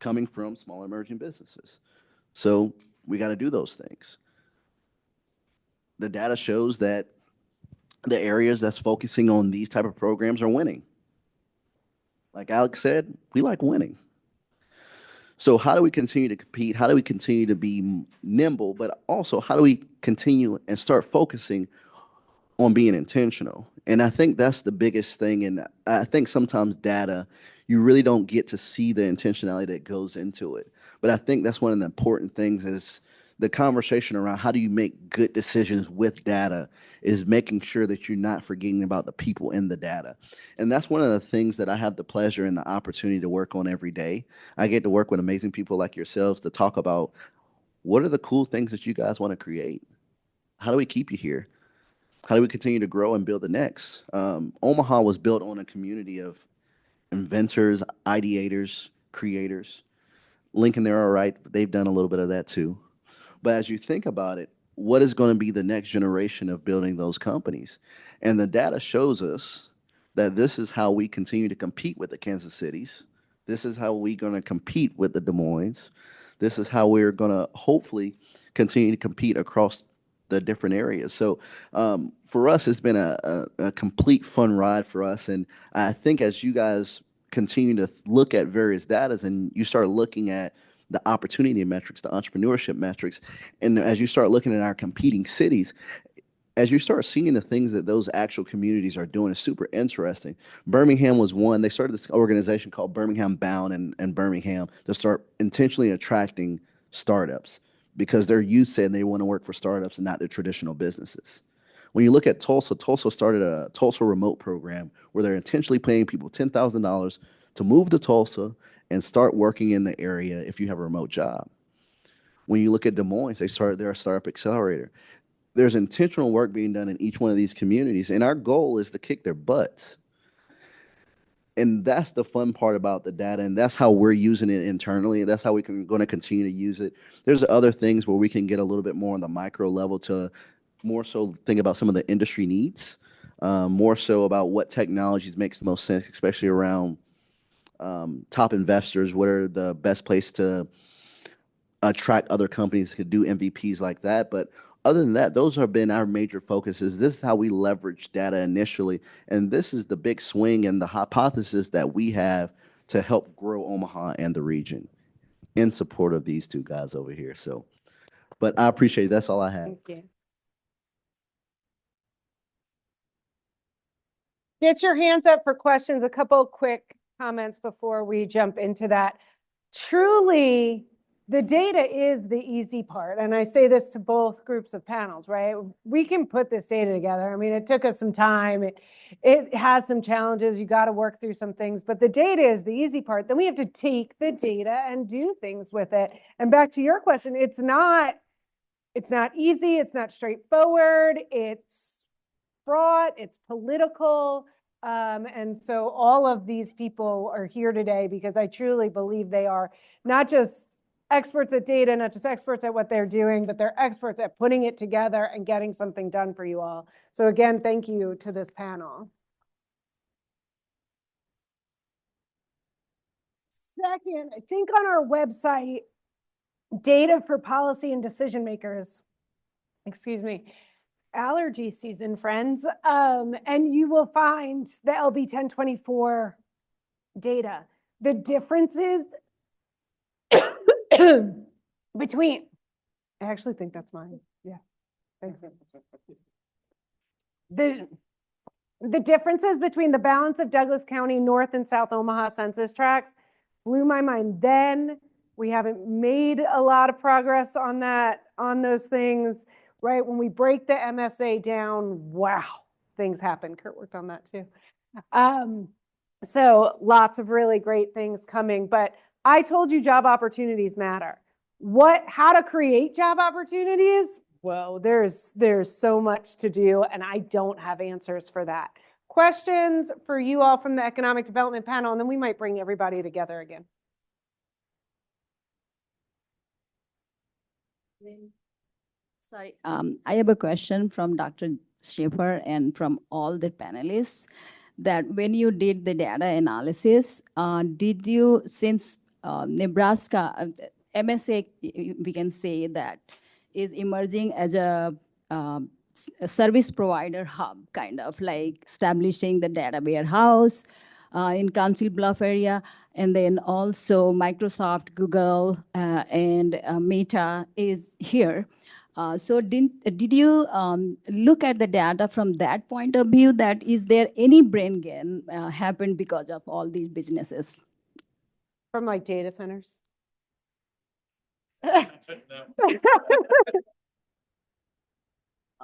coming from small emerging businesses. So we got to do those things. The data shows that the areas that's focusing on these type of programs are winning. Like Alex said, we like winning. So how do we continue to compete? How do we continue to be nimble? But also, how do we continue and start focusing on being intentional? And I think that's the biggest thing. And I think sometimes data, you really don't get to see the intentionality that goes into it. But I think that's one of the important things is the conversation around how do you make good decisions with data is making sure that you're not forgetting about the people in the data. And that's one of the things that I have the pleasure and the opportunity to work on every day. I get to work with amazing people like yourselves to talk about what are the cool things that you guys want to create? how do we keep you here? How do we continue to grow and build the next? Omaha was built on a community of inventors, ideators, creators. Lincoln, they're all right. They've done a little bit of that too. But as you think about it, what is going to be the next generation of building those companies? And the data shows us that this is how we continue to compete with the Kansas Cities. This is how we're going to compete with the Des Moines. This is how we're going to hopefully continue to compete across the different areas. So for us, it's been a complete fun ride for us. And I think as you guys continue to look at various data and you start looking at the opportunity metrics, the entrepreneurship metrics, and as you start looking at our competing cities, as you start seeing the things that those actual communities are doing, is super interesting. Birmingham was one. They started this organization called Birmingham Bound in Birmingham to start intentionally attracting startups because their youth said they want to work for startups and not their traditional businesses. When you look at Tulsa, Tulsa started a Tulsa remote program where they're intentionally paying people $10,000 to move to Tulsa and start working in the area if you have a remote job. When you look at Des Moines, they started their startup accelerator. There's intentional work being done in each one of these communities, and our goal is to kick their butts. And that's the fun part about the data, and that's how we're using it internally. That's how we're going to continue to use it. There's other things where we can get a little bit more on the micro level to more so think about some of the industry needs, more so about what technologies makes the most sense, especially around top investors. What are the best place to attract other companies to do MVPs like that? But other than that, those have been our major focuses. This is how we leverage data initially. And this is the big swing and the hypothesis that we have to help grow Omaha and the region in support of these two guys over here. So, but I appreciate it. That's all I have. Thank you. Get your hands up for questions. A couple quick comments before we jump into that. Truly, the data is the easy part. And I say this to both groups of panels, right? We can put this data together. I mean, it took us some time. It has some challenges. You got to work through some things, but the data is the easy part. Then we have to take the data and do things with it. And back to your question, it's not easy. It's not straightforward. It's fraught. It's political. And so all of these people are here today because I truly believe they are not just experts at data, not just experts at what they're doing, but they're experts at putting it together and getting something done for you all. So again, thank you to this panel. Second, I think on our website, data for policy and decision makers, excuse me, allergy season, friends. And you will find the LB 1024 data. The differences between, I actually think that's mine. Yeah, thanks. The differences between the balance of Douglas County, North and South Omaha census tracts blew my mind then. We haven't made a lot of progress on that, on those things, right? When we break the MSA down, wow, things happen. Kurt worked on that too. So lots of really great things coming, but I told you job opportunities matter. How to create job opportunities? Well, there's so much to do, and I don't have answers for that. Questions for you all from the Economic Development Panel, and then we might bring everybody together again. Sorry, I have a question from Dr. Schaefer and from all the panelists, that when you did the data analysis, did you, since Nebraska, MSA, we can say that is emerging as a service provider hub, kind of like establishing the data warehouse in Council Bluff area, and then also Microsoft, Google, and Meta is here. So did you look at the data from that point of view, that is there any brain gain happened because of all these businesses? From like data centers? I'm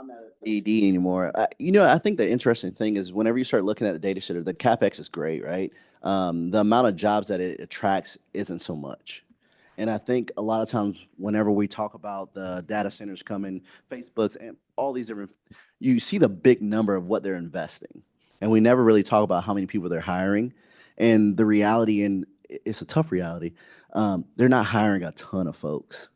not ED anymore. I think the interesting thing is whenever you start looking at the data center, the CapEx is great, right? The amount of jobs that it attracts isn't so much. And I think a lot of times whenever we talk about the data centers coming, Facebooks and all these different, you see the big number of what they're investing. And we never really talk about how many people they're hiring. And the reality, and it's a tough reality, they're not hiring a ton of folks.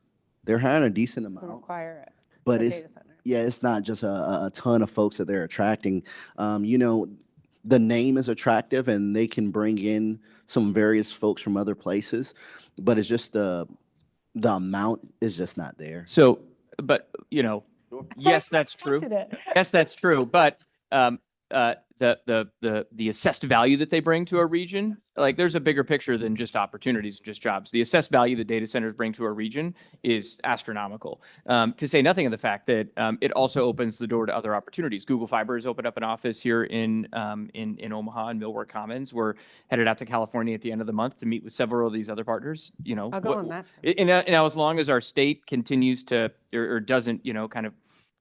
They're hiring a decent Doesn't amount. require it. But for it's, data center. yeah, it's not just a ton of folks that they're attracting. You know, the name is attractive and they can bring in some various folks from other places, but it's just the amount is just not there. So, but, you know, yes, that's true. Yes, that's true. But the assessed value that they bring to a region, like there's a bigger picture than just opportunities and just jobs. The assessed value that data centers bring to a region is astronomical. To say nothing of the fact that it also opens the door to other opportunities. Google Fiber has opened up an office here in Omaha and Millwork Commons. We're headed out to California at the end of the month to meet with several of these other partners. You know, I'll go on that. and now as long as our state continues to or doesn't, you know, kind of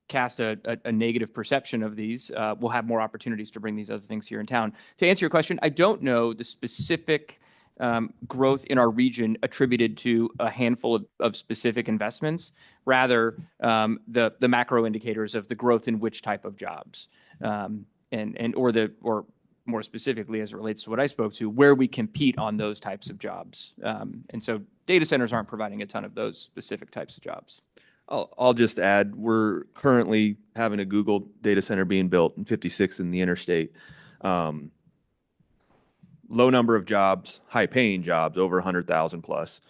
cast a negative perception of these, we'll have more opportunities to bring these other things here in town. To answer your question, I don't know the specific growth in our region attributed to a handful of specific investments, rather the macro indicators of the growth in which type of jobs, or more specifically as it relates to what I spoke to, where we compete on those types of jobs. And so data centers aren't providing a ton of those specific types of jobs. I'll just add, we're currently having a Google data center being built in 56 in the interstate. Low number of jobs, high paying jobs, over 100,000 plus.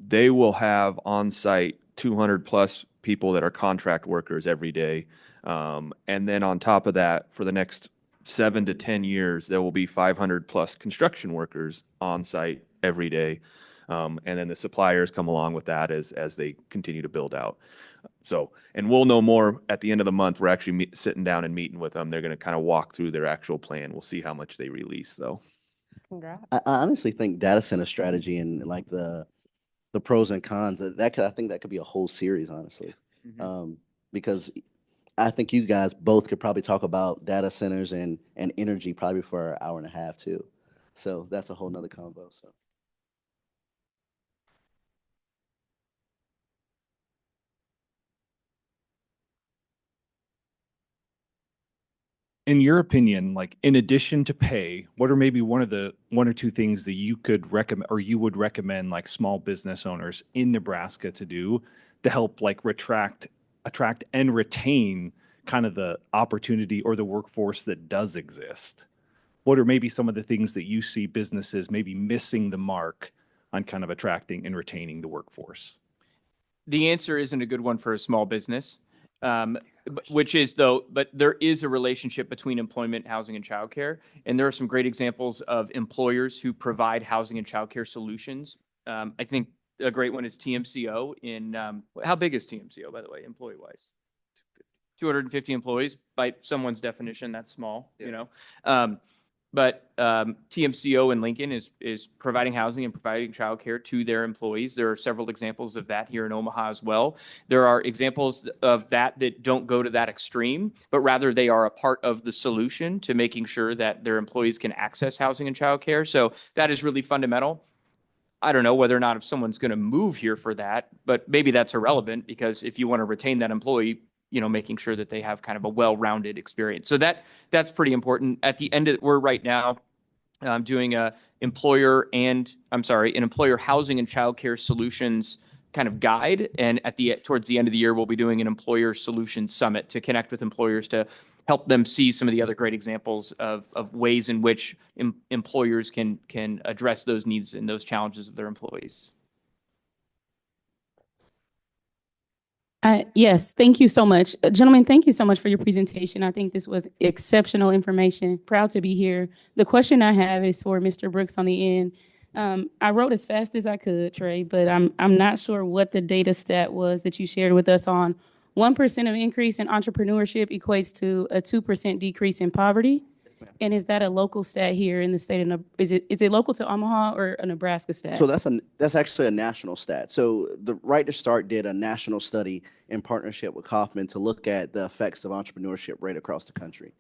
They will have on site 200 plus people that are contract workers every day. And then on top of that, for the next 7 to 10 years, there will be 500 plus construction workers on site every day. And then the suppliers come along with that as they continue to build out. So, and we'll know more at the end of the month. We're actually sitting down and meeting with them. They're going to kind of walk through their actual plan. We'll see how much they release, though. Congrats. I honestly think data center strategy and like the pros and cons that could, I think that could be a whole series, honestly. Because I think you guys both could probably talk about data centers and energy probably for an hour and a half too. So that's a whole nother convo. So. In your opinion, like in addition to pay, what are maybe one or two things that you could recommend or you would recommend like small business owners in Nebraska to do to help like attract and retain kind of the opportunity or the workforce that does exist? What are maybe some of the things that you see businesses maybe missing the mark on kind of attracting and retaining the workforce? The answer isn't a good one for a small business. But there is a relationship between employment, housing, and childcare. And there are some great examples of employers who provide housing and childcare solutions. I think a great one is TMCO how big is TMCO, by the way, employee-wise? 250 employees. By someone's definition, that's small, you know. But TMCO in Lincoln is providing housing and providing childcare to their employees. There are several examples of that here in Omaha as well. There are examples of that don't go to that extreme, but rather they are a part of the solution to making sure that their employees can access housing and childcare. So that is really fundamental. I don't know whether or not if someone's going to move here for that, but maybe that's irrelevant because if you want to retain that employee, you know, making sure that they have kind of a well-rounded experience. So that's pretty important. At the end we're right now doing an employer housing and childcare solutions kind of guide. And towards the end of the year, we'll be doing an employer solutions summit to connect with employers to help them see some of the other great examples of ways in which employers can address those needs and those challenges of their employees. Yes, thank you so much. Gentlemen, thank you so much for your presentation. I think this was exceptional information. Proud to be here. The question I have is for Mr. Brooks on the end. I wrote as fast as I could, Trey, but I'm not sure what the data stat was that you shared with us on 1% of increase in entrepreneurship equates to a 2% decrease in poverty. And is that a local stat here in the state of is it local to Omaha or a Nebraska stat? So that's actually a national stat. So the Right to Start did a national study in partnership with Kauffman to look at the effects of entrepreneurship right across the country.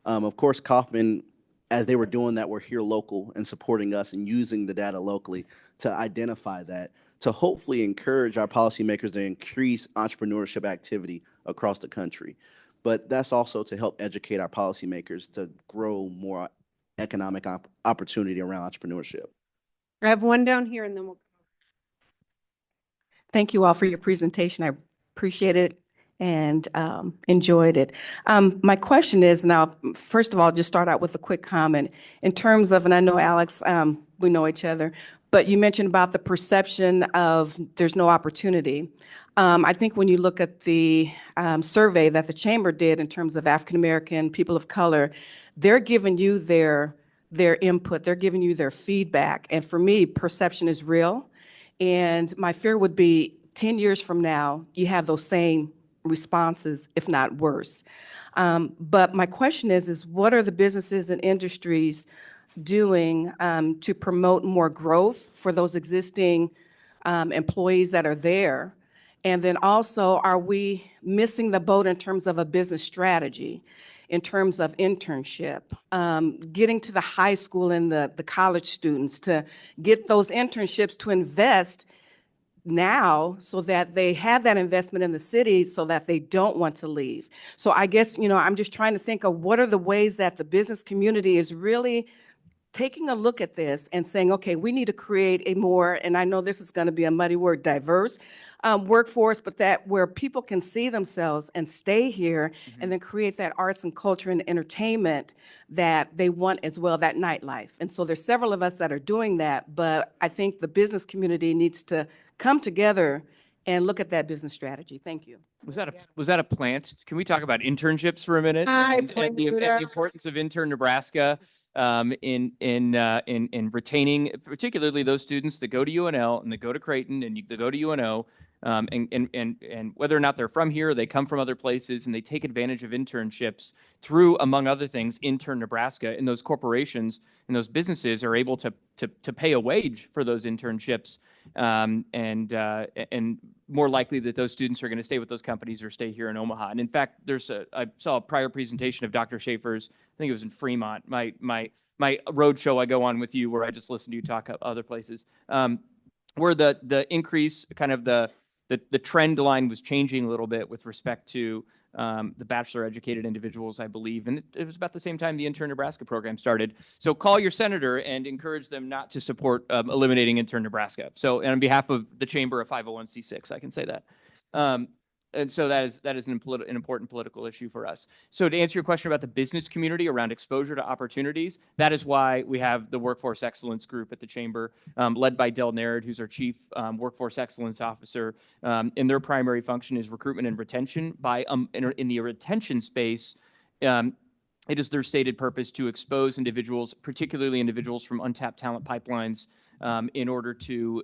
Of course, Kauffman, as they were doing that, were here local and supporting us and using the data locally to identify that. to hopefully encourage our policymakers to increase entrepreneurship activity across the country. But that's also to help educate our policymakers to grow more economic opportunity around entrepreneurship. I have one down here and then we'll. Thank you all for your presentation. I appreciate it and enjoyed it. My question is now, first of all, just start out with a quick comment in terms of, and I know Alex, we know each other, but you mentioned about the perception of there's no opportunity. I think when you look at the survey that the chamber did in terms of African American people of color, they're giving you their input, they're giving you their feedback. And for me, perception is real. And my fear would be 10 years from now, you have those same responses, if not worse. But my question is what are the businesses and industries doing to promote more growth for those existing employees that are there? And then also, are we missing the boat in terms of a business strategy, in terms of internship, getting to the high school and the college students to get those internships to invest now so that they have that investment in the city so that they don't want to leave. So I guess, I'm just trying to think of what are the ways that the business community is really taking a look at this and saying, okay, we need to create a more, and I know this is going to be a muddy word, diverse workforce, but that where people can see themselves and stay here and then create that arts and culture and entertainment that they want as well, that nightlife. And so there's several of us that are doing that, but I think the business community needs to come together and look at that business strategy. Thank you. Was that a plant? Can we talk about internships for a minute and the importance of Intern Nebraska in retaining particularly those students that go to UNL and that go to Creighton and that go to UNO, and whether or not they're from here or they come from other places and they take advantage of internships through, among other things, Intern Nebraska, and those corporations and those businesses are able to pay a wage for those internships, and more likely that those students are going to stay with those companies or stay here in Omaha. And in fact, I saw a prior presentation of Dr. Schaefer's, I think it was in Fremont, my road show I go on with you where I just listen to you talk other places, where the increase, kind of the trend line was changing a little bit with respect to the bachelor educated individuals, I believe. And it was about the same time the Intern Nebraska program started. So call your senator and encourage them not to support eliminating Intern Nebraska. So, and on behalf of the Chamber of 501c6, I can say that. And so that is an important political issue for us. So to answer your question about the business community around exposure to opportunities, that is why we have the Workforce Excellence Group at the Chamber, led by Del Narad, who's our Chief Workforce Excellence Officer. And their primary function is recruitment and retention. In the retention space, it is their stated purpose to expose individuals, particularly individuals from untapped talent pipelines, in order to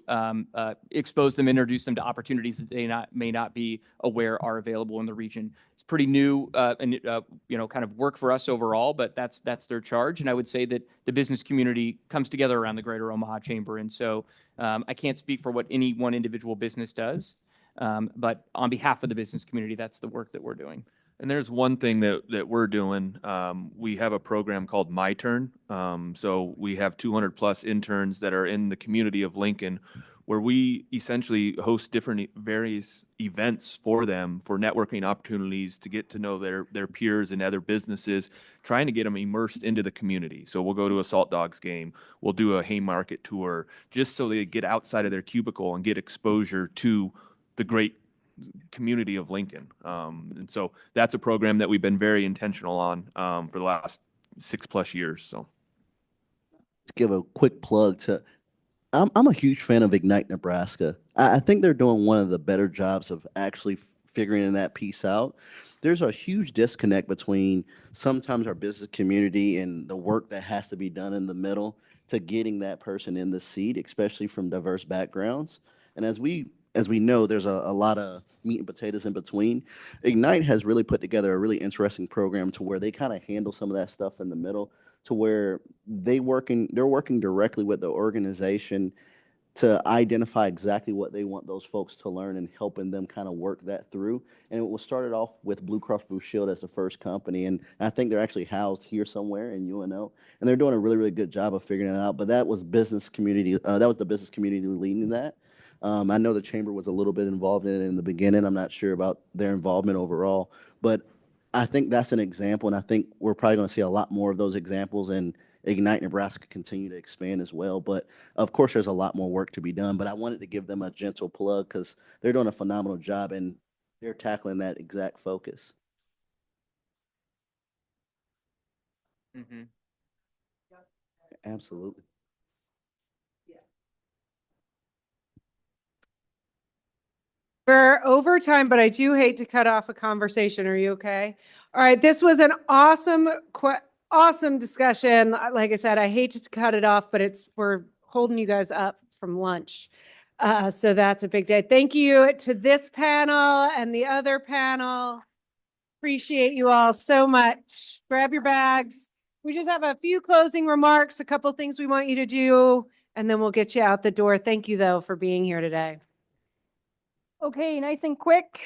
expose them, introduce them to opportunities that they may not be aware are available in the region. It's pretty new and kind of work for us overall, but that's their charge. And I would say that the business community comes together around the Greater Omaha Chamber. And so I can't speak for what any one individual business does, but on behalf of the business community, that's the work that we're doing. And there's one thing that we're doing. We have a program called My Turn. So we have 200 plus interns that are in the community of Lincoln, where we essentially host various events for them for networking opportunities to get to know their peers and other businesses, trying to get them immersed into the community. So we'll go to a Salt Dogs game. We'll do a Haymarket tour just so they get outside of their cubicle and get exposure to the great community of Lincoln. And so that's a program that we've been very intentional on for the last 6+ years. So give a quick plug to, I'm a huge fan of Ignite Nebraska. I think they're doing one of the better jobs of actually figuring that piece out. There's a huge disconnect between sometimes our business community and the work that has to be done in the middle to getting that person in the seat, especially from diverse backgrounds. And as we know, there's a lot of meat and potatoes in between. Ignite has really put together a really interesting program to where they kind of handle some of that stuff in the middle, to where they're working directly with the organization to identify exactly what they want those folks to learn and helping them kind of work that through. And it was started off with Blue Cross Blue Shield as the first company. And I think they're actually housed here somewhere in UNO. And they're doing a really, really good job of figuring it out. But that was business community. That was the business community leading that. I know the chamber was a little bit involved in it in the beginning. I'm not sure about their involvement overall, but I think that's an example, and I think we're probably going to see a lot more of those examples, and Ignite Nebraska continue to expand as well. But of course, there's a lot more work to be done, but I wanted to give them a gentle plug because they're doing a phenomenal job and they're tackling that exact focus. Mm-hmm. Absolutely. We're over time, but I do hate to cut off a conversation. Are you okay? All right, this was an awesome discussion. Like I said, I hate to cut it off, but we're holding you guys up from lunch. So that's a big day. Thank you to this panel and the other panel. Appreciate you all so much. Grab your bags. We just have a few closing remarks, a couple things we want you to do, and then we'll get you out the door. Thank you, though, for being here today. Okay, nice and quick.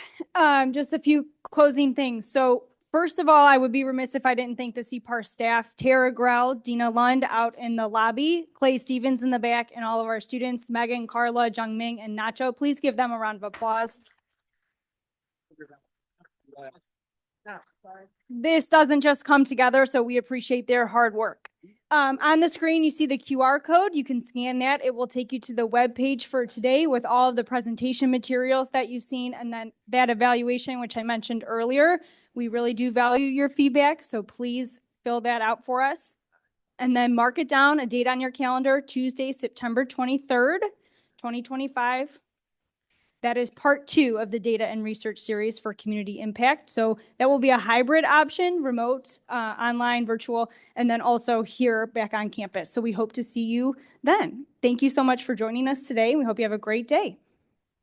Just a few closing things. So first of all, I would be remiss if I didn't thank the CPAR staff, Tara Grell, Dina Lund out in the lobby, Clay Stevens in the back, and all of our students, Megan, Carla, Jungming, and Nacho. Please give them a round of applause. This doesn't just come together, so we appreciate their hard work. On the screen, you see the QR code. You can scan that. It will take you to the web page for today with all of the presentation materials that you've seen, and then that evaluation, which I mentioned earlier. We really do value your feedback, so please fill that out for us. And then mark it down, a date on your calendar, Tuesday, September 23rd, 2025. That is part 2 of the data and research series for community impact. So that will be a hybrid option, remote, online, virtual, and then also here back on campus. So we hope to see you then. Thank you so much for joining us today. We hope you have a great day.